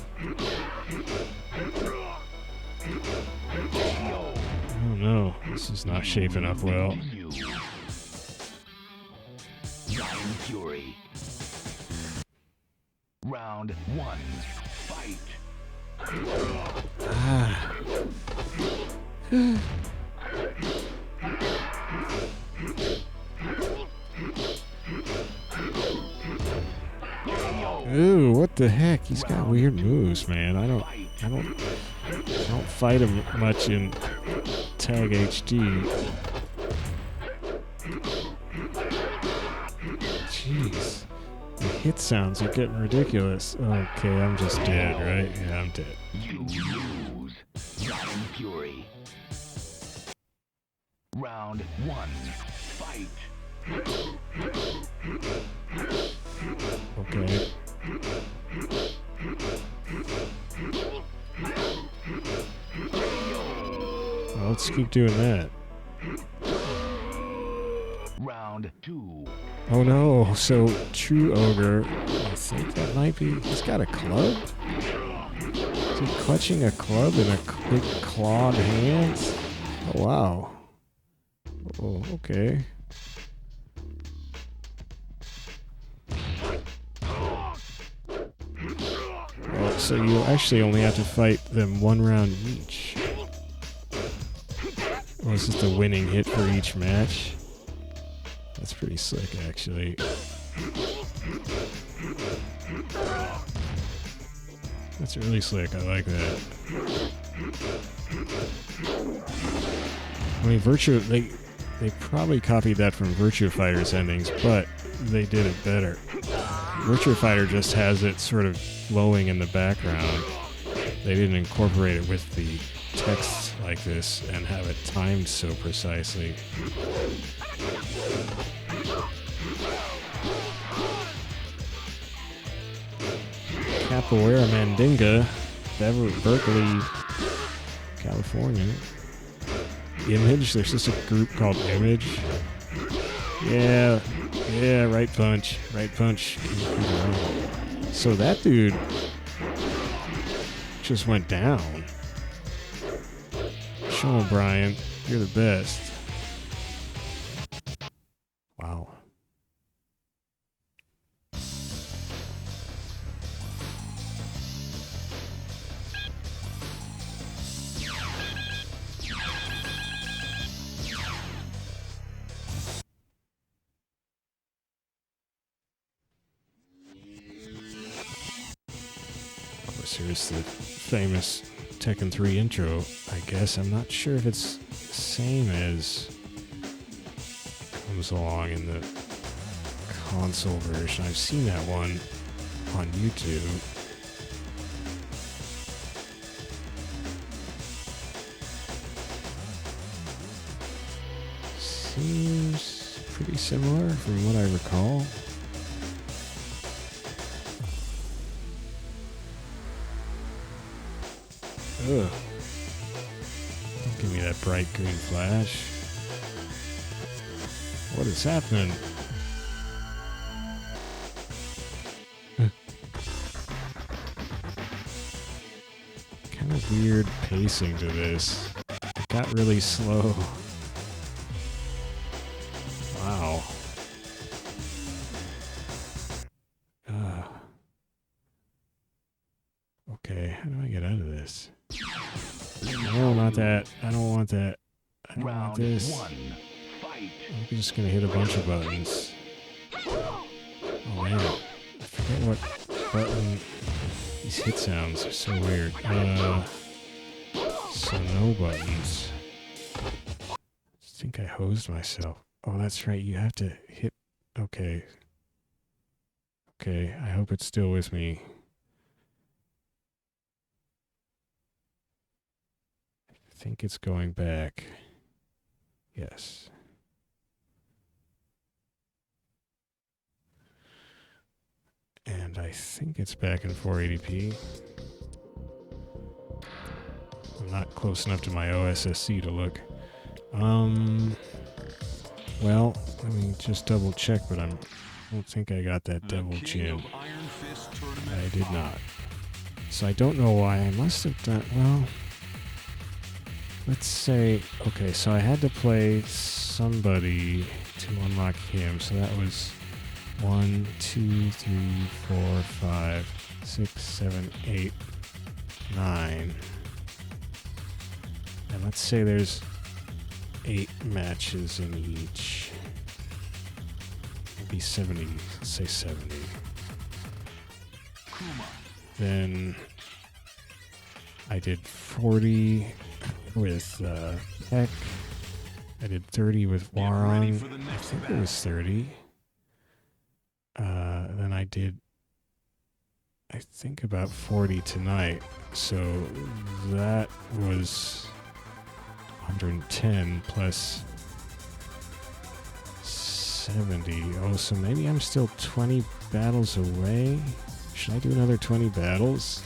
Oh no, this is not shaping up well. Bryan Fury. Round 1. Fight. Ah. Ooh, what the heck? He's got weird moves, man. I don't fight him much in Tag HD. Jeez. The hit sounds are getting ridiculous. Okay, I'm just dead, right? Yeah, I'm dead. You lose. Bryan Fury. Round 1. Fight. Okay. Well, let's keep doing that. Round 2. Oh no, so true ogre, I think that might be, he's got a club? Is he clutching a club in a big clawed hand? Oh wow. Oh, okay. Well, so you actually only have to fight them 1 round each. Or is this the winning hit for each match? That's pretty slick, actually. That's really slick. I like that. I mean, they probably copied that from Virtua Fighter's endings, but they did it better. Virtua Fighter just has it sort of flowing in the background. They didn't incorporate it with the text like this and have it timed so precisely. Capoeira Mandinga, Berkeley, California. Image, there's just a group called Image. Yeah, right punch. So that dude just went down. Show him, Bryan. You're the best. Wow. Of course, here's the famous Tekken 3 intro, I guess. I'm not sure if it's the same as comes along in the console version. I've seen that one on YouTube. Seems pretty similar from what I recall. Ugh. Don't give me that bright green flash. What is happening? Kind of weird pacing to this. It got really slow. Wow. Okay, how do I get out of this? No, not that. I don't want that. I don't want this. I'm just gonna hit a bunch of buttons. Oh man, I forget what button. These hit sounds are so weird. So no buttons. I think I hosed myself. Oh, that's right. You have to hit. Okay. Okay. I hope it's still with me. I think it's going back. Yes. And I think it's back in 480p. I'm not close enough to my OSSC to look. Well, let me just double check, but I don't think I got that Devil Jin. I did not. So I don't know why. I must have done, well, let's say, okay, so I had to play somebody to unlock him. So that was 1, 2, 3, 4, 5, 6, 7, 8, 9. And let's say there's 8 matches in each. Maybe 70. Let's say 70. Then I did 40 with Peck. I did 30 with Warren. I think it was 30. Then I did, I think, about 40 tonight. So that was 110 plus 70. Oh, so maybe I'm still 20 battles away? Should I do another 20 battles?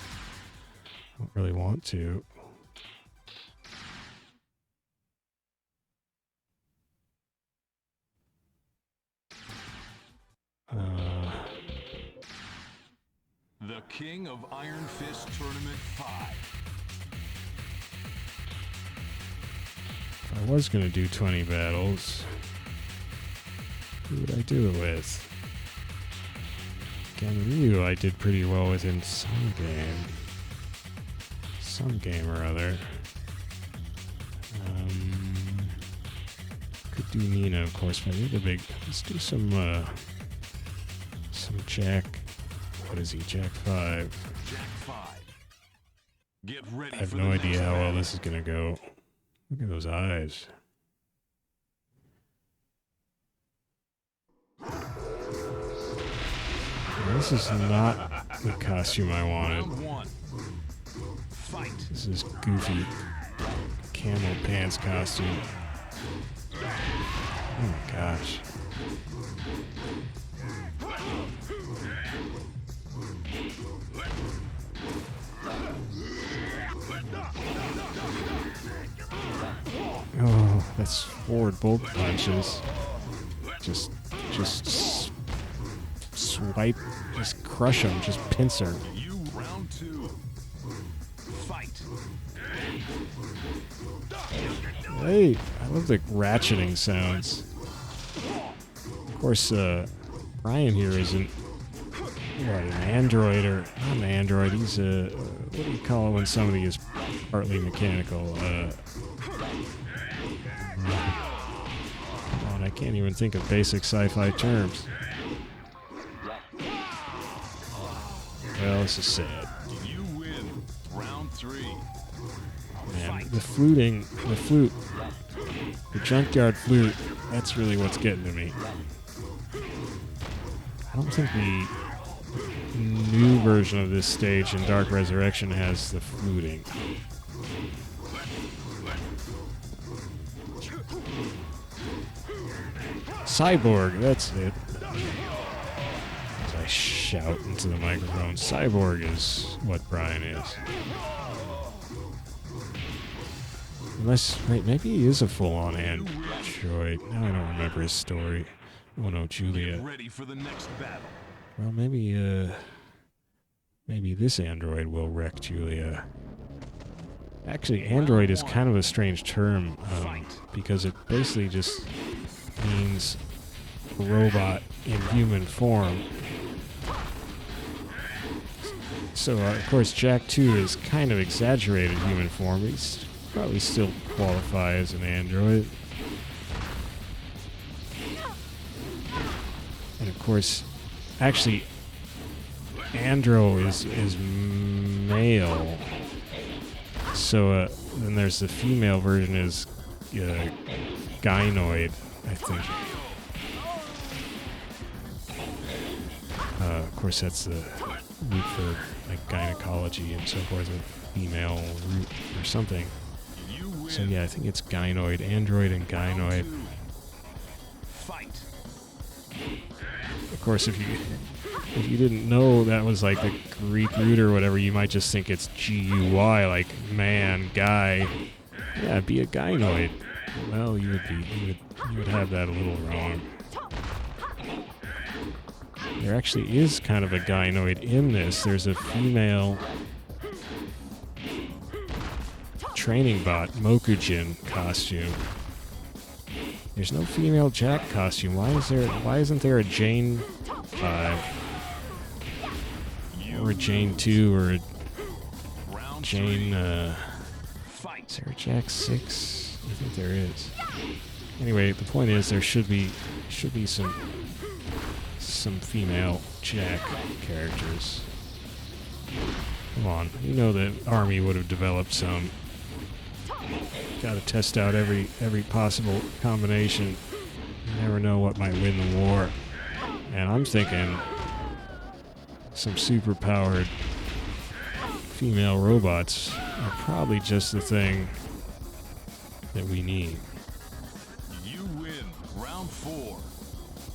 I don't really want to. The King of Iron Fist Tournament 5. If I was going to do 20 battles, who would I do it with? Again, Ryu I did pretty well with in some game. Some game or other. Could do Nina, of course, but I need a big... Let's do some Jack... What is he? Jack 5. Jack 5. Get ready I have for no the idea next how well battle. this is gonna go. Look at those eyes. This is not the costume I wanted. Round one. Fight. This is goofy camel pants costume. Oh my gosh. Oh, that's forward bolt punches. Just swipe, just crush them, just pincer. You round two. Fight. Hey, I love the ratcheting sounds. Of course, Bryan here isn't what, an android or not an android. He's a what do you call it when somebody is partly mechanical? God, I can't even think of basic sci-fi terms. Well, this is sad. You win. Round three. Man, the flute, the junkyard flute, that's really what's getting to me. I don't think the new version of this stage in Dark Resurrection has the fluting. Cyborg, that's it. As I shout into the microphone, Cyborg is what Bryan is. Unless, wait, maybe he is a full-on android. Now I don't remember his story. Oh no, Julia. Get ready for the next battle. Well, maybe this android will wreck Julia. Actually, android is kind of a strange term because it basically just means a robot in human form. So, of course, Jack 2 is kind of exaggerated human form, but he's probably still qualify as an android. And of course, actually, andro is male. So then there's the female version is gynoid, I think. Of course, that's the root for like gynecology and so forth, a female root or something. So yeah, I think it's gynoid, android and gynoid. Fight. Of course, if you didn't know that was like the Greek root or whatever, you might just think it's G-U-Y, like man, guy. Yeah, be a gynoid. Well, you would have that a little wrong. There actually is kind of a gynoid in this. There's a female training bot, Mokujin costume. There's no female Jack costume. Why isn't there a Jane 5? Or a Jane 2 or a Jane is there a Jack 6? I think there is. Anyway, the point is there should be some female Jack characters. Come on, you know the army would have developed some. Got to test out every possible combination. You never know what might win the war. And I'm thinking some super-powered female robots are probably just the thing that we need. You win. Round 4.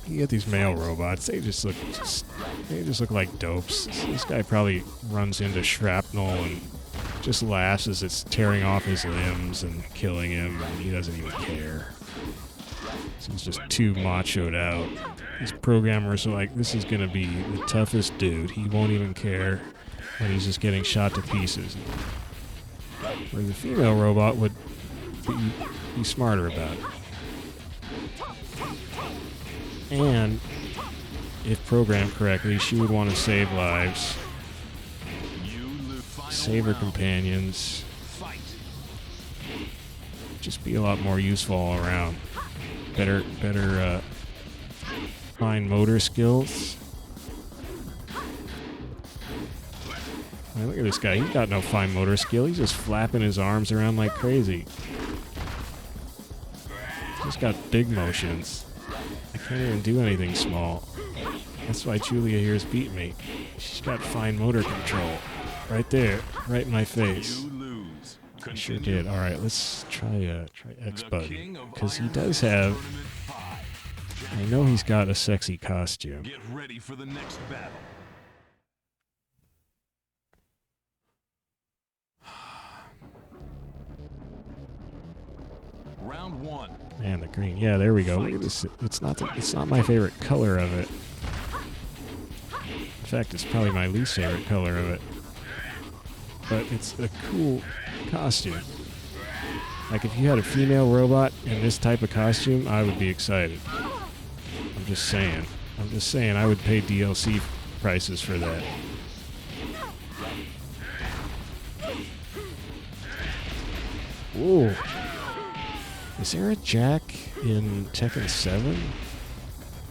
You get these male robots, they just look like dopes. This guy probably runs into shrapnel and just laughs as it's tearing off his limbs and killing him, and he doesn't even care. So he's just too machoed out. These programmers are like, this is gonna be the toughest dude. He won't even care when he's just getting shot to pieces. Where the female robot would be smarter about it. And if programmed correctly, she would want to save lives, save her companions, just be a lot more useful all around. Better fine motor skills. Man, look at this guy. He's got no fine motor skill. He's just flapping his arms around like crazy. He's got big motions. I can't even do anything small. That's why Julia here is beating me. She's got fine motor control. Right there. Right in my face. I sure did. Alright, let's try X button. Because he does have... I know he's got a sexy costume. Get ready for the next battle. Round 1. Man, the green. Yeah, there we go. Look at this. It's not my favorite color of it. In fact, it's probably my least favorite color of it. But it's a cool costume. Like, if you had a female robot in this type of costume, I would be excited. I'm just saying. I would pay DLC prices for that. Whoa. Is there a Jack in Tekken 7?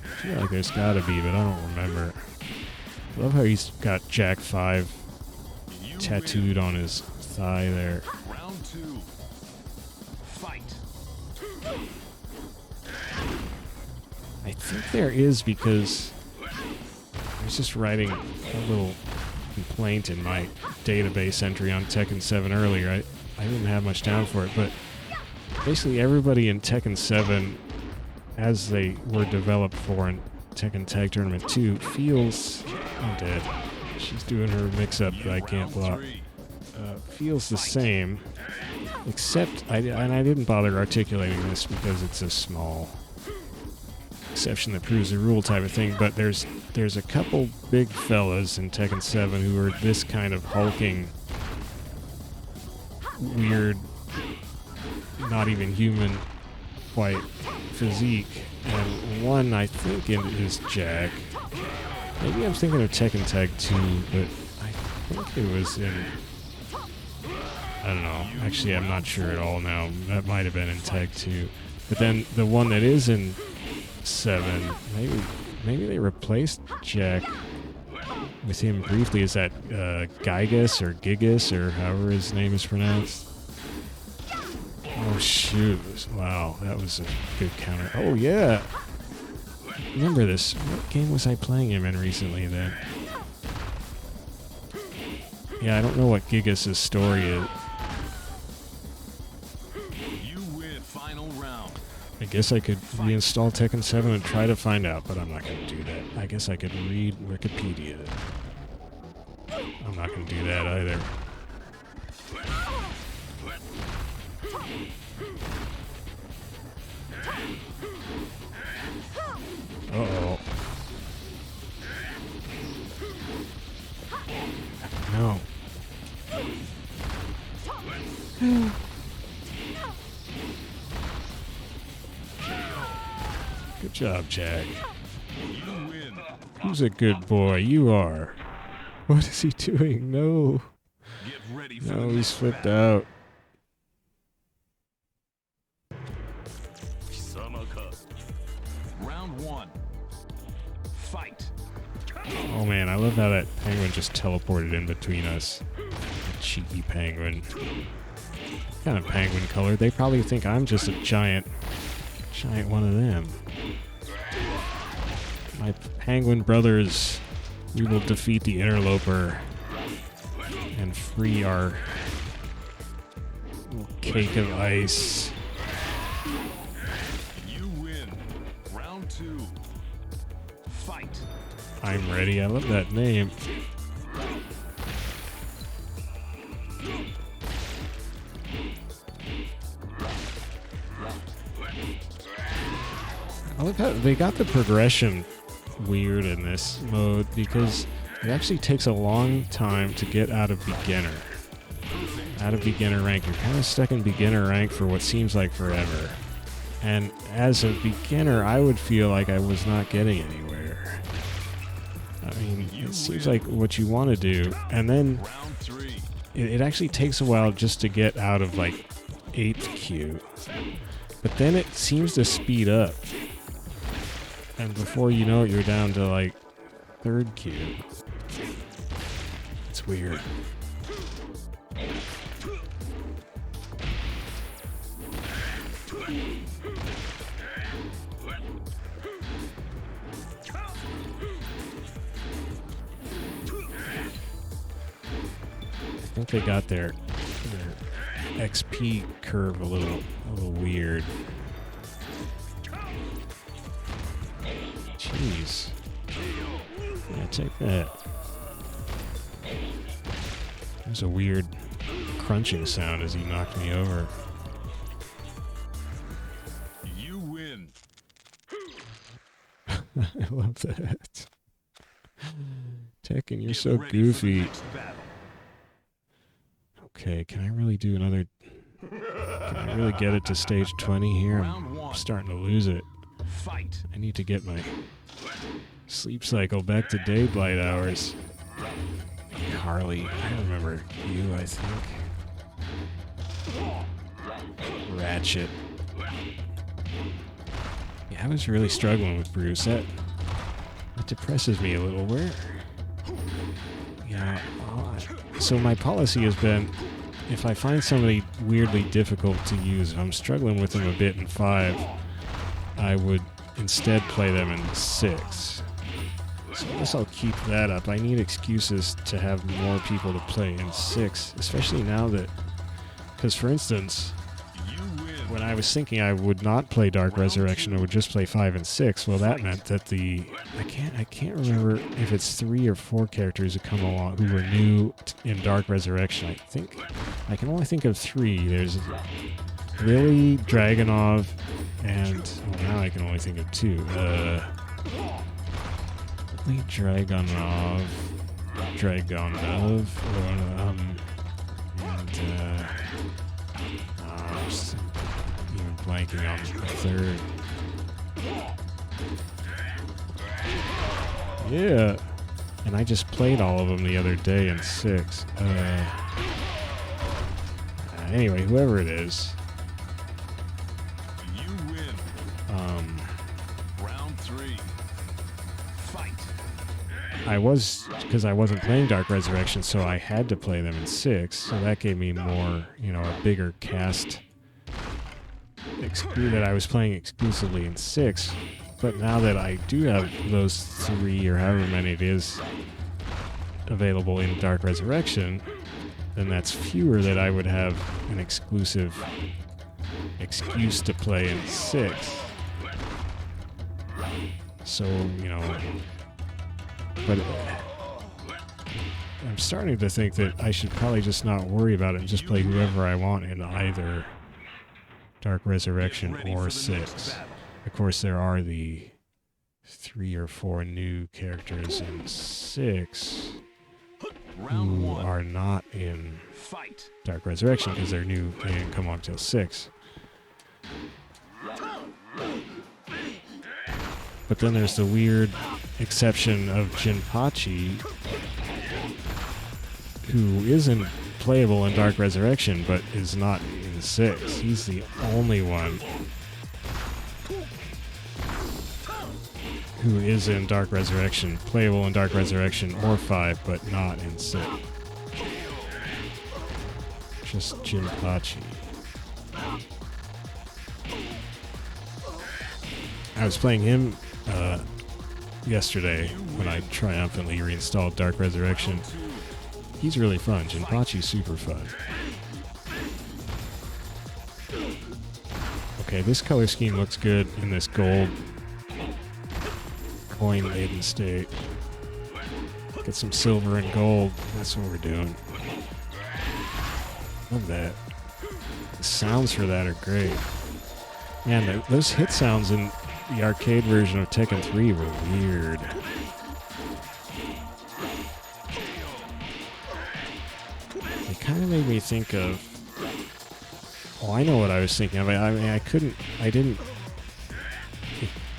I feel like there's gotta be, but I don't remember. I love how he's got Jack 5 tattooed on his thigh there. Round 2. Fight. I think there is, because I was just writing a little complaint in my database entry on Tekken 7 earlier. I didn't have much time for it, but basically everybody in Tekken 7, as they were developed for in Tekken Tag Tournament 2, feels... I'm dead. She's doing her mix-up that I can't block. Feels the same, except... I didn't bother articulating this because it's a small exception that proves the rule type of thing, but there's a couple big fellas in Tekken 7 who are this kind of hulking, weird, not even human white physique, and one I think is Jack. Maybe I'm thinking of Tekken Tag 2, but I think it was in... I don't know. Actually, I'm not sure at all now. That might have been in Tag 2. But then the one that is in 7, maybe they replaced Jack with him briefly. Is that Gigas or Gigas or however his name is pronounced? Oh shoot. Wow, that was a good counter. Oh yeah! Remember this. What game was I playing him in recently then? Yeah, I don't know what Gigas' story is. You win. Final round. I guess I could reinstall Tekken 7 and try to find out, but I'm not going to do that. I guess I could read Wikipedia. I'm not going to do that either. Uh-oh. No. Good job, Jack. You win. Who's a good boy? You are. What is he doing? No. Get ready for No, the he's next flipped battle. out. Round 1. Fight. Oh man, I love how that penguin just teleported in between us. Cheeky penguin. What kind of penguin color? They probably think I'm just a giant one of them. My penguin brothers, we will defeat the interloper and free our little cake of ice. You win. Round 2. Fight. I'm ready. I love that name. I love how they got the progression weird in this mode because it actually takes a long time to get out of beginner. Out of beginner rank. You're kind of stuck in beginner rank for what seems like forever. And as a beginner, I would feel like I was not getting anywhere. I mean, it seems like what you want to do. And then Round 3. it actually takes a while just to get out of like 8th queue. But then it seems to speed up. And before you know it, you're down to like 3rd queue. It's That's weird. I think they got their XP curve a little weird. Jeez. Yeah, take that. There's a weird crunching sound as he knocked me over. You win. I love that. Tekken, you're Get so ready for the goofy. next battle. Okay, can I really do another... Can I really get it to stage 20 here? Round I'm one. starting to lose it. Fight. I need to get my sleep cycle back to daylight hours. Harley, I remember you, I think. Ratchet. Yeah, I was really struggling with Bruce. That depresses me a little. Where? Yeah. So my policy has been, if I find somebody weirdly difficult to use, if I'm struggling with them a bit in 5, I would instead play them in 6. So I guess I'll keep that up. I need excuses to have more people to play in 6, especially now that... Because, for instance, when I was thinking I would not play Dark Resurrection, I would just play 5 and 6, well, that meant that the... I can't remember if it's 3 or 4 characters that come along who were new in Dark Resurrection. I think... I can only think of 3. There's Lily, Dragonov, and... Well, now I can only think of 2. Dragonov, and I'm just even blanking on the 3rd. Yeah, and I just played all of them the other day in 6. Anyway, whoever it is. You win. Round 3. Fight. Because I wasn't playing Dark Resurrection, so I had to play them in 6, so that gave me more, a bigger cast that I was playing exclusively in 6. But now that I do have those 3 or however many it is available in Dark Resurrection, then that's fewer that I would have an exclusive excuse to play in 6. So, but I'm starting to think that I should probably just not worry about it and just play whoever I want in either Dark Resurrection or 6. Of course, there are the 3 or 4 new characters in 6 who are not in Dark Resurrection because they're new. They didn't come on till 6. But then there's the weird exception of Jinpachi, who isn't playable in Dark Resurrection, but is not in 6. He's the only one who is in Dark Resurrection, playable in Dark Resurrection or 5, but not in 6. Just Jinpachi. I was playing him yesterday when I triumphantly reinstalled Dark Resurrection. He's really fun. Jinpachi's super fun. Okay, this color scheme looks good in this gold coin-laden state. Get some silver and gold. That's what we're doing. Love that. The sounds for that are great. Man, those hit sounds in the arcade version of Tekken 3 were weird. It kind of made me think of... Oh, I know what I was thinking of.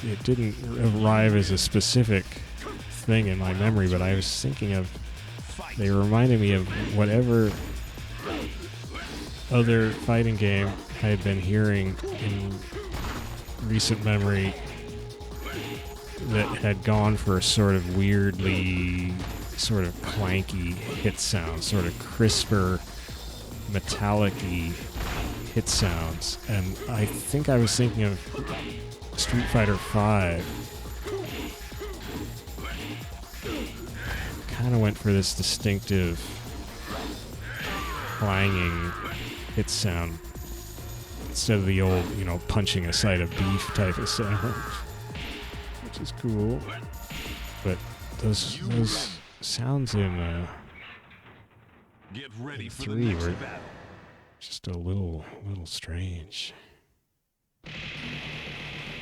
It didn't arrive as a specific thing in my memory, but I was thinking of... They reminded me of whatever other fighting game I had been hearing in recent memory that had gone for a sort of weirdly sort of clanky hit sounds, sort of crisper, metallic-y hit sounds. And I think I was thinking of Street Fighter V. Kind of went for this distinctive clanging hit sound instead of the old, you know, punching a side of beef type of sound, which is cool. But those sounds in Get ready for the 3 next were battle. just a little strange.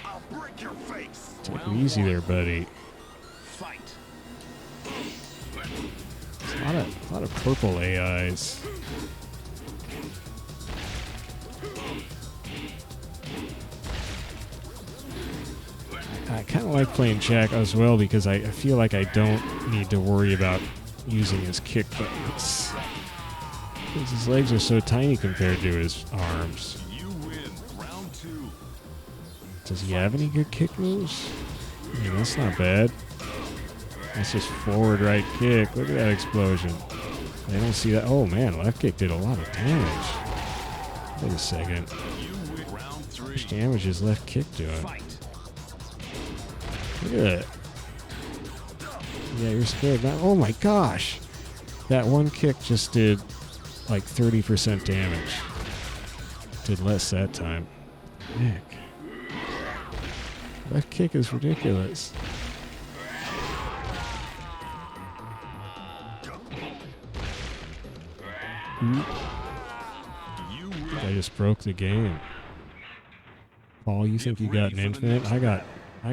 I'll break your face. Take it easy there, buddy. Fight. There's a lot of purple AIs. I kind of like playing Jack as well because I feel like I don't need to worry about using his kick buttons. Because his legs are so tiny compared to his arms. You win. Round 2. Does he have any good kick moves? I mean, that's not bad. That's just forward right kick. Look at that explosion. I don't see that. Oh man, left kick did a lot of damage. Wait a second. You win. Round 3. How much damage is left kick doing? Fight. Look at that. Yeah, you're scared now. Oh my gosh. That one kick just did like 30% damage. Did less that time. Heck. Left kick is ridiculous. I just broke the game. Paul, you think you got an infinite? I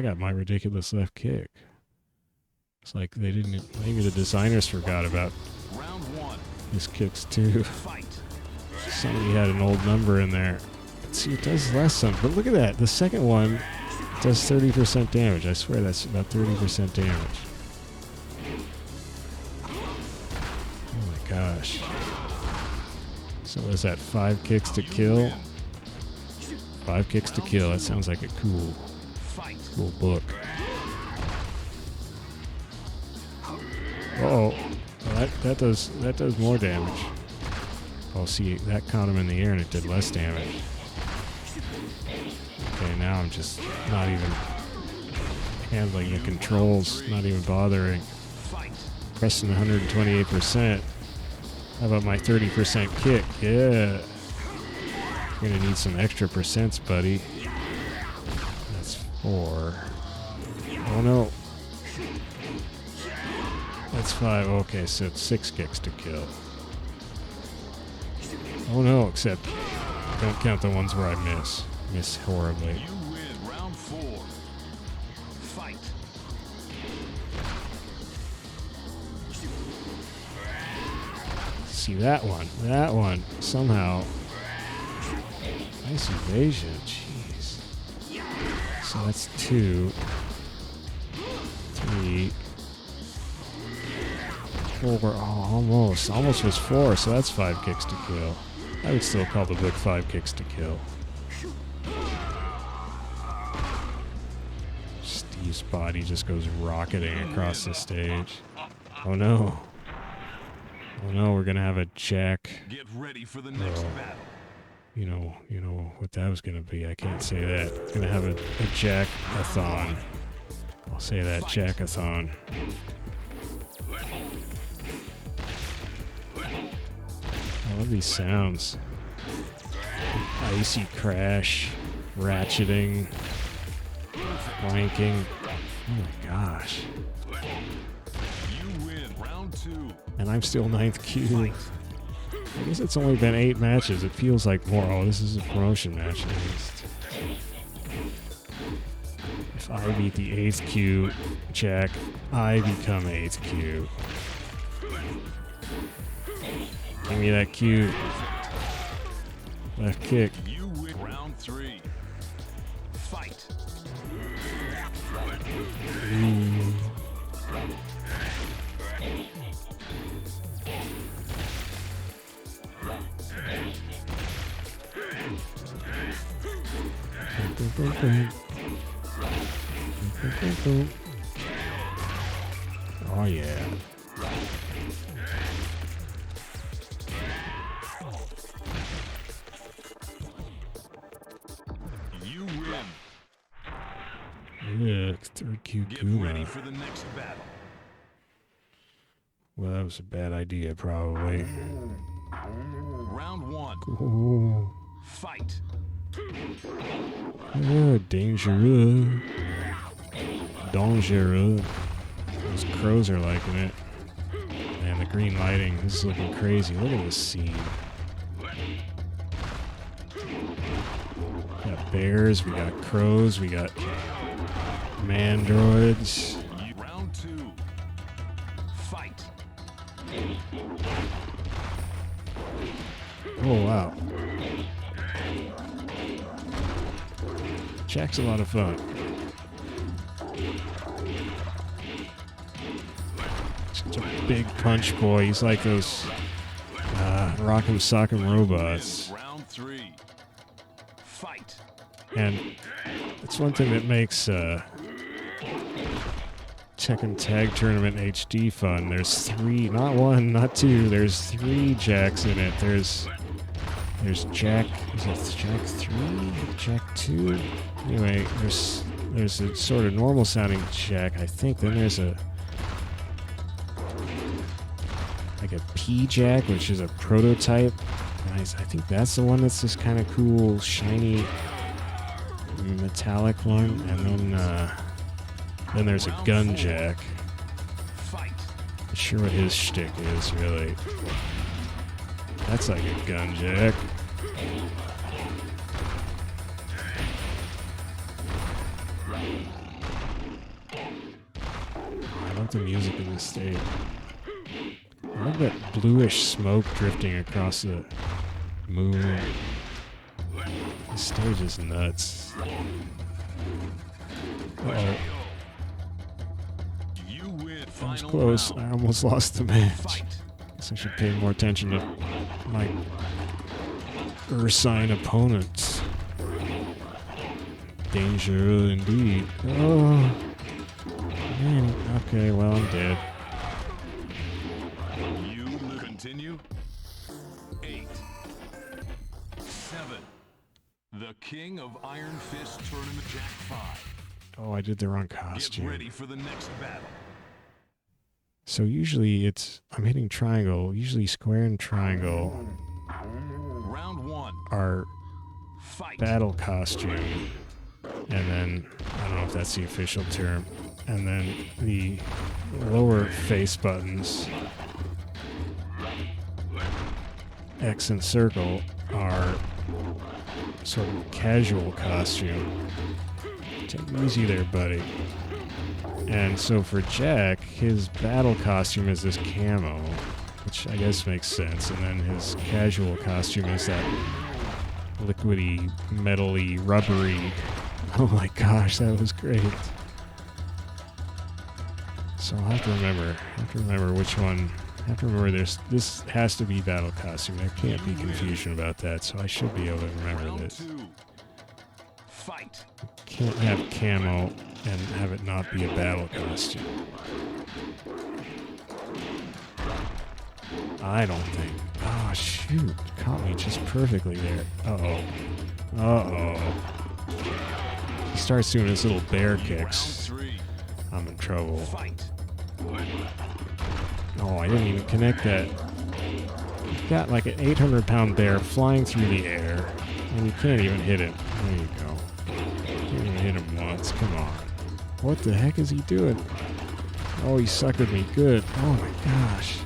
got my ridiculous left kick. It's like they didn't. Maybe the designers forgot about Round 1. his kicks too. Fight. Somebody had an old number in there. See, it does less some, but look at that. The second one does 30% damage. I swear that's about 30% damage. Oh my gosh. So is that 5 kicks to kill? 5 kicks to kill. That sounds like a cool book. Uh-oh. Well, that does more damage. Oh, see, that caught him in the air and it did less damage. Okay, now I'm just not even handling the controls, not even bothering. Pressing 128%. How about my 30% kick? Yeah. You're gonna need some extra percents, buddy. That's 4. Oh no. That's 5. Okay, so it's 6 kicks to kill. Oh no, except don't count the ones where I miss. Miss horribly. You win. Round 4. Fight. See that one. Somehow. Nice evasion. Jeez. So that's 2. 3. 4. Oh, almost. Almost was 4, so that's 5 kicks to kill. I would still call the book 5 kicks to kill. Steve's body just goes rocketing across the stage. Oh no. Oh no, we're gonna have a Jack. Get ready for the next battle. You know what that was gonna be. I can't say that. Gonna have a Jack-a-thon. I'll say that, Jack-a-thon. I love these sounds. Icy crash, ratcheting, flanking. Oh my gosh. You win. Round 2. And I'm still 9th Q. I guess it's only been 8 matches. It feels like more. Oh, this is a promotion match at least. If I beat the 8th Q, Jack, I become 8th Q. Give me that Q. Left kick. You win. Round 3. Fight. Ooh. Oh yeah. You win. Yeah, third Get ready Kuma. for the next battle. Well, that was a bad idea, probably. Round one. Oh, Fight. dangerous. Dangerous. Those crows are liking it. Man, the green lighting, this is looking crazy. Look at this scene. We got bears, we got crows, we got mandroids. Round two. Fight. Oh, wow. Jack's a lot of fun. Such a big punch boy. He's like those rock'em sock'em robots. Round three. Fight. And it's one thing that makes Tekken Tag Tournament HD fun. There's three, not one, not two. There's three Jacks in it. There's Jack. Is it Jack 3? Jack 2? Anyway, there's a sort of normal sounding Jack, I think. Then there's like a P Jack, which is a prototype. And I think that's the one that's this kind of cool, shiny, metallic one. And then there's a Gun Jack. Fight. Not sure what his shtick is, really. That's like a Gun Jack. I love the music in this stage. I love that bluish smoke drifting across the moon. This stage is nuts. Uh-oh. You win. That was Final close. round. I almost lost the match. Fight. Guess I should pay more attention to my Ursine opponents. Danger indeed. Oh, man. Okay, well, I'm dead. You continue. 8, 7. The King of Iron Fist Tournament Jack 5. Oh, I did the wrong Get costume. ready for the next battle. So usually I'm hitting triangle. Usually square and triangle Round 1. are Fight. battle costume. And then, I don't know if that's the official term. And then the lower face buttons, X and circle, are sort of casual costume. Take it easy there, buddy. And so for Jack, his battle costume is this camo, which I guess makes sense. And then his casual costume is that liquidy, metally, rubbery. Oh my gosh, that was great. So I'll have to remember which one. I have to remember this has to be battle costume. There can't be confusion about that, so I should be able to remember Round this. 2. Fight. Can't have camo and have it not be a battle costume. I don't think. Oh shoot, caught me just perfectly there. Uh-oh. Uh-oh. He starts doing his little bear Round kicks. 3. I'm in trouble. Fight. Oh, I didn't even connect that. You've got like an 800-pound bear flying through the air, and you can't even hit him. There you go. Can't even hit him once. Come on. What the heck is he doing? Oh, he suckered me good. Oh my gosh.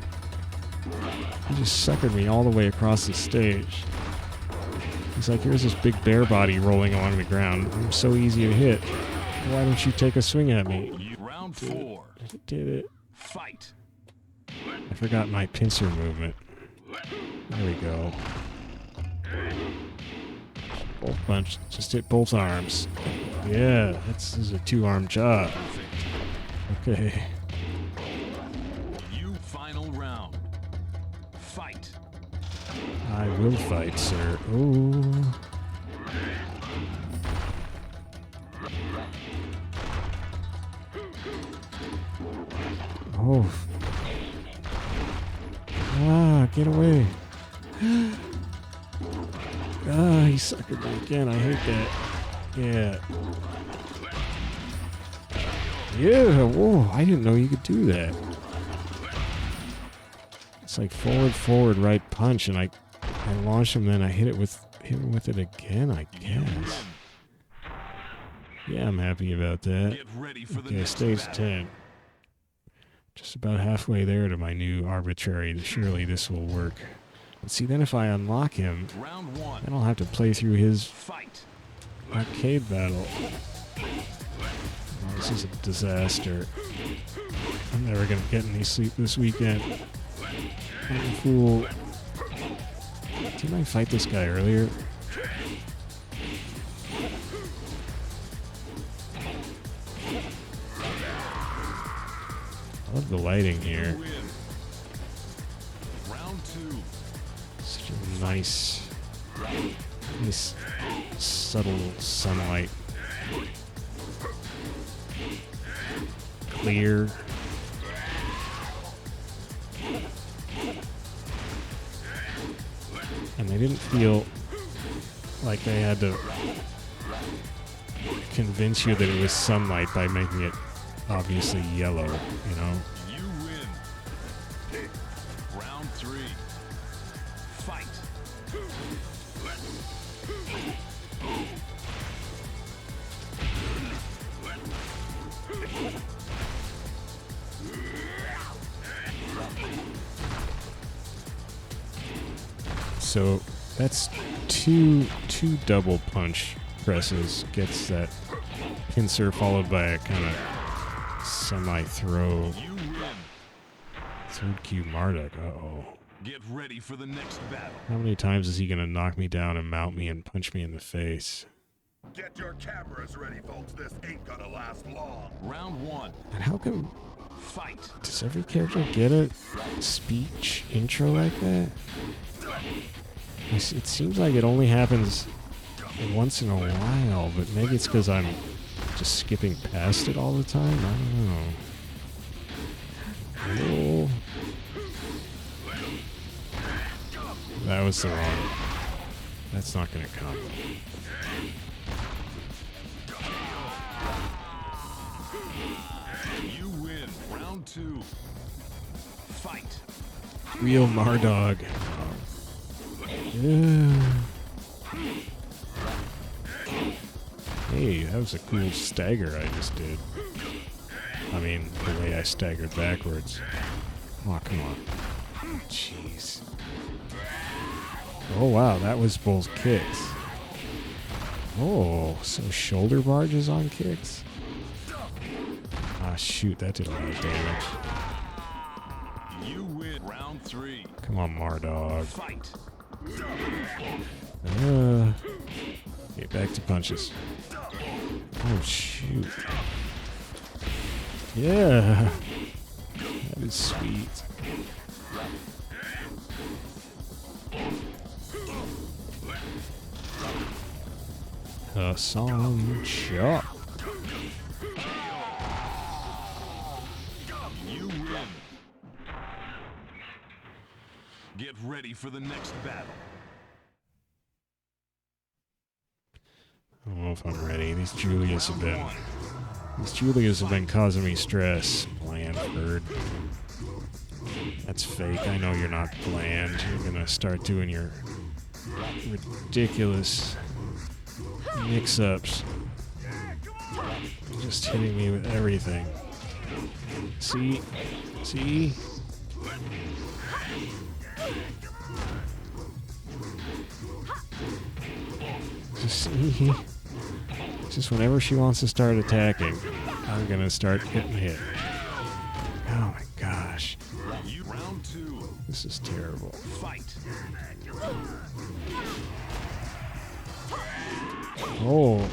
He just suckered me all the way across the stage. He's like, here's this big bear body rolling along the ground. I'm so easy to hit. Why don't you take a swing at me? Round 4. I did it. Fight. I forgot my pincer movement. There we go. Both punch. Just hit both arms. Yeah, this is a two-arm job. Okay. You final round. Fight. I will fight, sir. Oh. Oh. get away. Ah, he suckered me again. I hate that. Yeah. Yeah, whoa, I didn't know you could do that. It's like forward, right punch, and I launched him, then I hit him with it again, I guess. Yeah, I'm happy about that. Okay, stage 10. Just about halfway there to my new arbitrary. Surely this will work. But see, then if I unlock him, then I'll have to play through his arcade battle. Oh, this is a disaster. I'm never gonna get any sleep this weekend. I'm a fool. Didn't I fight this guy earlier? I love the lighting here. Such a nice subtle sunlight. Clear. And they didn't feel like they had to convince you that it was sunlight by making it obviously yellow, you know? You win. Round 3. Fight. So that's two double punch presses. Gets that pincer followed by a kind of semi-throw. Third Q Marduk. Uh-oh. Get ready for the next battle. How many times is he going to knock me down and mount me and punch me in the face? Get your cameras ready, folks. This ain't gonna last long. Round 1. And how come... Fight. Does every character get a speech intro like that? It seems like it only happens once in a while, but maybe it's because I'm just skipping past it all the time? I don't know. Oh. That was the wrong... That's not going to come. You win. Round 2. Fight. Real Mardog. Yeah. Hey, that was a cool stagger I just did. I mean, the way I staggered backwards. Oh, come on. Jeez. Oh, wow, that was both kicks. Oh, so shoulder barges on kicks? Ah, shoot, that did a lot of damage. You win. Round 3. Come on, Mardog. Fight. Get back to punches. Oh, shoot. Yeah. That is sweet. Some chop. You win. Get ready for the next battle. I don't know if I'm ready. These Julias have been causing me stress. Blandford. That's fake. I know you're not bland. You're gonna start doing your ridiculous mix-ups. Just hitting me with everything. See? See? Just see? Just whenever she wants to start attacking, I'm gonna start getting hit. Oh my gosh. Round 2. This is terrible. Fight. Oh.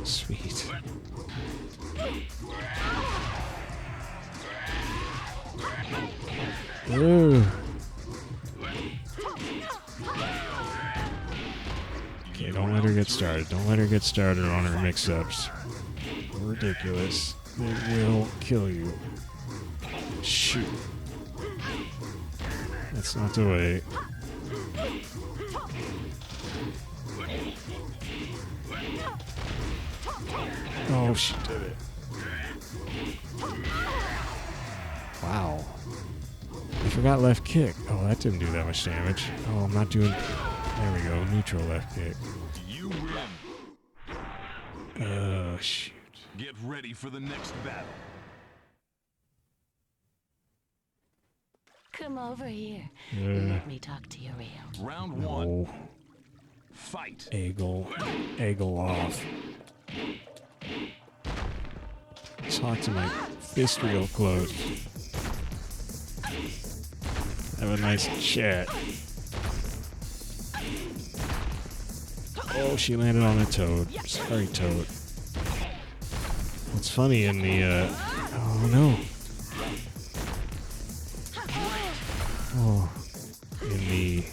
Sweet. Ooh. Okay, don't let her get started. Don't let her get started on her mix-ups. Ridiculous. They will kill you. Shoot. That's not the way. Oh, she did it. Wow. I forgot left kick. Oh, that didn't do that much damage. Oh, I'm not doing... There we go. Neutral left kick. You win. Oh, shoot. Get ready for the next battle. Come over here. Let me talk to you real. Round one. No. Fight. Eggle off. Talk to my fist real close. Have a nice chat. Oh, she landed on a toad. Sorry, toad. What's funny in the, oh no. Oh, in the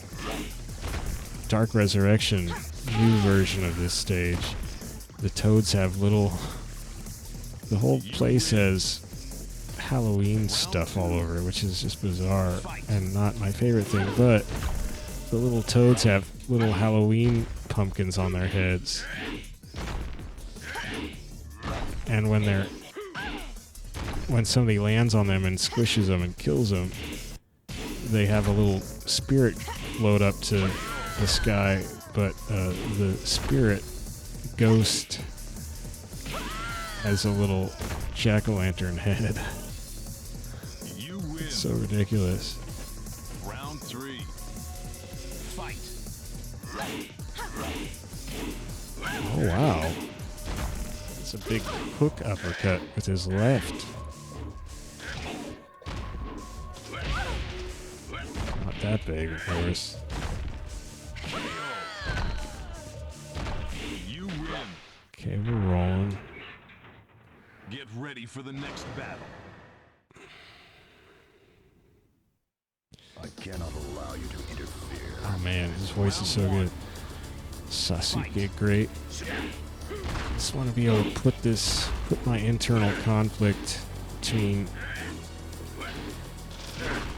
Dark Resurrection new version of this stage, the toads have little... The whole place has Halloween stuff all over it, which is just bizarre and not my favorite thing, but the little toads have little Halloween pumpkins on their heads. And when somebody lands on them and squishes them and kills them, they have a little spirit float up to the sky, but the spirit ghost has a little jack-o'-lantern head. You win. It's so ridiculous. Round three. Fight. Oh, wow. It's a big hook uppercut with his left. Not that big, of course. You win. Okay, we're rolling. Get ready for the next battle. I cannot allow you to interfere. Oh man, his voice is so good. Sasuke, great. Just want to be able to put my internal conflict between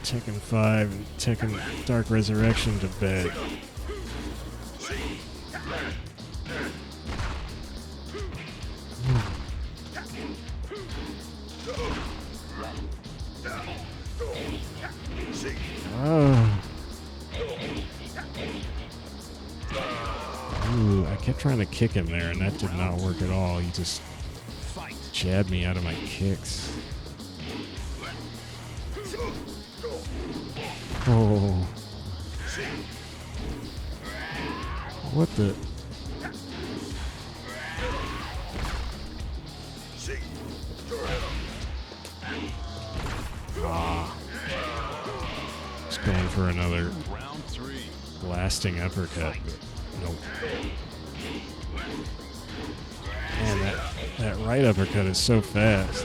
Tekken 5 and Tekken Dark Resurrection to bed. Oh. Ooh, I kept trying to kick him there, and that did not work at all. He just jabbed me out of my kicks. Oh. What the... Ah. Just going for another blasting uppercut. Nope. Man, that right uppercut is so fast.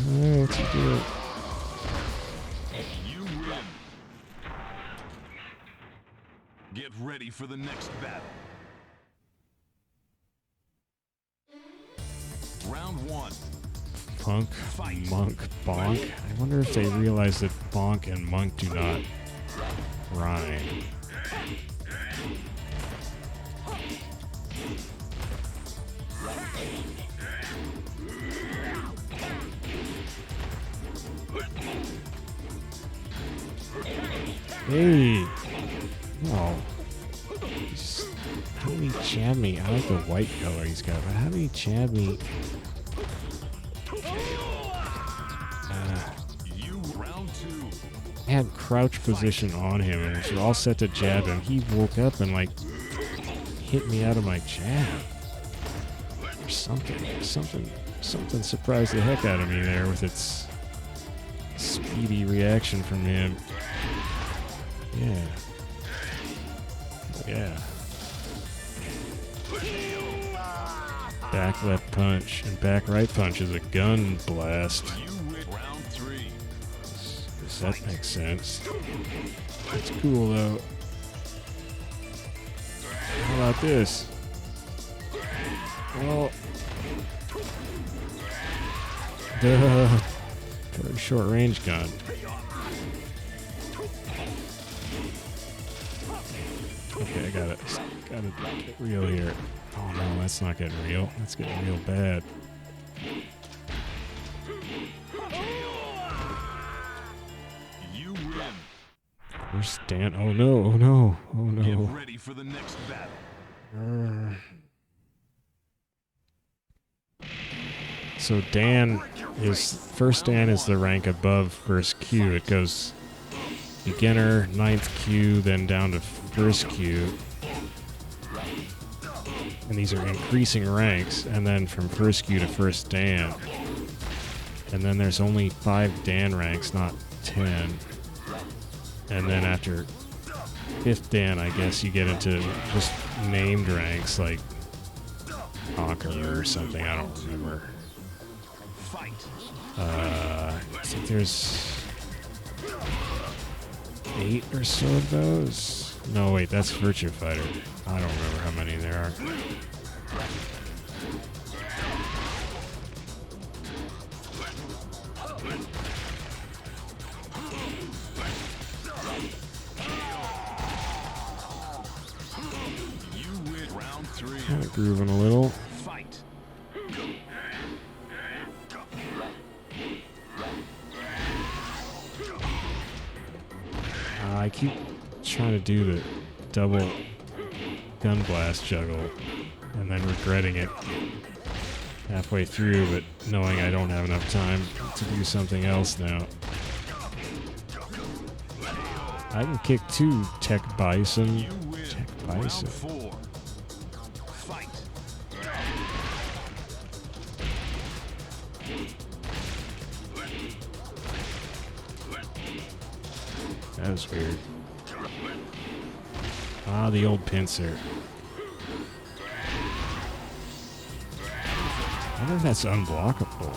What's he doing? You win. Get ready for the next battle. Round one. Punk, monk, bonk. I wonder if they realize that bonk and monk do not rhyme. Hey! No. How did he jab me? I like the white color he's got, but how did he jab me? I had crouch position on him, and we were all set to jab him. He woke up and, like, hit me out of my jab. Or something surprised the heck out of me there with its speedy reaction from him. Yeah. Yeah. Back left punch and back right punch is a gun blast. Round three. This guess that makes sense. It's cool though. How about this? Oh. Duh. Very short range gun. Okay, I gotta get real here. Oh no, that's not getting real. That's getting real bad. You win. Where's Dan? Oh no, oh no, oh no. Get ready for the next battle. So Dan is, first Dan is the rank above first Q. It goes beginner, 9th Q, then down to first Q. And these are increasing ranks, and then from first Q to first Dan. And then there's only 5 Dan ranks, not 10. And then after 5th Dan, I guess you get into just named ranks like Conqueror or something, I don't remember. I think there's 8 or so of those. No, wait, that's Virtua Fighter. I don't remember how many there are. You win round 3. Kind of grooving a little. Fight. I keep trying to do the double gun blast juggle and then regretting it halfway through, but knowing I don't have enough time to do something else now. I can kick 2 Tech Bison. You win Tech round Bison. 4. Fight. That was weird. Ah, the old pincer. I wonder if that's unblockable.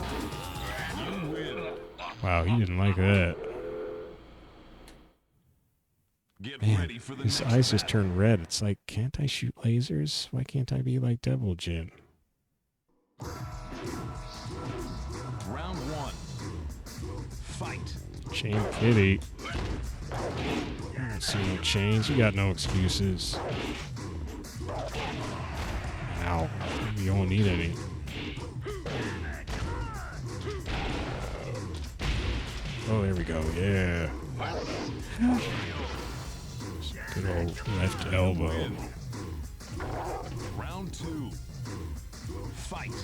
You win. Wow, he didn't like that. Get Man, ready for the his next eyes just battle. turn red. It's like, can't I shoot lasers? Why can't I be like Devil Jin? Round 1. Fight. Chain Kitty. I don't see no chains. You got no excuses. Ow. You don't need any. Oh, there we go. Yeah. Good old left elbow. Round 2. Fight.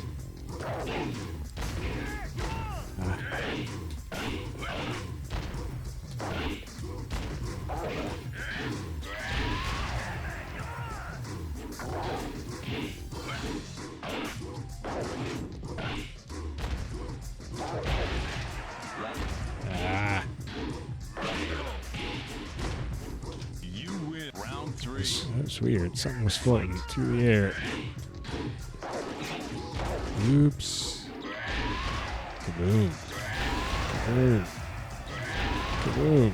Ah. You win round 3. That's weird. Something was floating through the air. Oops. Kaboom. Kaboom. Kaboom.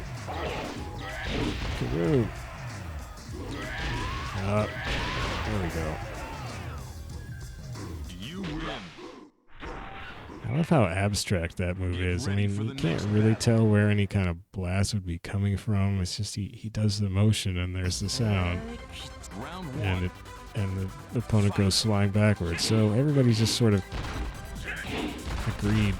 Kaboom. There we go. You win. I love how abstract that move is. I mean, you can't really tell where any kind of blast would be coming from. It's just he does the motion and there's the sound. Round 1. And the opponent goes flying backwards. So everybody's just sort of agreed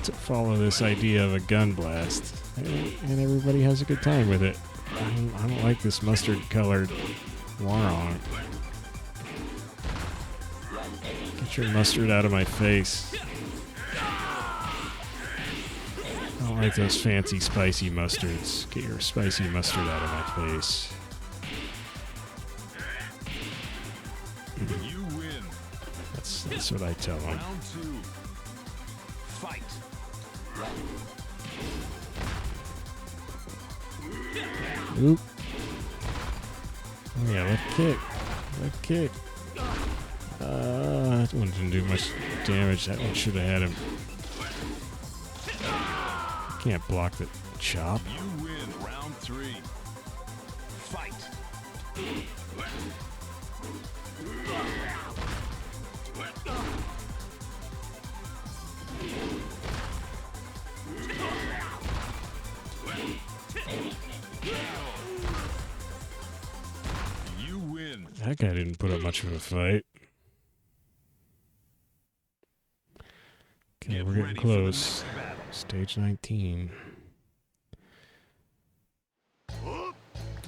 to follow this idea of a gun blast. And everybody has a good time with it. I don't like this mustard-colored Warong. Get your mustard out of my face. I don't like those fancy spicy mustards. Get your spicy mustard out of my face. You win. That's what I tell them. Round 2. Fight. Oop. Oh yeah, left kick. Left kick. That one didn't do much damage. That one should have had him. Can't block the chop. You win round 3. Fight. You win. That guy didn't put up much of a fight. Okay, Get we're getting ready for the close. next battle. Stage 19.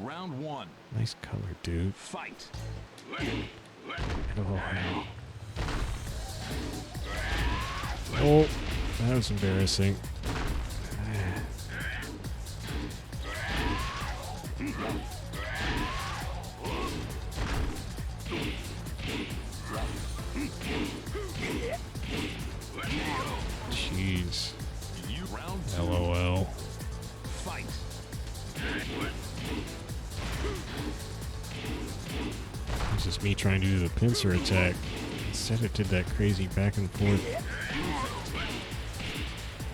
Round 1. Nice color, dude. Fight. Oh, oh, that was embarrassing. Jeez. You round 2. LOL. Fight. It's just me trying to do the pincer attack. Instead it did that crazy back and forth.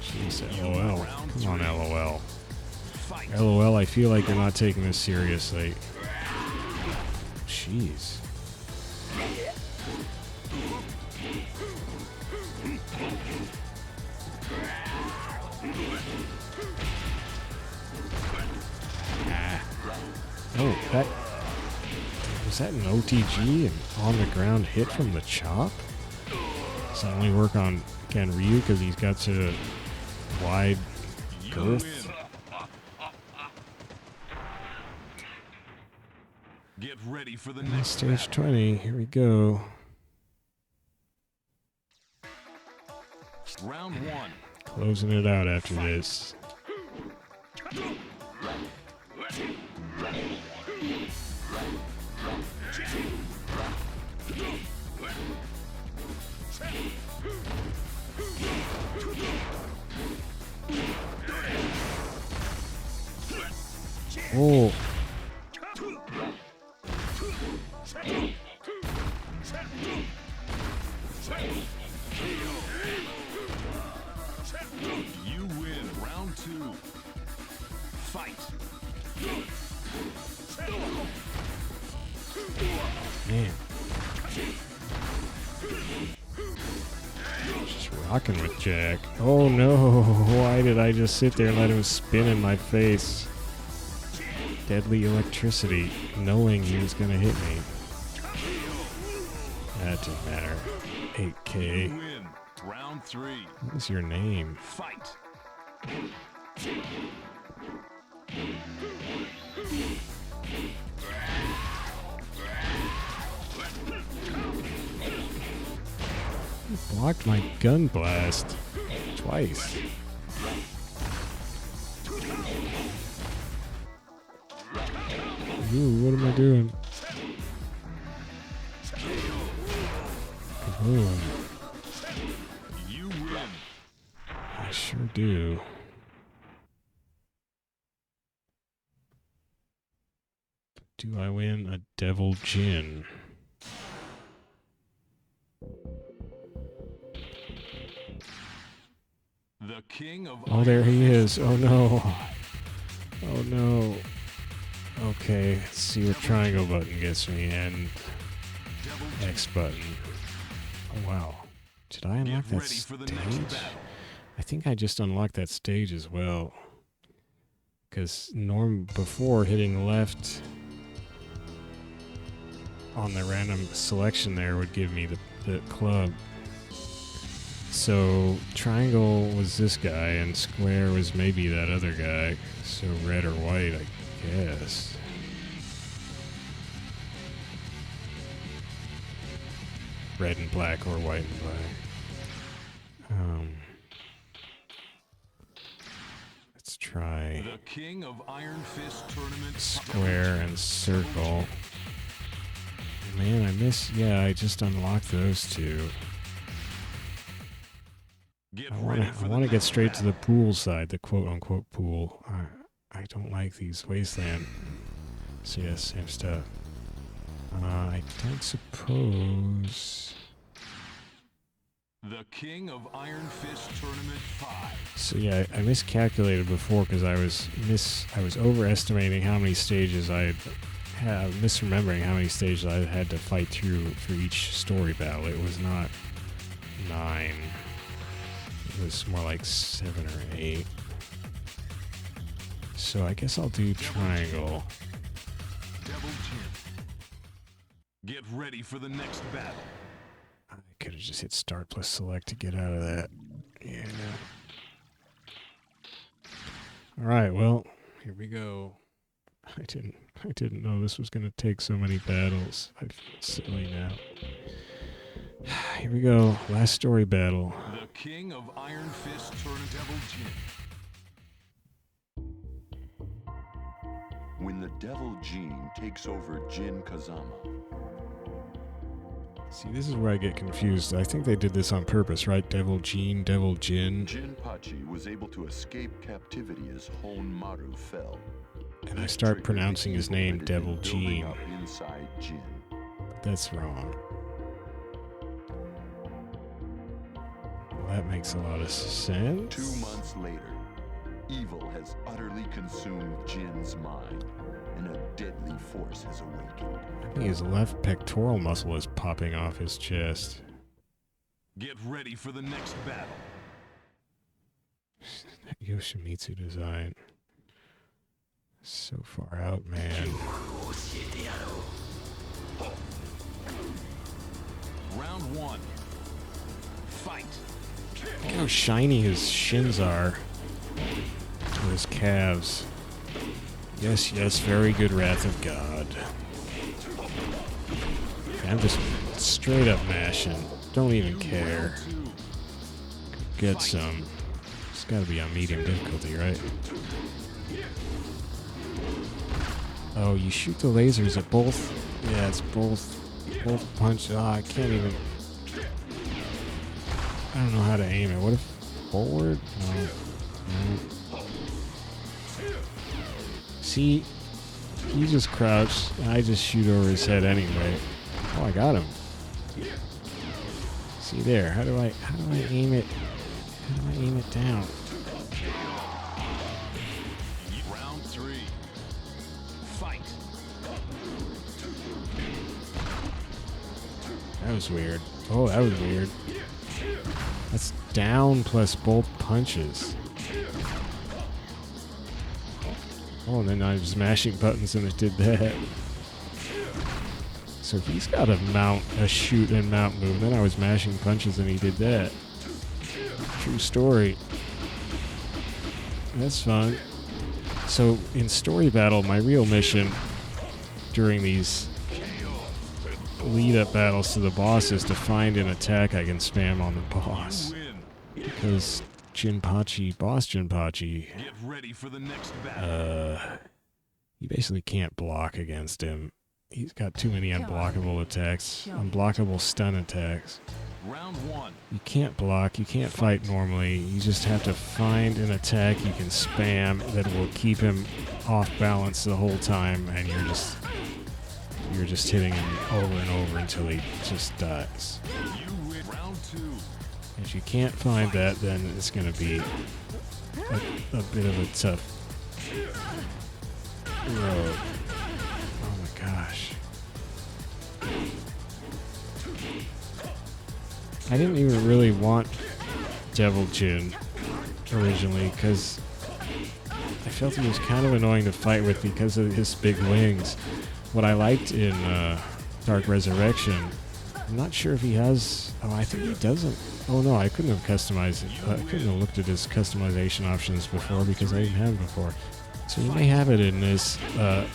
Jeez, LOL. Come on, LOL. Fight. LOL, I feel like you're not taking this seriously. Jeez. Ah. Oh, that... Was that an OTG and on the ground hit from the chop? Does that only work on Ken Ryu because he's got such a wide You girth? win. Get ready for the next Stage battle. 20, here we go. Round 1. Closing it out after this. Oh. You win round 2. Fight. Man. Just rocking with Jack. Oh no, why did I just sit there and let him spin in my face? Deadly electricity, knowing he was gonna hit me. That didn't matter. 8K. You win round 3. What is your name? Fight. You blocked my gun blast twice. Ooh, what am I doing? Kaboom. You win. I sure do. Do I win a Devil Jin? The king of Oh, there he is. Oh no. Oh no. Okay, let's see what triangle button gets me and X button. Oh wow. Did I unlock Get that ready for the next stage? battle. I think I just unlocked that stage as well. Because before hitting left on the random selection there would give me the club. So triangle was this guy and square was maybe that other guy. So red or white, I guess. Red and black or white and black. Let's try The king of Iron Fist tournament. square and circle. Man, I just unlocked those two. Get I ready want for the to get next straight to battle. the pool side, the quote-unquote pool. I don't like these wasteland. So yeah, same stuff. I don't suppose... The King of Iron Fist Tournament 5. So yeah, I miscalculated before because I was overestimating how many stages I had, misremembering how many stages I had to fight through for each story battle. It was not 9. It was more like 7 or 8. So I guess I'll do triangle. Devil Jin. Get ready for the next battle. I could have just hit start plus select to get out of that. Yeah. Alright, well, here we go. I didn't know this was gonna take so many battles. I feel silly now. Here we go. Last story battle. The King of Iron Fist Tournament Devil Jin. When the Devil Jin takes over Jin Kazama, See, this is where I get confused. I think they did this on purpose, right? Devil Jin, Devil Jin. Jinpachi was able to escape captivity as Honmaru fell. And I start pronouncing his name Devil Jin. Up inside Jin. That's wrong. Well, that makes a lot of sense. 2 months later, evil has utterly consumed Jin's mind, and a deadly force has awakened. I think his left pectoral muscle is popping off his chest. Get ready for the next battle. That Yoshimitsu design. So far out, man. Round 1. Fight. Look how shiny his shins are. To his calves. Yes, yes, very good Wrath of God. I'm just straight up mashing. Don't even care. Get some. It's gotta be on medium difficulty, right? Oh, you shoot the lasers at both? Yeah, it's both punch. Oh, I can't even. I don't know how to aim it. What if forward? No. See, he just crouched, and I just shoot over his head anyway. Oh, I got him. See there? How do I aim it? How do I aim it down? Round 3. Fight. That was weird. Oh, that was weird. That's down plus both punches. Oh, and then I was mashing buttons and it did that. So he's got a shoot and mount move. Then I was mashing punches and he did that. True story. That's fun. So in story battle, my real mission during these lead-up battles to the boss is to find an attack I can spam on the boss. Because boss Jinpachi, Get ready for the next battle. you basically can't block against him. He's got too many unblockable attacks, unblockable stun attacks. Round 1. You can't block, you can't fight normally. You just have to find an attack you can spam that will keep him off balance the whole time, and you're just hitting him over and over until he just dies. You win. Round 2. If you can't find that, then it's going to be a bit of a tough road. Oh my gosh. I didn't even really want Devil Jin originally because I felt he was kind of annoying to fight with because of his big wings. What I liked in Dark Resurrection, I'm not sure if he has... Oh, I think he doesn't. Oh no, I couldn't have customized it. I couldn't have looked at his customization options before because I didn't have it before. So you may have it in this,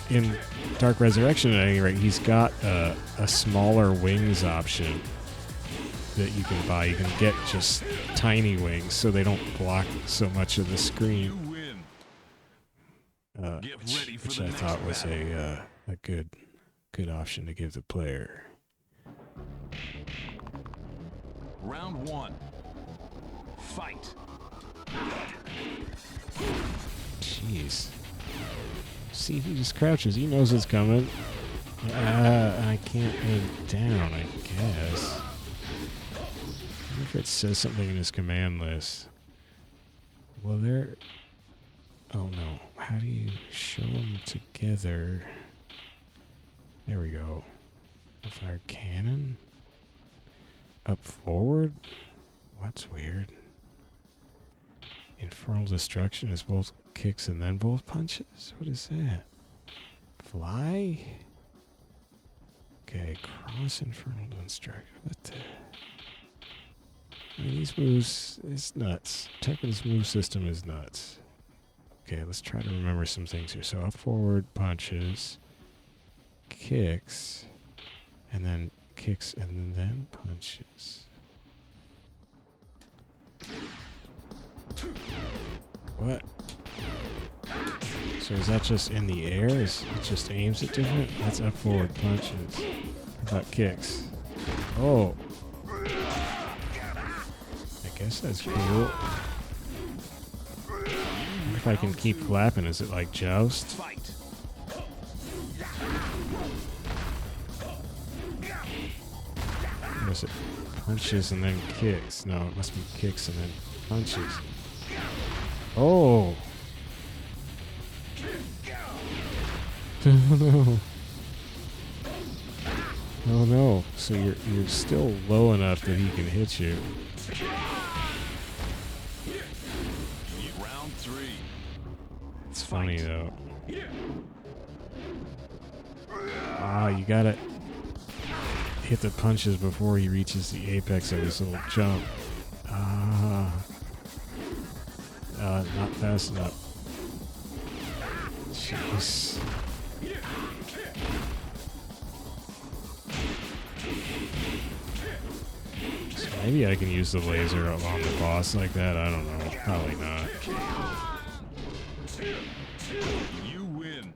in Dark Resurrection at any rate. He's got a smaller wings option that you can buy. You can get just tiny wings so they don't block so much of the screen. Which I thought was a good option to give the player. Round 1. Fight. Jeez. See, he just crouches. He knows it's coming. I can't aim down, I guess. If if it says something in his command list. Well, there... Oh, no. How do you show them together? There we go. Fire cannon? Up forward? That's weird. Infernal destruction is both kicks and then both punches? What is that? Fly? Okay, cross infernal destruction. What the... I mean, these moves is nuts. Tekken's move system is nuts. Okay, let's try to remember some things here. So up forward punches, kicks, and then kicks and then punches. What? So is that just in the air? It just aims at different? That's up forward punches. How about kicks? Oh. I guess that's cool. If I can keep clapping, is it like joust? Or is it punches and then kicks? No, it must be kicks and then punches. Oh! Oh no. Oh no. So you're still low enough that he can hit you. Round 3. It's funny though. Ah, you gotta hit the punches before he reaches the apex of his little jump. Not fast enough. Jeez. So maybe I can use the laser on the boss like that. I don't know. Probably not. You win.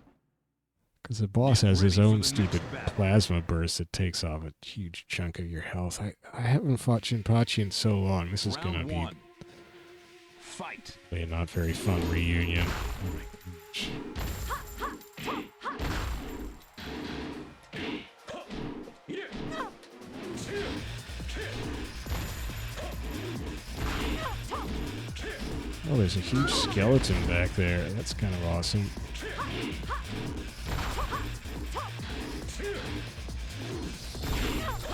Because the boss has his own stupid plasma burst that takes off a huge chunk of your health. I haven't fought Jinpachi in so long. This is gonna be Fight. a not very fun reunion. Oh, there's a huge skeleton back there. That's kind of awesome.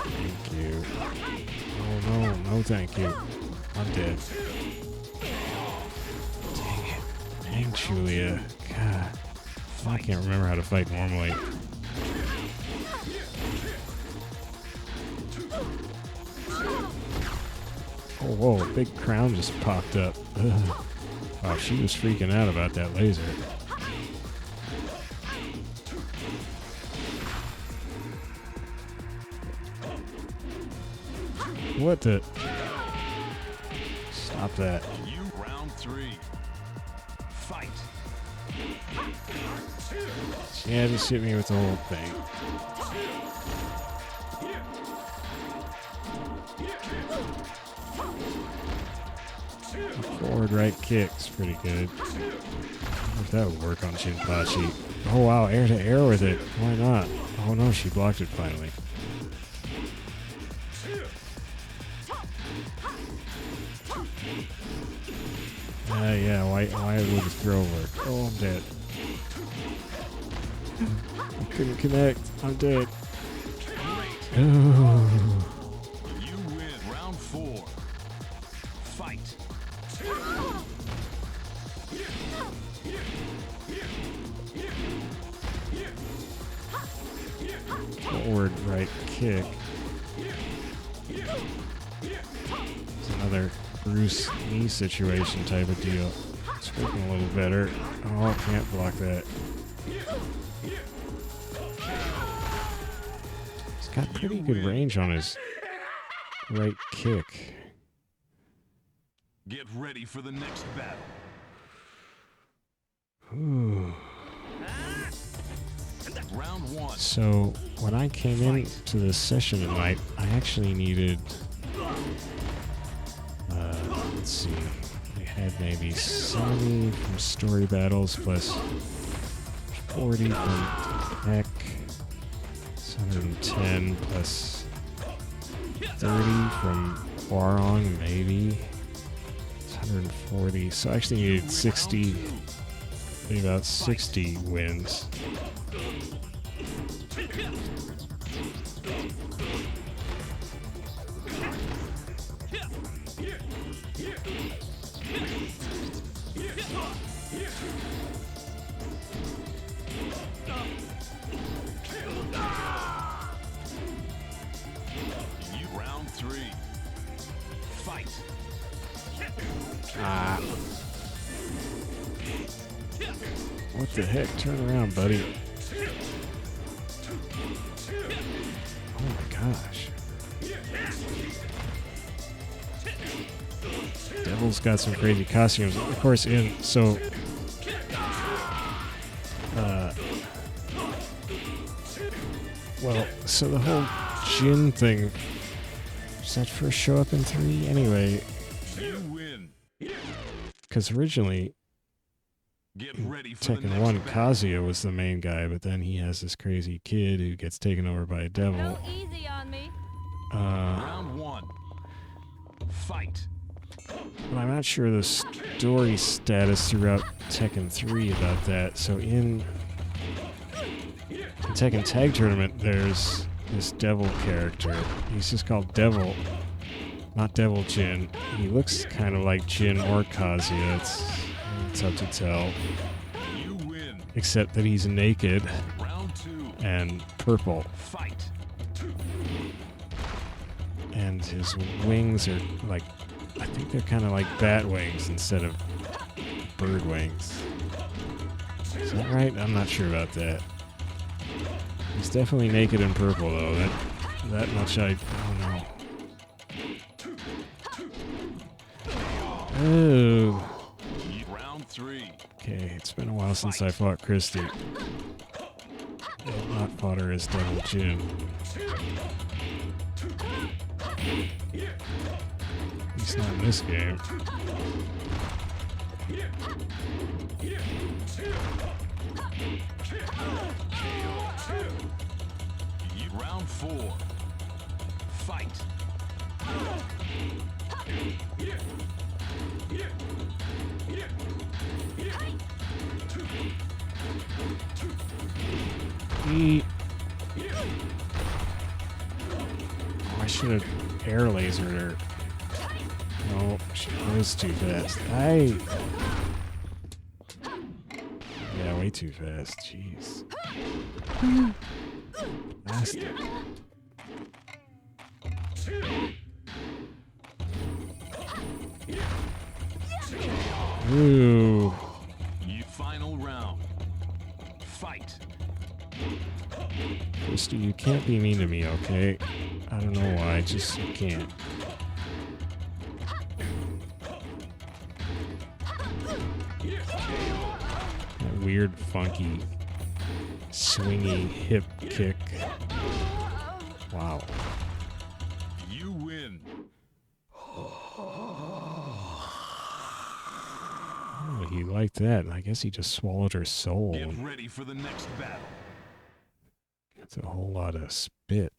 Thank you. Oh no, no thank you. I'm dead. Dang it. Dang, Julia. God. I can't remember how to fight normally. Oh, whoa, a big crown just popped up. Ugh. Wow, she was freaking out about that laser. What the? Stop that. Round 3. Fight. Yeah, just hit me with the whole thing. Forward right kick's pretty good. I wonder if that would work on Jinpachi. Oh wow, air to air with it. Why not? Oh no, she blocked it finally. Yeah, why would the throw work? Oh, I'm dead. I couldn't connect. I'm dead. Oh. You win. Round 4. Fight. Forward right kick. It's another Bruce Lee situation type of deal. It's working a little better. Oh, I can't block that. He's got pretty good range on his right kick. Get ready for the next battle. Ooh. Round 1. So when I came into this session tonight, I actually needed, let's see, we had maybe 70 from story battles plus 40 from tech, 110 plus 30 from Huarong, maybe. It's 140. So I actually needed 60. Maybe about 60 wins. Round 3. Fight. Ah. What the heck? Turn around, buddy. Oh my gosh. Devil's got some crazy costumes. Of course, so the whole Jin thing, does that first show up in 3? Anyway, You win. because originally Get ready for the Tekken next 1, battle. Kazuya was the main guy, but then he has this crazy kid who gets taken over by a devil. Go easy on me. Round 1. Fight. But I'm not sure the story status throughout Tekken 3 about that. So in the Tekken Tag Tournament, there's this devil character. He's just called Devil, not Devil Jin. He looks kind of like Jin or Kazuya. It's hard to tell. You win. Except that he's naked Round 2. and purple. Fight. And his wings are like, I think they're kind of like bat wings instead of bird wings. Is that right? I'm not sure about that. He's definitely naked and purple though. That much I don't know. Oh. Round 3. Okay, it's been a while since I fought Christy. I've not fought her as Devil Jin. At least not in this game. Round 4. Fight. Oh, I should have air lasered her. No, she was too fast. Yeah, way too fast. Jeez. Bastard. Ooh. Final round. Fight. Christy, you can't be mean to me, okay? I don't know why, just you can't. That weird, funky, swingy hip kick. Wow. You win. Oh, he liked that. I guess he just swallowed her soul. Get ready for the next battle. That's a whole lot of spit.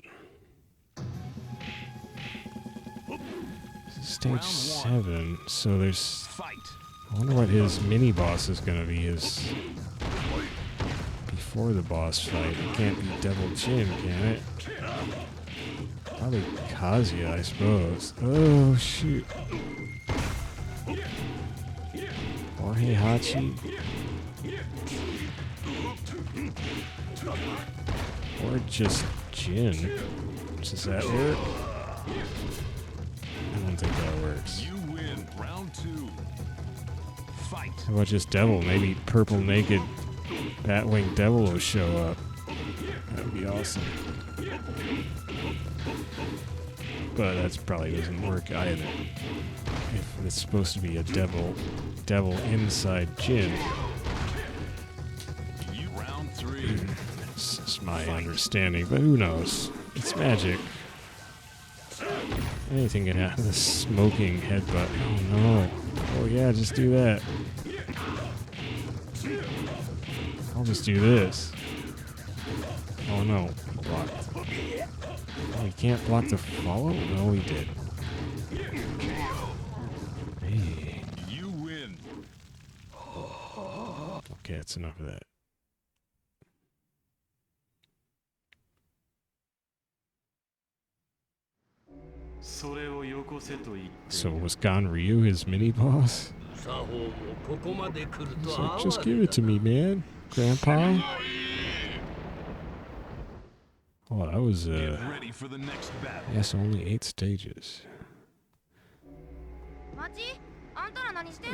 This is stage 7, so there's... Fight. I wonder what his mini-boss is going to be, before the boss fight. It can't be Devil Jin, can it? Probably Kazuya, I suppose. Oh, shoot. Or Heihachi. Or just Jin. Does that work? I don't think that works. You win. Round 2. Fight. How about just Devil? Maybe purple naked Batwing Devil will show up. That would be awesome. But that probably doesn't work either. If it's supposed to be a devil inside Jin. Round 3. This is my understanding, but who knows? It's magic. Anything can happen. The smoking headbutt. Oh no. Oh yeah, just do that. I'll just do this. Oh no. Blocked. Oh, he can't block the follow? No, he did. Hey. You win. Okay, that's enough of that. So was Ganryu his mini-boss? It's like, just give it to me, man, Grandpa. Oh, that was, Get ready for the next battle. yes, only 8 stages.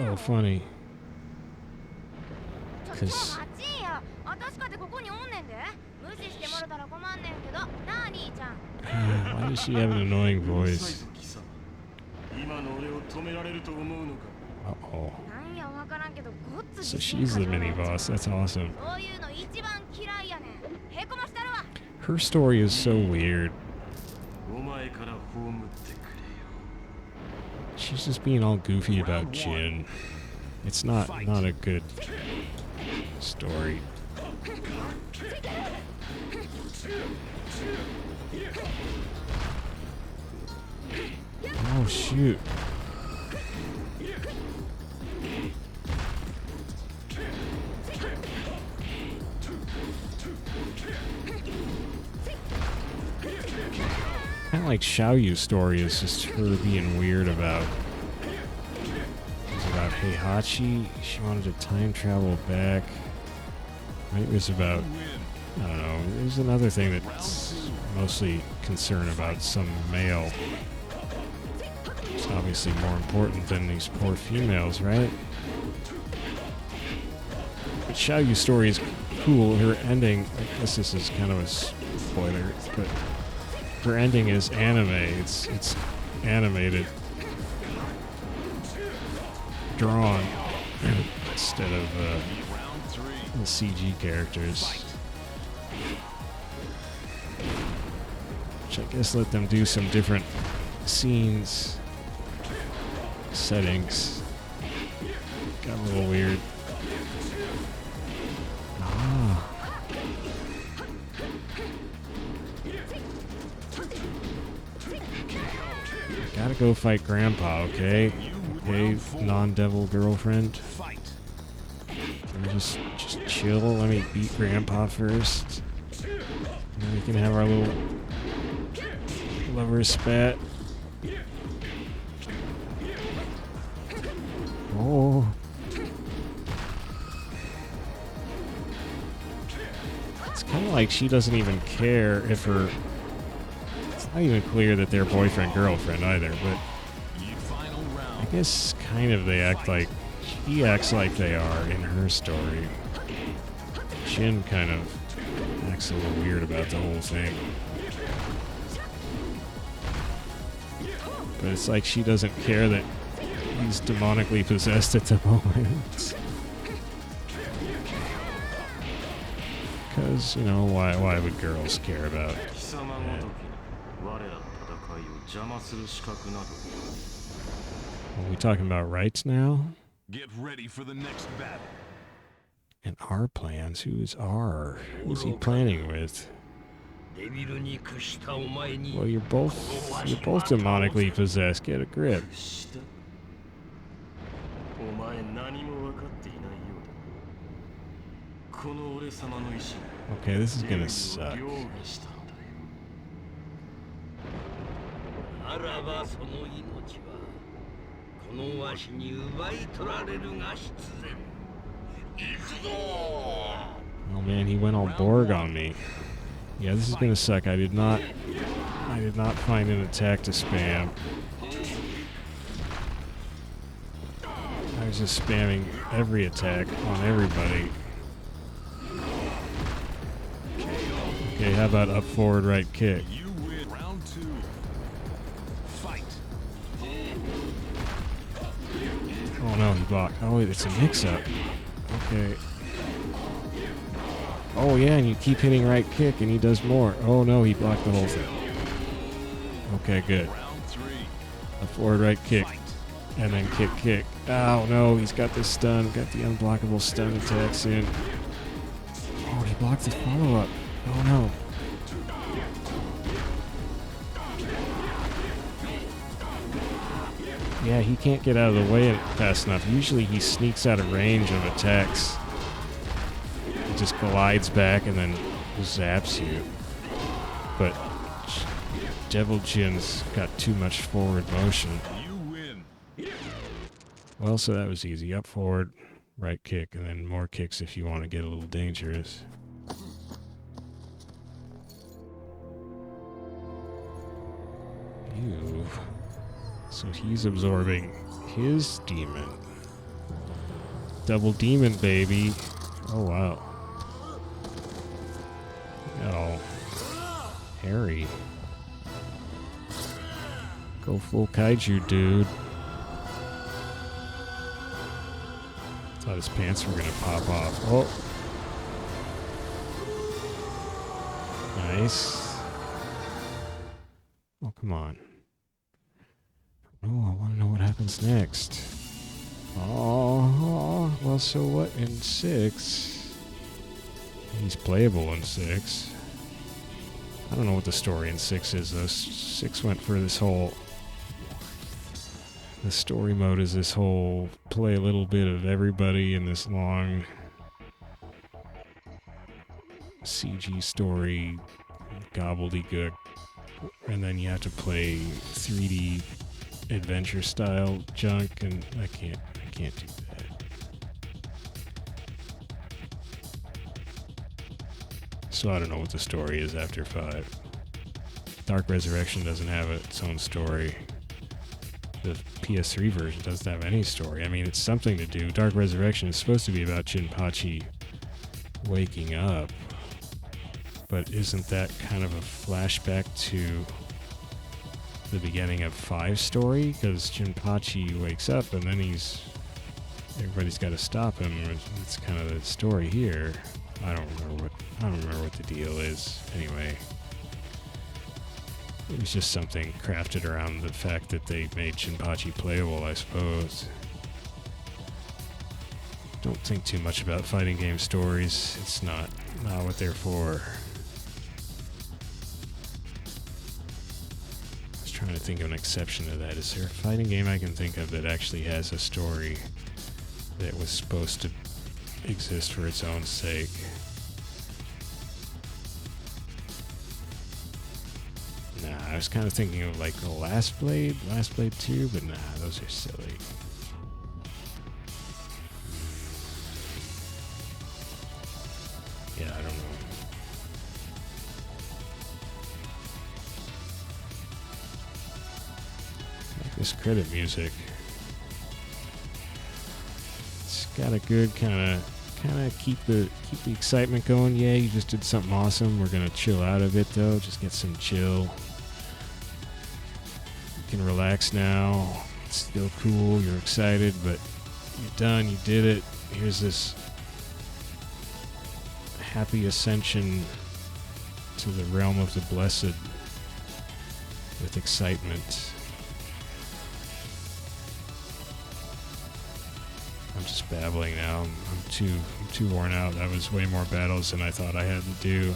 Oh, funny. Because why does she have an annoying voice? Uh-oh. So she's the mini-boss. That's awesome. Her story is so weird. She's just being all goofy about Jin. It's not a good story. Oh shoot. Kind of like Xiaoyu's story is just her being weird about. It's about Heihachi. She wanted to time travel back. It was about, I don't know. There's another thing that's mostly concerned about some male. It's obviously more important than these poor females, right? But Xiaoyu's story is cool. Her ending, I guess this is kind of a spoiler, but her ending is anime. It's animated, drawn instead of the CG characters. Which I guess let them do some different scenes, settings. Got a little weird. Gotta go fight Grandpa, okay? Okay, non-devil girlfriend. Just chill. Let me beat Grandpa first. And then we can have our little lover spat. Oh. It's kind of like she doesn't even care if her... It's not even clear that they're boyfriend-girlfriend either, but I guess kind of they act like... He acts like they are in her story. Jin kind of acts a little weird about the whole thing. But it's like she doesn't care that he's demonically possessed at the moment. Because, you know, why would girls care about that? Are we talking about rights now? Get ready for the next battle. And our plans? Who is R? Who's he planning with? Well, you're both demonically possessed. Get a grip. Okay, this is gonna suck. Oh man, he went all Borg on me. Yeah, this is gonna suck. I did not find an attack to spam. I was just spamming every attack on everybody. Okay, how about up, forward, right kick? Round 2. Fight. Oh no, he blocked. Oh wait, it's a mix-up. Okay. Oh yeah, and you keep hitting right kick and he does more. Oh no, he blocked the whole thing. Okay, good. Round 3. A forward right kick. And then kick. Oh no, he's got the stun. Got the unblockable stun attacks in. Oh, he blocked the follow-up. Oh no. Yeah, he can't get out of the way fast enough. Usually he sneaks out of range of attacks. He just glides back and then zaps you. But Devil Jin's got too much forward motion. You win. Well, so that was easy. Up, forward, right kick, and then more kicks if you want to get a little dangerous. Ew. So he's absorbing his demon. Double demon, baby. Oh, wow. Oh. Harry. Go full kaiju, dude. Thought his pants were gonna pop off. Oh. Nice. Oh, come on. Oh, I want to know what happens next. Oh, well, so what in 6? He's playable in 6. I don't know what the story in 6 is, though. 6 went for this whole... The story mode is this whole play a little bit of everybody in this long CG story gobbledygook. And then you have to play 3D adventure style junk, and I can't do that. So I don't know what the story is after 5. Dark Resurrection doesn't have its own story. The PS3 version doesn't have any story. I mean, it's something to do. Dark Resurrection is supposed to be about Jinpachi waking up, but isn't that kind of a flashback to the beginning of 5's story? Because Jinpachi wakes up and then everybody's got to stop him. It's kind of the story here. I don't remember what the deal is. Anyway, it was just something crafted around the fact that they made Jinpachi playable, I suppose. Don't think too much about fighting game stories. It's not what they're for. Trying to think of an exception to that. Is there a fighting game I can think of that actually has a story that was supposed to exist for its own sake? Nah, I was kind of thinking of like the Last Blade 2, but nah, those are silly. Yeah, I don't know. This credit music. It's got a good kind of keep the excitement going. Yeah, you just did something awesome. We're gonna chill out of it though. Just get some chill. You can relax now. It's still cool. You're excited, but you're done. You did it. Here's this happy ascension to the realm of the blessed with excitement. I'm just babbling now. I'm too worn out. That was way more battles than I thought I had to do.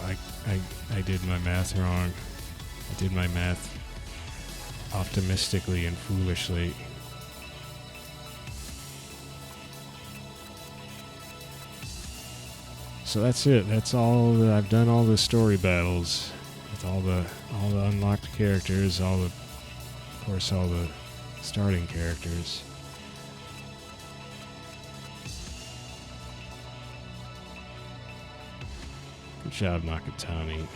I did my math wrong. I did my math optimistically and foolishly. So that's it. That's all. I've done all the story battles with all the unlocked characters. Of course, all the starting characters. Good job, Nakatani.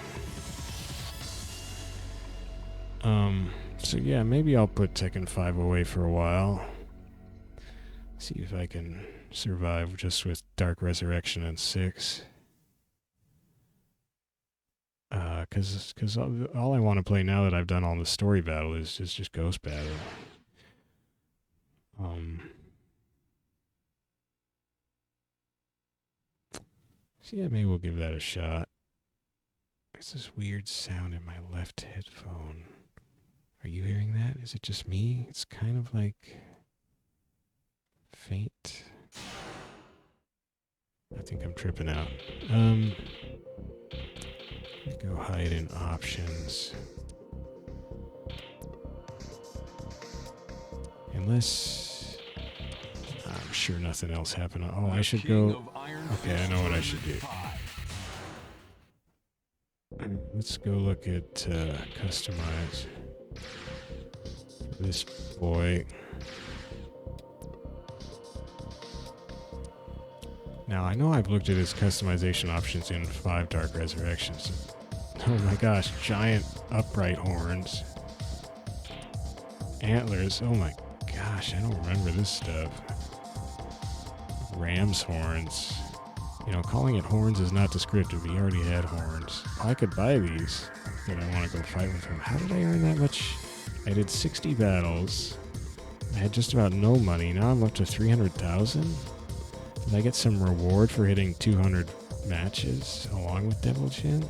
So yeah, maybe I'll put Tekken 5 away for a while. See if I can survive just with Dark Resurrection and 6. Cause all I want to play now that I've done all the story battle is just Ghost Battle. So yeah, maybe we'll give that a shot. There's this weird sound in my left headphone. Are you hearing that? Is it just me? It's kind of like faint. I think I'm tripping out. Go hide in options. And Unless... I'm sure nothing else happened. Oh, I should go... Okay, I know what I should do. Let's go look at customize this boy. Now, I know I've looked at his customization options in 5 Dark Resurrections. Oh my gosh, giant upright horns. Antlers, oh my gosh, I don't remember this stuff. Ram's horns. You know, calling it horns is not descriptive. He already had horns. I could buy these, but I want to go fight with him. How did I earn that much? I did 60 battles. I had just about no money. Now I'm up to 300,000. Did I get some reward for hitting 200 matches along with Devil Jin?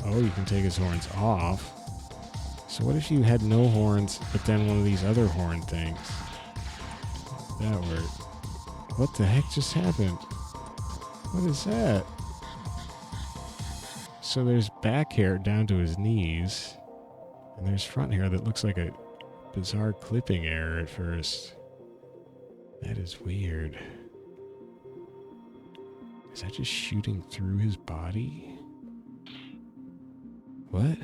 Oh, you can take his horns off. So what if you had no horns, but then one of these other horn things? That worked. What the heck just happened? What is that? So there's back hair down to his knees, and there's front hair that looks like a bizarre clipping error at first. That is weird. Is that just shooting through his body? What?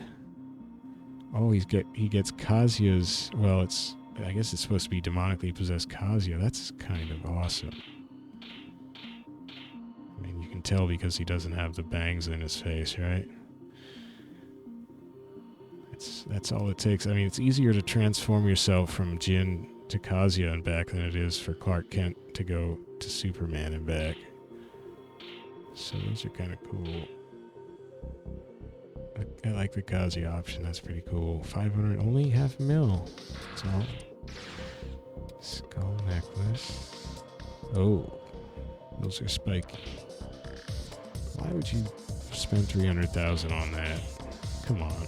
Oh, he gets Kazuya's... Well, I guess it's supposed to be demonically possessed Kazuya. That's kind of awesome. I mean, you can tell because he doesn't have the bangs in his face, right? That's all it takes. I mean, it's easier to transform yourself from Jin to Kazuya and back than it is for Clark Kent to go to Superman and back. So those are kind of cool. I like the Kazuya option. That's pretty cool. 500, only half a mil. That's all. Skull necklace. Oh, those are spiky. Why would you spend 300,000 on that? Come on.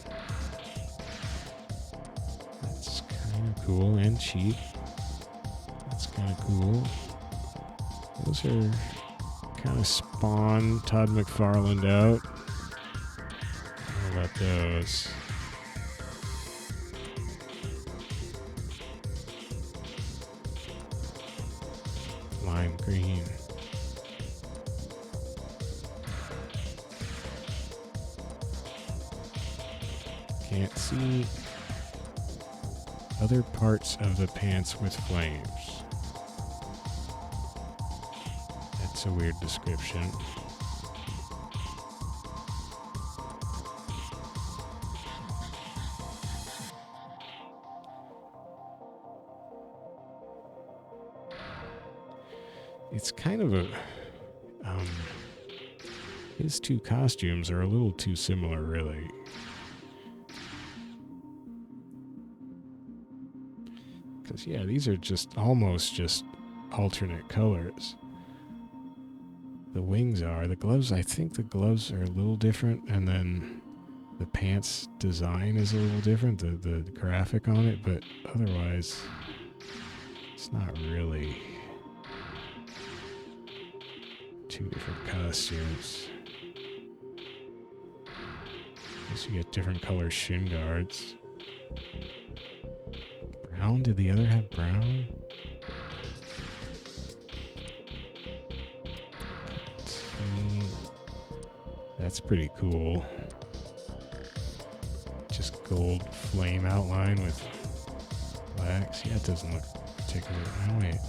That's kind of cool and cheap. That's kind of cool. Those are kind of Spawn Todd McFarlane out. How about those? Lime green. Can't see other parts of the pants with flames. That's a weird description. It's kind of a... his two costumes are a little too similar, really. Because, yeah, these are just almost just alternate colors. The wings are. The gloves, I think the gloves are a little different, and then the pants design is a little different, the graphic on it, but otherwise, it's not really... two different costumes. So you get different color shin guards. Brown? Did the other have brown? That's pretty cool. Just gold flame outline with black. See, that doesn't look particularly... Oh, wait.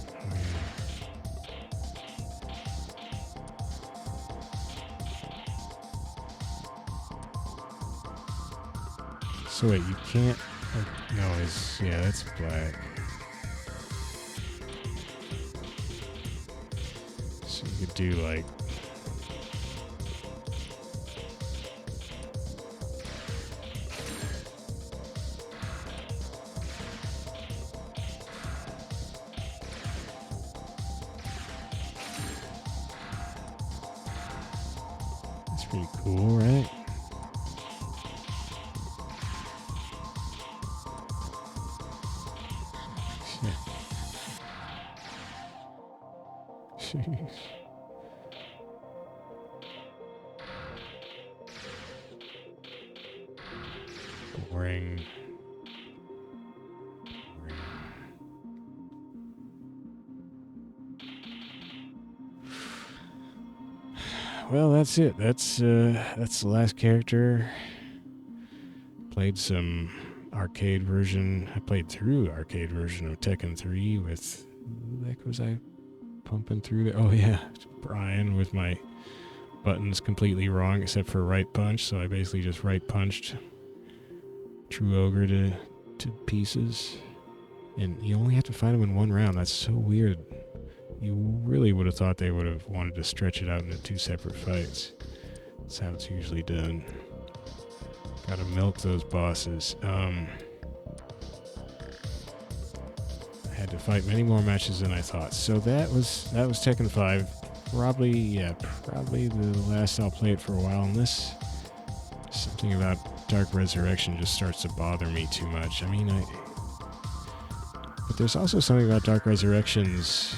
So wait, you can't... no, yeah, that's black. So you could do like... That's pretty cool, right? Jeez. Ring. Well, that's it. That's the last character. Played some arcade version. I played through arcade version of Tekken 3 with... Who the heck was I pumping through there? Oh yeah, Bryan with my buttons completely wrong except for right punch. So I basically just right punched True Ogre to pieces. And you only have to fight him in one round. That's so weird. You really would have thought they would have wanted to stretch it out into 2 separate fights. That's how it's usually done. Gotta milk those bosses. I had to fight many more matches than I thought. So that was Tekken 5. Probably the last I'll play it for a while. Unless something about Dark Resurrection just starts to bother me too much. I mean, but there's also something about Dark Resurrection's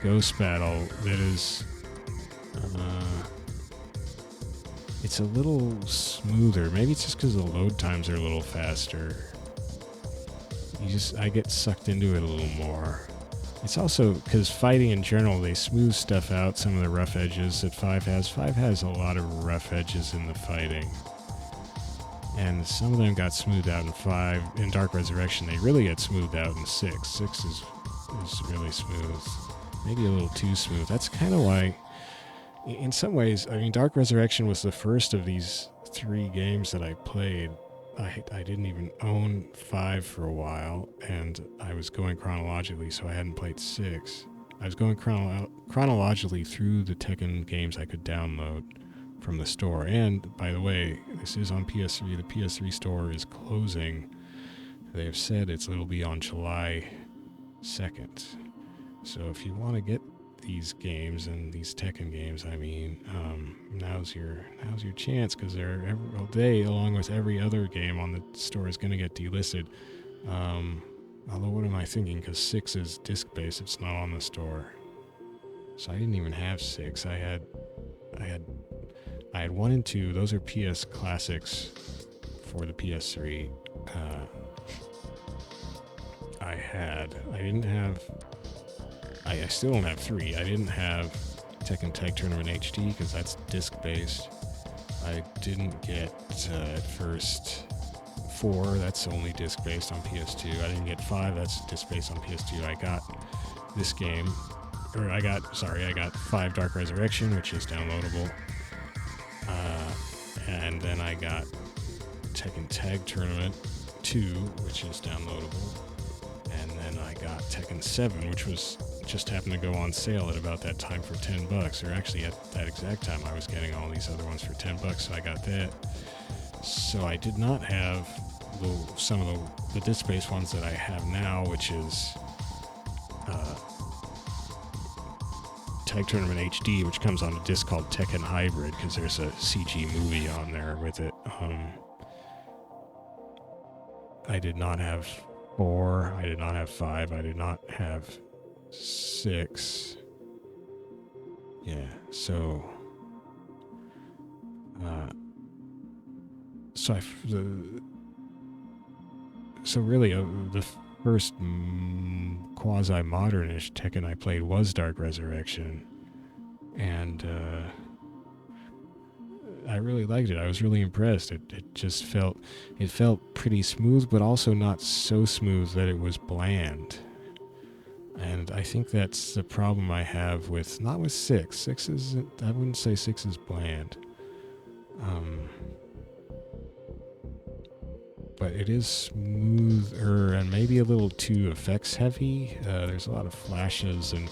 Ghost Battle that is, it's a little smoother. Maybe it's just because the load times are a little faster. I get sucked into it a little more. It's also because fighting in general, they smooth stuff out, some of the rough edges that 5 has. 5 has a lot of rough edges in the fighting. And some of them got smoothed out in Dark Resurrection. They really get smoothed out in 6. 6 is really smooth. Maybe a little too smooth. That's kind of why, in some ways, I mean, Dark Resurrection was the first of these 3 games that I played. I didn't even own 5 for a while, and I was going chronologically, so I hadn't played 6. I was going chronologically through the Tekken games I could download from the store. And, by the way, this is on PS3. The PS3 store is closing. They have said it'll be on July 2nd. So if you want to get these games and these Tekken games, I mean, now's your chance, because they're all day, along with every other game on the store, is going to get delisted. Although, what am I thinking? Because 6 is disc-based; it's not on the store. So I didn't even have 6. I had 1 and 2. Those are PS classics for the PS3. I still don't have 3. I didn't have Tekken Tag Tournament HD because that's disc-based. I didn't get, at first, 4. That's only disc-based on PS2. I didn't get 5. That's disc-based on PS2. I got this game, I got 5 Dark Resurrection, which is downloadable. And then I got Tekken Tag Tournament 2, which is downloadable. And then I got Tekken 7, which was just happened to go on sale at about that time for $10. Or actually, at that exact time, I was getting all these other ones for $10, so I got that. So I did not have some of the disc-based ones that I have now, which is Tag Tournament HD, which comes on a disc called Tekken Hybrid, because there's a CG movie on there with it. I did not have 4. I did not have 5. I did not have 6. Yeah, so really the first quasi-modernish Tekken I played was Dark Resurrection, and I really liked it. I was really impressed. It just felt pretty smooth, but also not so smooth that it was bland. And I think that's the problem I have with, not with 6. 6 is, I wouldn't say 6 is bland. But it is smoother and maybe a little too effects heavy. There's a lot of flashes, and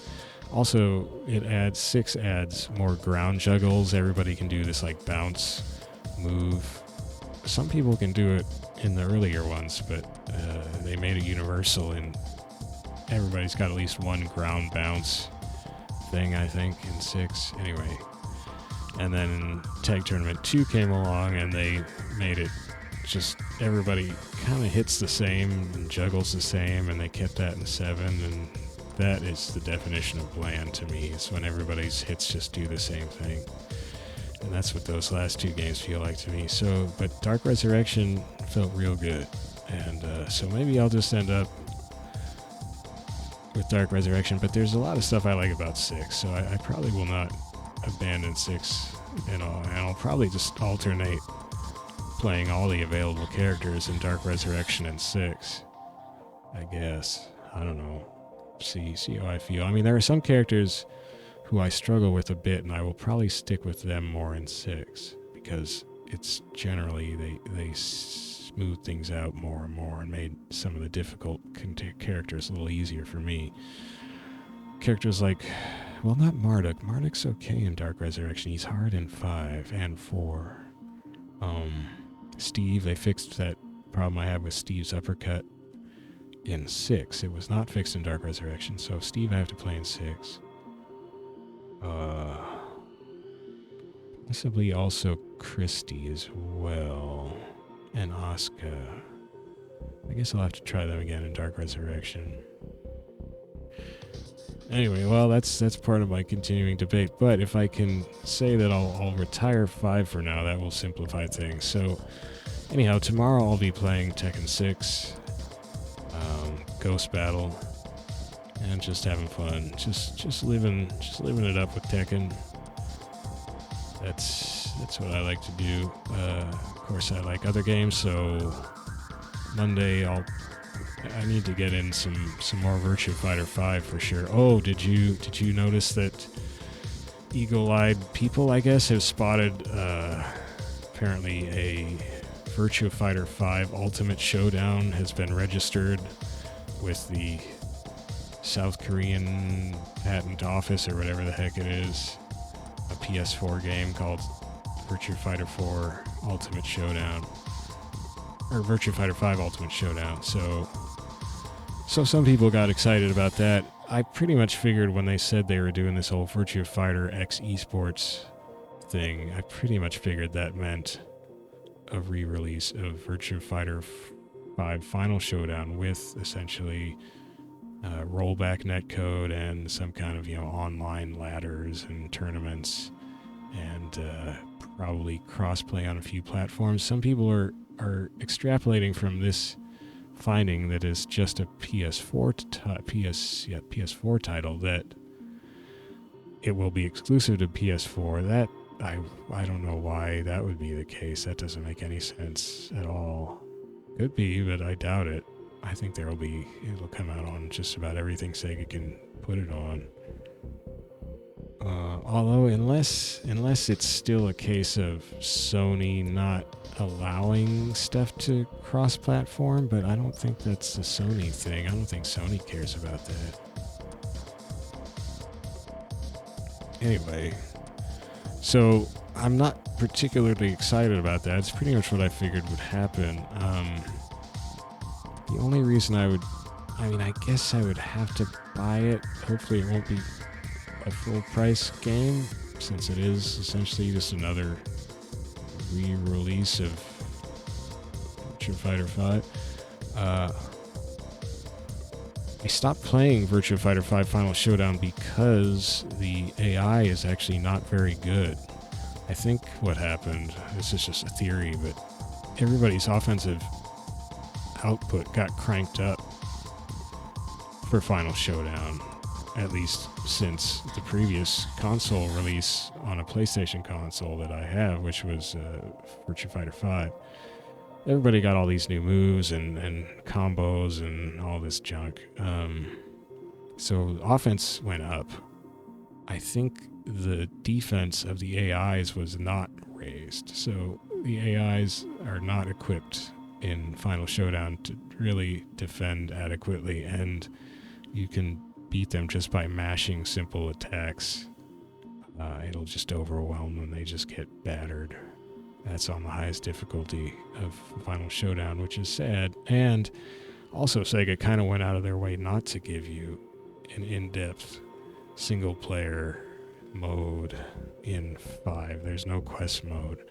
also it adds 6 adds more ground juggles. Everybody can do this like bounce move. Some people can do it in the earlier ones, but they made it universal, and everybody's got at least one ground bounce thing, I think, in 6. Anyway, and then Tag Tournament 2 came along, and they made it just everybody kind of hits the same and juggles the same, and they kept that in 7, and that is the definition of bland to me. It's when everybody's hits just do the same thing. And that's what those last two games feel like to me. So, but Dark Resurrection felt real good. And so maybe I'll just end up with Dark Resurrection. But there's a lot of stuff I like about 6. So I probably will not abandon 6 and I'll probably just alternate playing all the available characters in Dark Resurrection and 6. I guess. I don't know. See how I feel. I mean, there are some characters who I struggle with a bit, and I will probably stick with them more in 6 because it's generally they smooth things out more and more and made some of the difficult characters a little easier for me. Characters like, well, not Marduk. Marduk's okay in Dark Resurrection. He's hard in 5 and 4. Steve, they fixed that problem I had with Steve's uppercut in 6. It was not fixed in Dark Resurrection, so Steve I have to play in 6. Possibly also Christy as well, and Asuka. I guess I'll have to try them again in Dark Resurrection. Anyway, well, that's part of my continuing debate. But if I can say that I'll retire 5 for now, that will simplify things. So, anyhow, tomorrow I'll be playing Tekken 6, Ghost Battle, and just having fun, just living it up with Tekken. That's what I like to do. Of course, I like other games, so Monday I need to get in some more Virtua Fighter 5 for sure. Oh, did you notice that eagle-eyed people, I guess, have spotted apparently a Virtua Fighter 5 Ultimate Showdown has been registered with the South Korean Patent Office or whatever the heck it is. A PS4 game called Virtua Fighter 4 Ultimate Showdown. Or Virtua Fighter 5 Ultimate Showdown. So some people got excited about that. I pretty much figured when they said they were doing this whole Virtua Fighter X esports thing, I pretty much figured that meant a re-release of Virtua Fighter 5 Final Showdown with essentially rollback netcode and some kind of online ladders and tournaments, and probably crossplay on a few platforms. Some people are extrapolating from this finding that is just a PS4 title that it will be exclusive to PS4. That I don't know why that would be the case. That doesn't make any sense at all. Could be, but I doubt it. I think it'll come out on just about everything Sega can put it on. Although unless it's still a case of Sony not allowing stuff to cross-platform, but I don't think that's a Sony thing. I don't think Sony cares about that. Anyway, so I'm not particularly excited about that. It's pretty much what I figured would happen. The only reason I guess I would have to buy it. Hopefully it won't be a full price game, since it is essentially just another re-release of Virtua Fighter 5. I stopped playing Virtua Fighter 5 Final Showdown because the AI is actually not very good. I think what happened, this is just a theory, but everybody's offensive output got cranked up for Final Showdown, at least since the previous console release on a PlayStation console that I have, which was Virtua Fighter 5. Everybody got all these new moves and combos and all this junk. So offense went up. I think the defense of the AIs was not raised. So the AIs are not equipped in Final Showdown to really defend adequately, and you can beat them just by mashing simple attacks. It'll just overwhelm them. They just get battered. That's on the highest difficulty of Final Showdown, which is sad. And also Sega kind of went out of their way not to give you an in-depth single-player mode in 5. There's no quest mode.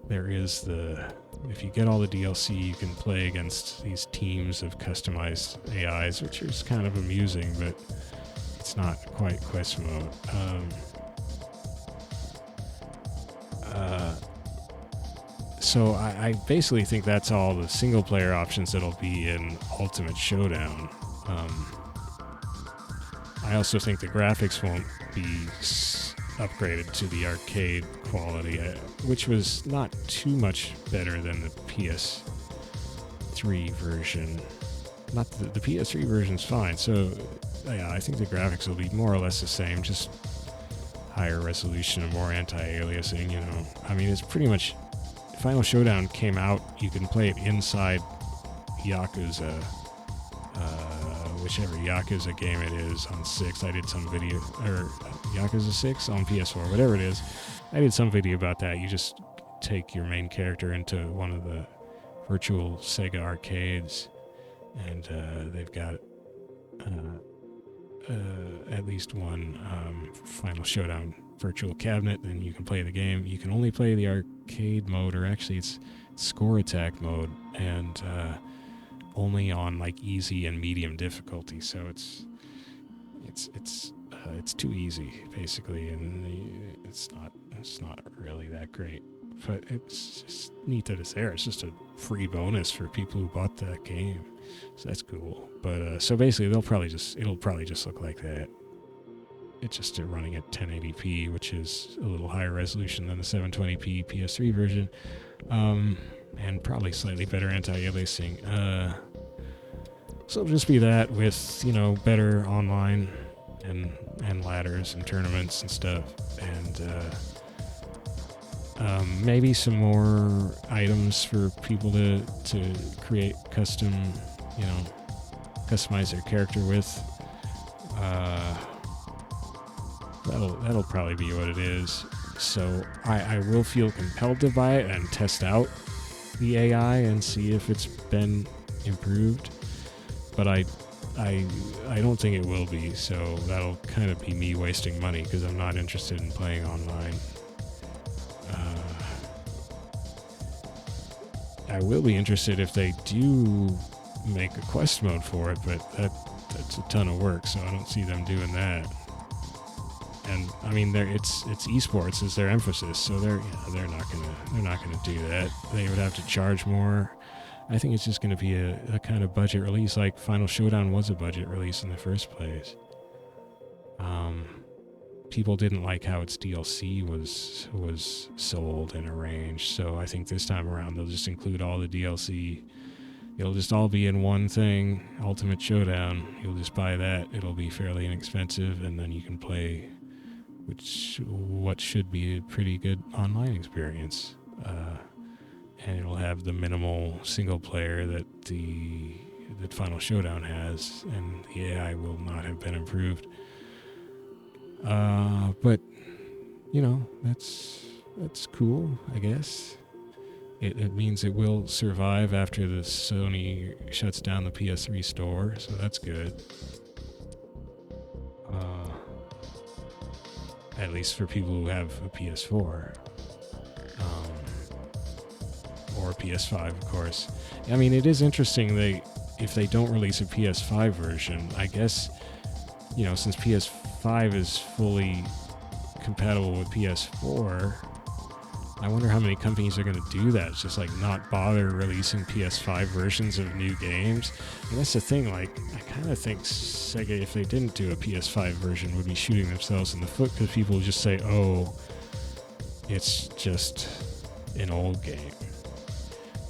There is if you get all the DLC, you can play against these teams of customized AIs, which is kind of amusing, but It's not quite quest mode. So I basically think that's all the single player options that'll be in Ultimate Showdown. I also think the graphics won't be upgraded to the arcade quality, which was not too much better than the PS3 version. Not the PS3 version's fine, so yeah, I think the graphics will be more or less the same, just higher resolution and more anti-aliasing, you know. I mean, it's pretty much... Final Showdown came out, you can play it inside Yakuza, whichever Yakuza game it is on 6. I did some video, or Yakuza 6 on PS4, whatever it is. I did some video about that. You just take your main character into one of the virtual Sega arcades, and they've got at least one Final Showdown virtual cabinet, and you can play the game. You can only play the arcade mode, or actually it's score attack mode, and only on like easy and medium difficulty. So it's too easy basically, and it's not really that great. But it's just neat that it's there. It's just a free bonus for people who bought that game, so that's cool. But so basically, it'll probably just look like that. It's just running at 1080p, which is a little higher resolution than the 720p PS3 version, and probably slightly better anti-aliasing. So it'll just be that with, you know, better online and ladders and tournaments and stuff, and maybe some more items for people to create custom, you know, customize their character with. That'll probably be what it is. So I will feel compelled to buy it and test out the AI and see if it's been improved. But I don't think it will be, so that'll kind of be me wasting money because I'm not interested in playing online. I will be interested if they do make a quest mode for it, but that's a ton of work, so I don't see them doing that. And I mean, it's esports is their emphasis, so they're not gonna do that. They would have to charge more. I think it's just gonna be a kind of budget release, like Final Showdown was a budget release in the first place. People didn't like how its DLC was sold and arranged, so I think this time around they'll just include all the DLC. It'll just all be in one thing, Ultimate Showdown. You'll just buy that. It'll be fairly inexpensive, and then you can play what should be a pretty good online experience. And it'll have the minimal single player that Final Showdown has, and the AI will not have been improved. But you know, that's cool, I guess. It means it will survive after the Sony shuts down the PS3 store, so that's good. At least for people who have a PS4. Or a PS5, of course. I mean, it is interesting, if they don't release a PS5 version, I guess, you know, since PS5 is fully compatible with PS4, I wonder how many companies are going to do that. It's just like not bother releasing PS5 versions of new games. And that's the thing, like, I kind of think Sega, if they didn't do a PS5 version, would be shooting themselves in the foot, because people would just say, oh, it's just an old game.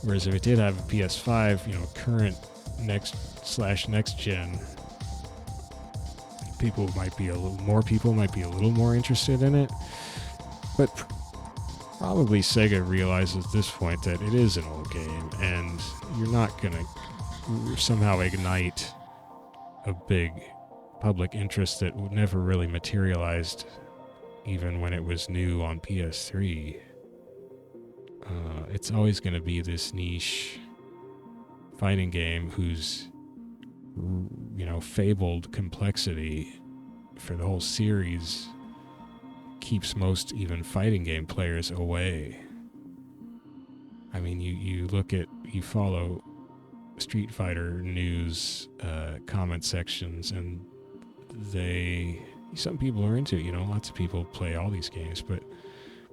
Whereas if it did have a PS5, you know, current next gen, more people might be a little more interested in it. But probably Sega realizes at this point that it is an old game, and you're not going to somehow ignite a big public interest that never really materialized even when it was new on PS3. It's always going to be this niche fighting game whose, you know, fabled complexity for the whole series keeps most even fighting game players away. I mean, you follow Street Fighter news comment sections, and some people are into it. Lots of people play all these games, but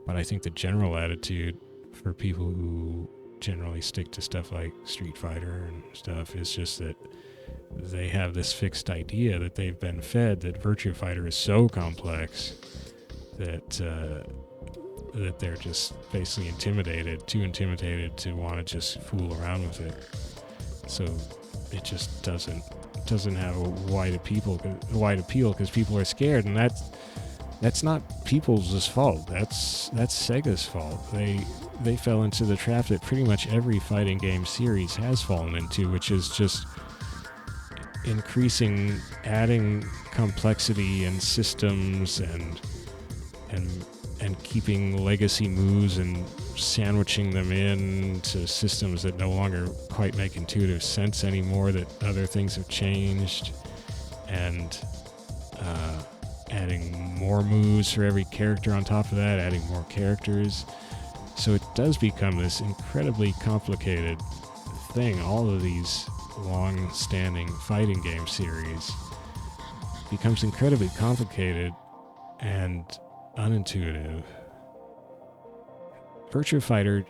I think the general attitude for people who generally stick to stuff like Street Fighter and stuff is just that they have this fixed idea that they've been fed that Virtua Fighter is so complex that they're just basically too intimidated to want to just fool around with it. So it just doesn't have a wide appeal because people are scared, and that's not people's fault. That's Sega's fault. They fell into the trap that pretty much every fighting game series has fallen into, which is just adding complexity and systems and keeping legacy moves and sandwiching them into systems that no longer quite make intuitive sense anymore, that other things have changed, and adding more moves for every character on top of that, adding more characters. So it does become this incredibly complicated thing. All of these long-standing fighting game series becomes incredibly complicated and unintuitive. Virtua Fighter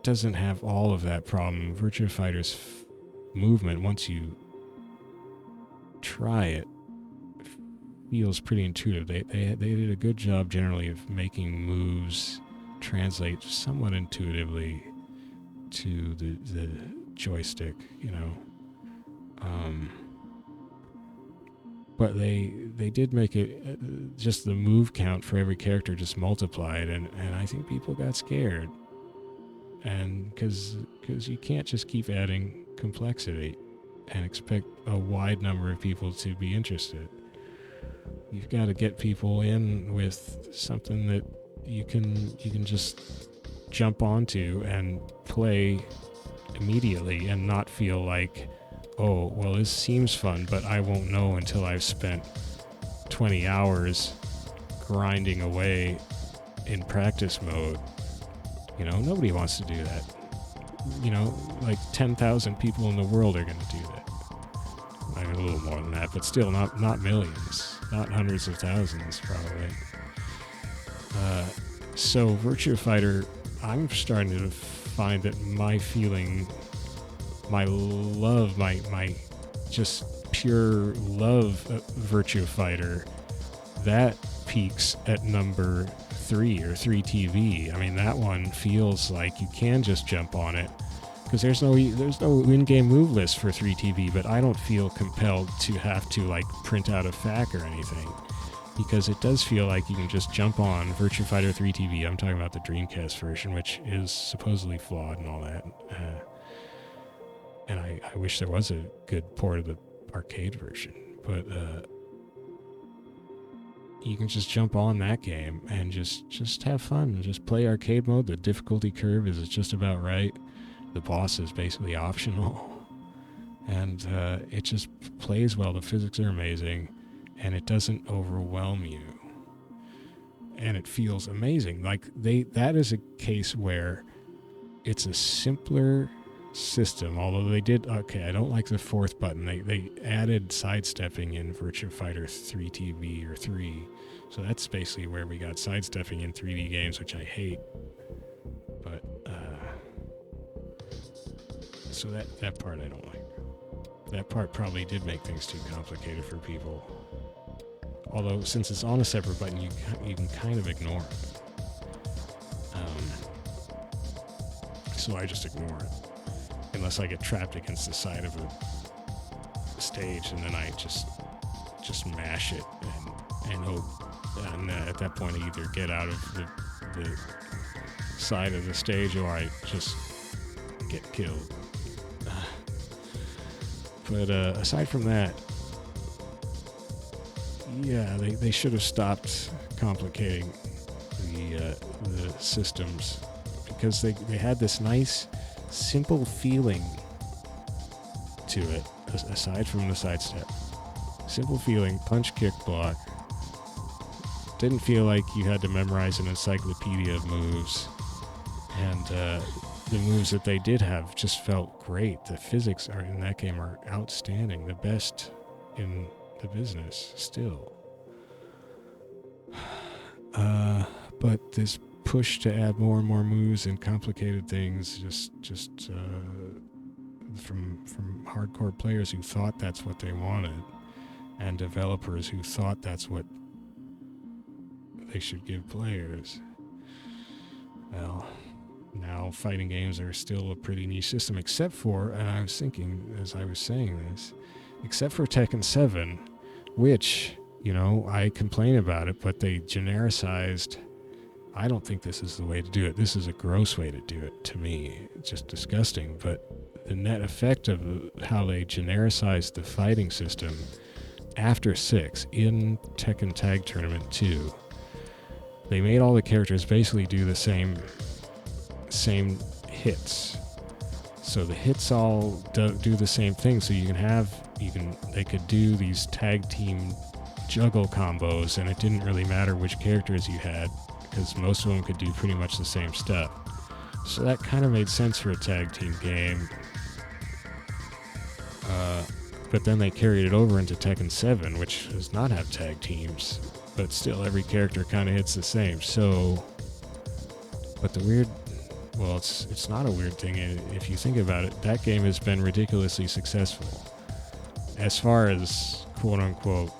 doesn't have all of that problem. Virtua Fighter's movement, once you try it, feels pretty intuitive. They did a good job generally of making moves translate somewhat intuitively to the joystick, but they did make it just the move count for every character just multiplied, and I think people got scared, and because you can't just keep adding complexity and expect a wide number of people to be interested. You've got to get people in with something that you can just jump onto and play immediately and not feel like, oh, well, this seems fun, but I won't know until I've spent 20 hours grinding away in practice mode. Nobody wants to do that. Like 10,000 people in the world are going to do that. I mean, a little more than that, but still not millions, not hundreds of thousands, probably. So Virtua Fighter, I'm starting to find that my love, my just pure love of Virtua Fighter, that peaks at number 3 or 3 TV. I mean, that one feels like you can just jump on it because there's no in-game move list for 3 TV, but I don't feel compelled to have to like print out a FAQ or anything, because it does feel like you can just jump on Virtua Fighter 3 TV. I'm talking about the Dreamcast version, which is supposedly flawed and all that. And I wish there was a good port of the arcade version, but you can just jump on that game and just have fun. Just play arcade mode. The difficulty curve is just about right. The boss is basically optional. And it just plays well. The physics are amazing. And it doesn't overwhelm you. And it feels amazing. Like that is a case where it's a simpler system, although they did, I don't like the fourth button. They added sidestepping in Virtua Fighter 3 TV or 3. So that's basically where we got sidestepping in 3D games, which I hate. But, so that part I don't like. That part probably did make things too complicated for people. Although, since it's on a separate button, you can kind of ignore it. So I just ignore it. Unless I get trapped against the side of a stage, and then I just mash it and hope. And at that point, I either get out of the side of the stage or I just get killed. But aside from that, yeah, they should have stopped complicating the systems, because they had this nice, simple feeling to it, aside from the sidestep. Simple feeling, punch, kick, block. Didn't feel like you had to memorize an encyclopedia of moves. And the moves that they did have just felt great. The physics in that game are outstanding. The best in the business still. But this push to add more and more moves and complicated things, just from hardcore players who thought that's what they wanted, and developers who thought that's what they should give players. Well, now fighting games are still a pretty niche system, except for, and I was thinking as I was saying this, except for Tekken 7, which, you know, I complain about it, but they genericized. I don't think this is the way to do it. This is a gross way to do it, to me. It's just disgusting. But the net effect of how they genericized the fighting system after 6 in Tekken Tag Tournament 2, they made all the characters basically do the same hits. So the hits all do the same thing. So they could do these tag team juggle combos, and it didn't really matter which characters you had, because most of them could do pretty much the same stuff. So that kind of made sense for a tag team game. But then they carried it over into Tekken 7, which does not have tag teams, but still every character kind of hits the same. So, but the weird, well, it's not a weird thing if you think about it. That game has been ridiculously successful. As far as quote-unquote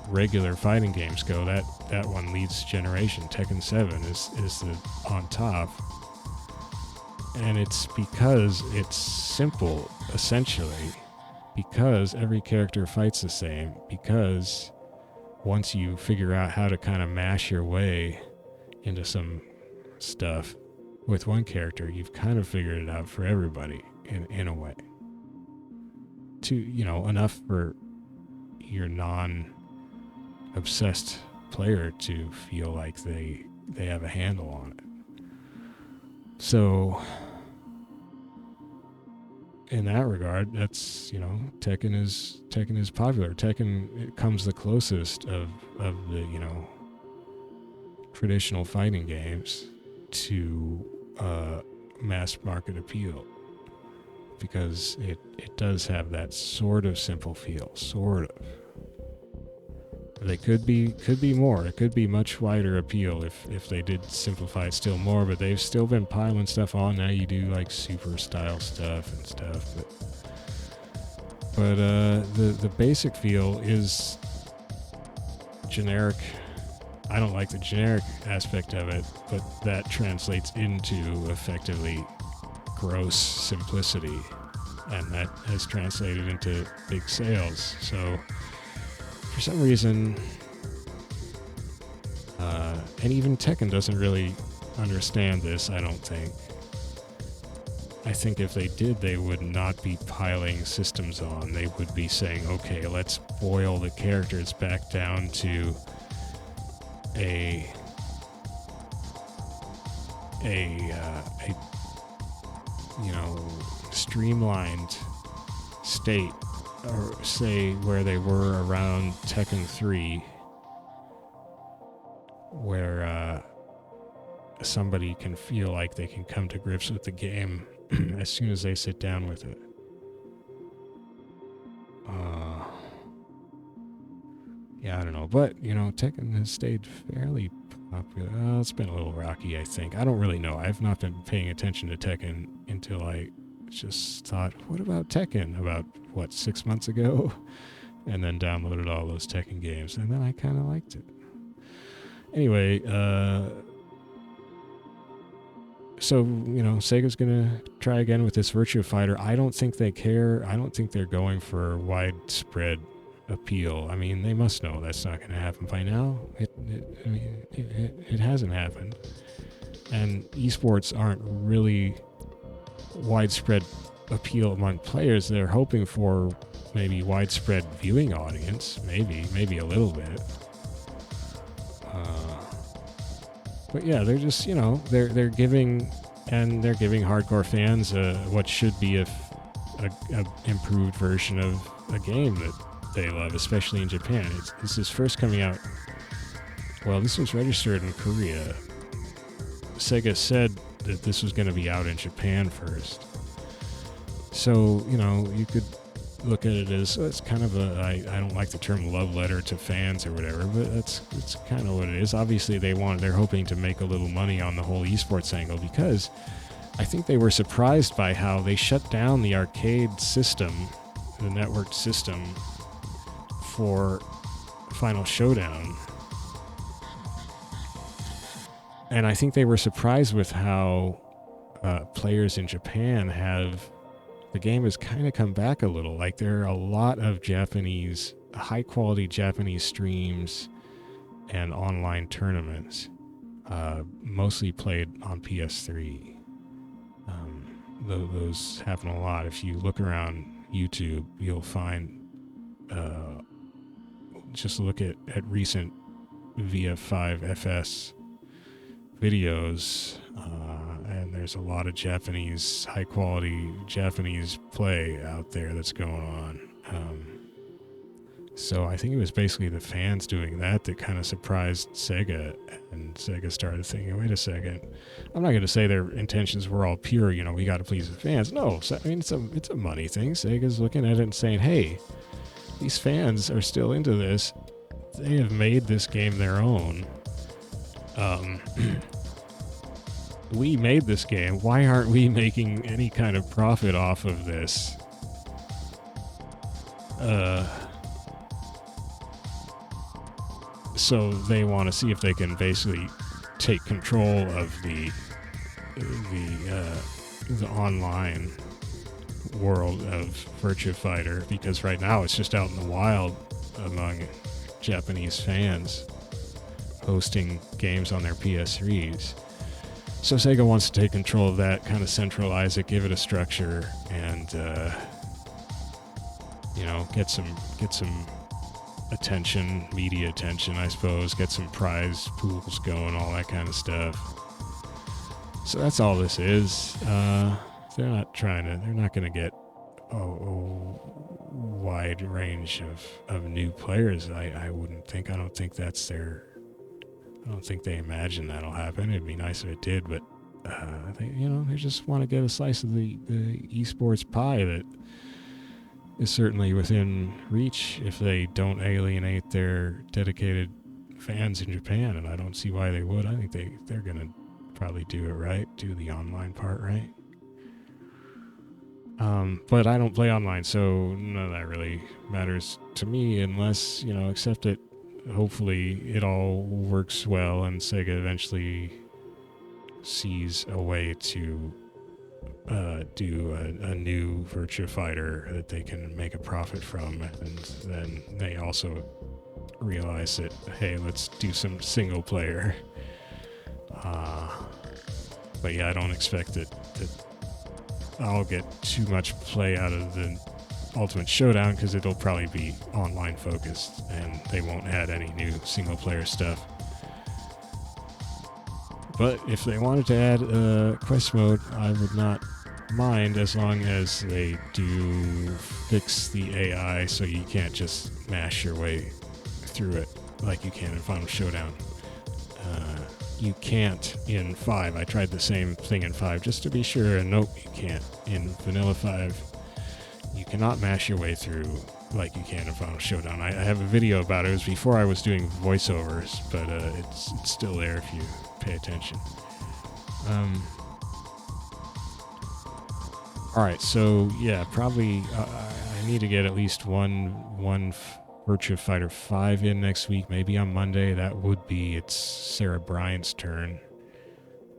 regular fighting games go, that one leads generation. Tekken 7 is on top. And it's because it's simple, essentially. Because every character fights the same. Because once you figure out how to kind of mash your way into some stuff with one character, you've kind of figured it out for everybody in a way. To, you know, enough for your non-obsessed player to feel like they have a handle on it. So in that regard, that's, you know, Tekken is popular. Tekken, it comes the closest of the, you know, traditional fighting games to mass market appeal, because it does have that sort of simple feel, sort of. They could be more. It could be much wider appeal if they did simplify it still more, but they've still been piling stuff on. Now you do like super style stuff and stuff, but the basic feel is generic. I don't like the generic aspect of it, but that translates into effectively gross simplicity, and that has translated into big sales. So for some reason, and even Tekken doesn't really understand this, I don't think. I think if they did, they would not be piling systems on. They would be saying, okay, let's boil the characters back down to a you know, streamlined state, or say where they were around Tekken 3, where somebody can feel like they can come to grips with the game as soon as they sit down with it. Yeah, I don't know, but, you know, Tekken has stayed fairly popular. It's been a little rocky, I think. I don't really know. I've not been paying attention to Tekken until I just thought, what about Tekken? About, 6 months ago? And then downloaded all those Tekken games, and then I kind of liked it. Anyway, so, you know, Sega's gonna try again with this Virtua Fighter. I don't think they care. I don't think they're going for widespread appeal. I mean, they must know that's not going to happen by now. It hasn't happened. And esports aren't really widespread appeal among players. They're hoping for maybe widespread viewing audience, maybe a little bit. But yeah, they're just, you know, they're giving hardcore fans what should be a improved version of a game that they love, especially in Japan. This is first coming out. Well, this was registered in Korea. Sega said that this was going to be out in Japan first. So, you know, you could look at it as it's kind of I don't like the term love letter to fans or whatever, but it's kind of what it is. Obviously, they're hoping to make a little money on the whole esports angle, because I think they were surprised by how they shut down the arcade system, the networked system, for Final Showdown. And I think they were surprised with how players in Japan the game has kind of come back a little. Like, there are a lot of high quality Japanese streams and online tournaments, mostly played on PS3. Those happen a lot. If you look around YouTube, you'll find, just look at recent VF5 FS videos, and there's a lot of high quality Japanese play out there that's going on. So I think it was basically the fans doing that kind of surprised Sega, and Sega started thinking, wait a second, I'm not going to say their intentions were all pure, we got to please the fans. No, I mean, it's a money thing. Sega's looking at it and saying, hey, these fans are still into this. They have made this game their own. We made this game. Why aren't we making any kind of profit off of this? So they want to see if they can basically take control of the online world of Virtua Fighter, because right now it's just out in the wild among Japanese fans hosting games on their PS3s. So Sega wants to take control of that, kind of centralize it, give it a structure, and get some attention, media attention, I suppose, get some prize pools going, all that kind of stuff. So that's all this is. They're not going to get a wide range of new players. I wouldn't think. I don't think they imagine that'll happen. It'd be nice if it did, but they just want to get a slice of the esports pie that is certainly within reach if they don't alienate their dedicated fans in Japan, and I don't see why they would. I think they're going to probably do it right, do the online part right. But I don't play online, so none of that really matters to me unless, except that hopefully it all works well and Sega eventually sees a way to do a new Virtua Fighter that they can make a profit from, and then they also realize that, hey, let's do some single player. But yeah, I don't expect that I'll get too much play out of the Ultimate Showdown, because it'll probably be online focused and they won't add any new single player stuff. But if they wanted to add quest mode, I would not mind, as long as they do fix the AI so you can't just mash your way through it like you can in Final Showdown. You can't in 5. I tried the same thing in 5 just to be sure, and nope, you can't. In Vanilla 5, you cannot mash your way through like you can in Final Showdown. I have a video about it. It was before I was doing voiceovers, but it's still there if you pay attention. Alright, so yeah, probably I need to get at least one Virtua Fighter 5 in next week, maybe on Monday. That would be, it's Sarah Bryan's turn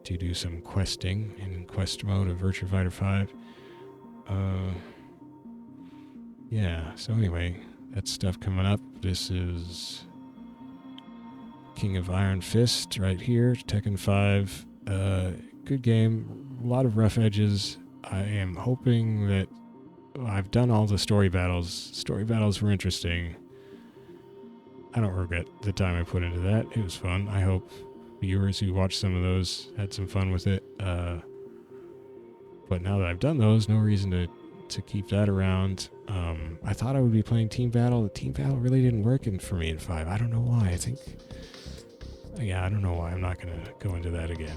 to do some questing in quest mode of Virtua Fighter 5. Yeah, so anyway, that stuff coming up. This is King of Iron Fist right here, Tekken 5. Good game, a lot of rough edges. I am hoping that I've done all the story battles. Story battles were interesting. I don't regret the time I put into that. It was fun. I hope viewers who watched some of those had some fun with it. But now that I've done those, no reason to keep that around. I thought I would be playing Team Battle. The Team Battle really didn't work for me in 5. I don't know why. I don't know why. I'm not going to go into that again.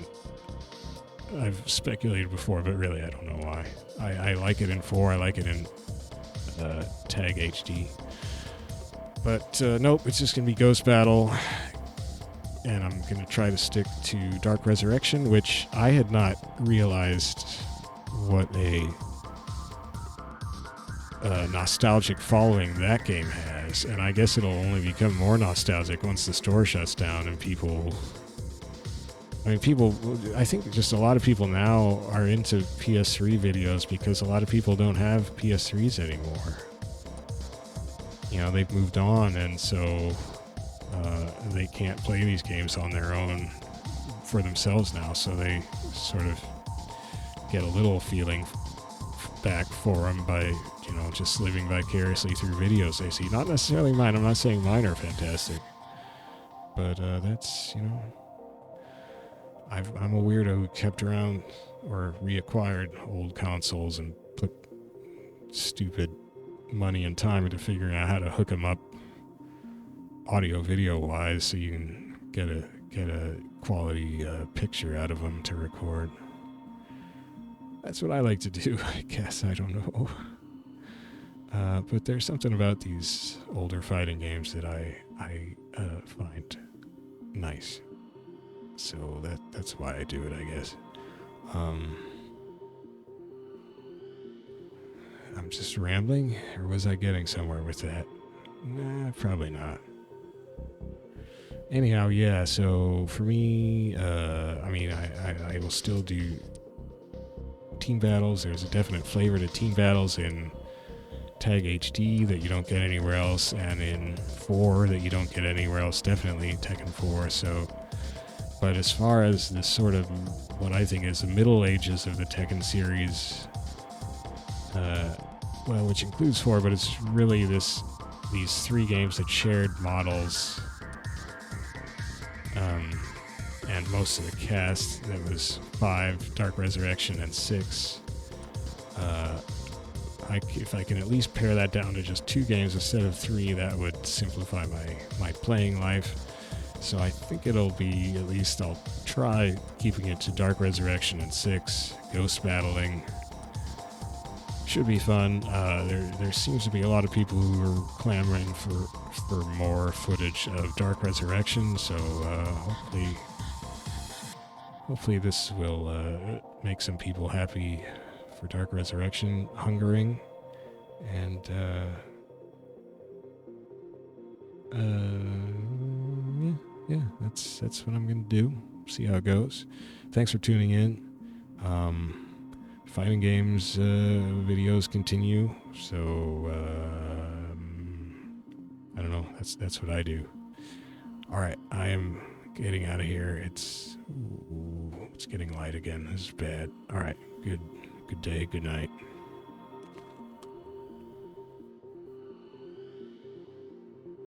I've speculated before, but really I don't know why. I like it in 4. I like it in Tag HD. But nope, it's just going to be Ghost Battle. And I'm going to try to stick to Dark Resurrection, which I had not realized what a nostalgic following that game has. And I guess it'll only become more nostalgic once the store shuts down and people... I think just a lot of people now are into PS3 videos because a lot of people don't have PS3s anymore. You know, they've moved on, and so they can't play these games on their own for themselves now, so they sort of get a little feeling back for them by, you know, just living vicariously through videos they see. Not necessarily mine. I'm not saying mine are fantastic, but that's, you know... I'm a weirdo who kept around or reacquired old consoles and put stupid money and time into figuring out how to hook them up audio video wise so you can get a quality picture out of them to record. That's what I like to do, I guess. I don't know. But there's something about these older fighting games that I find nice. So that's why I do it, I guess. I'm just rambling, or was I getting somewhere with that? Nah, probably not. Anyhow, yeah, so for me, I will still do team battles. There's a definite flavor to team battles in Tag HD that you don't get anywhere else, and in 4 that you don't get anywhere else, definitely Tekken 4, so... But as far as this sort of what I think is the Middle Ages of the Tekken series, which includes 4, but it's really these 3 games that shared models, and most of the cast. That was 5, Dark Resurrection, and 6. If I can at least pare that down to just 2 games instead of 3, that would simplify my playing life. So I think it'll be, at least I'll try keeping it to Dark Resurrection and 6. Ghost battling should be fun. There seems to be a lot of people who are clamoring for more footage of Dark Resurrection, so hopefully this will make some people happy for Dark Resurrection, hungering, and yeah, that's what I'm going to do. See how it goes. Thanks for tuning in. Fighting games videos continue, so I don't know. That's what I do. All right, I am getting out of here. It's getting light again. This is bad. All right, good day, good night.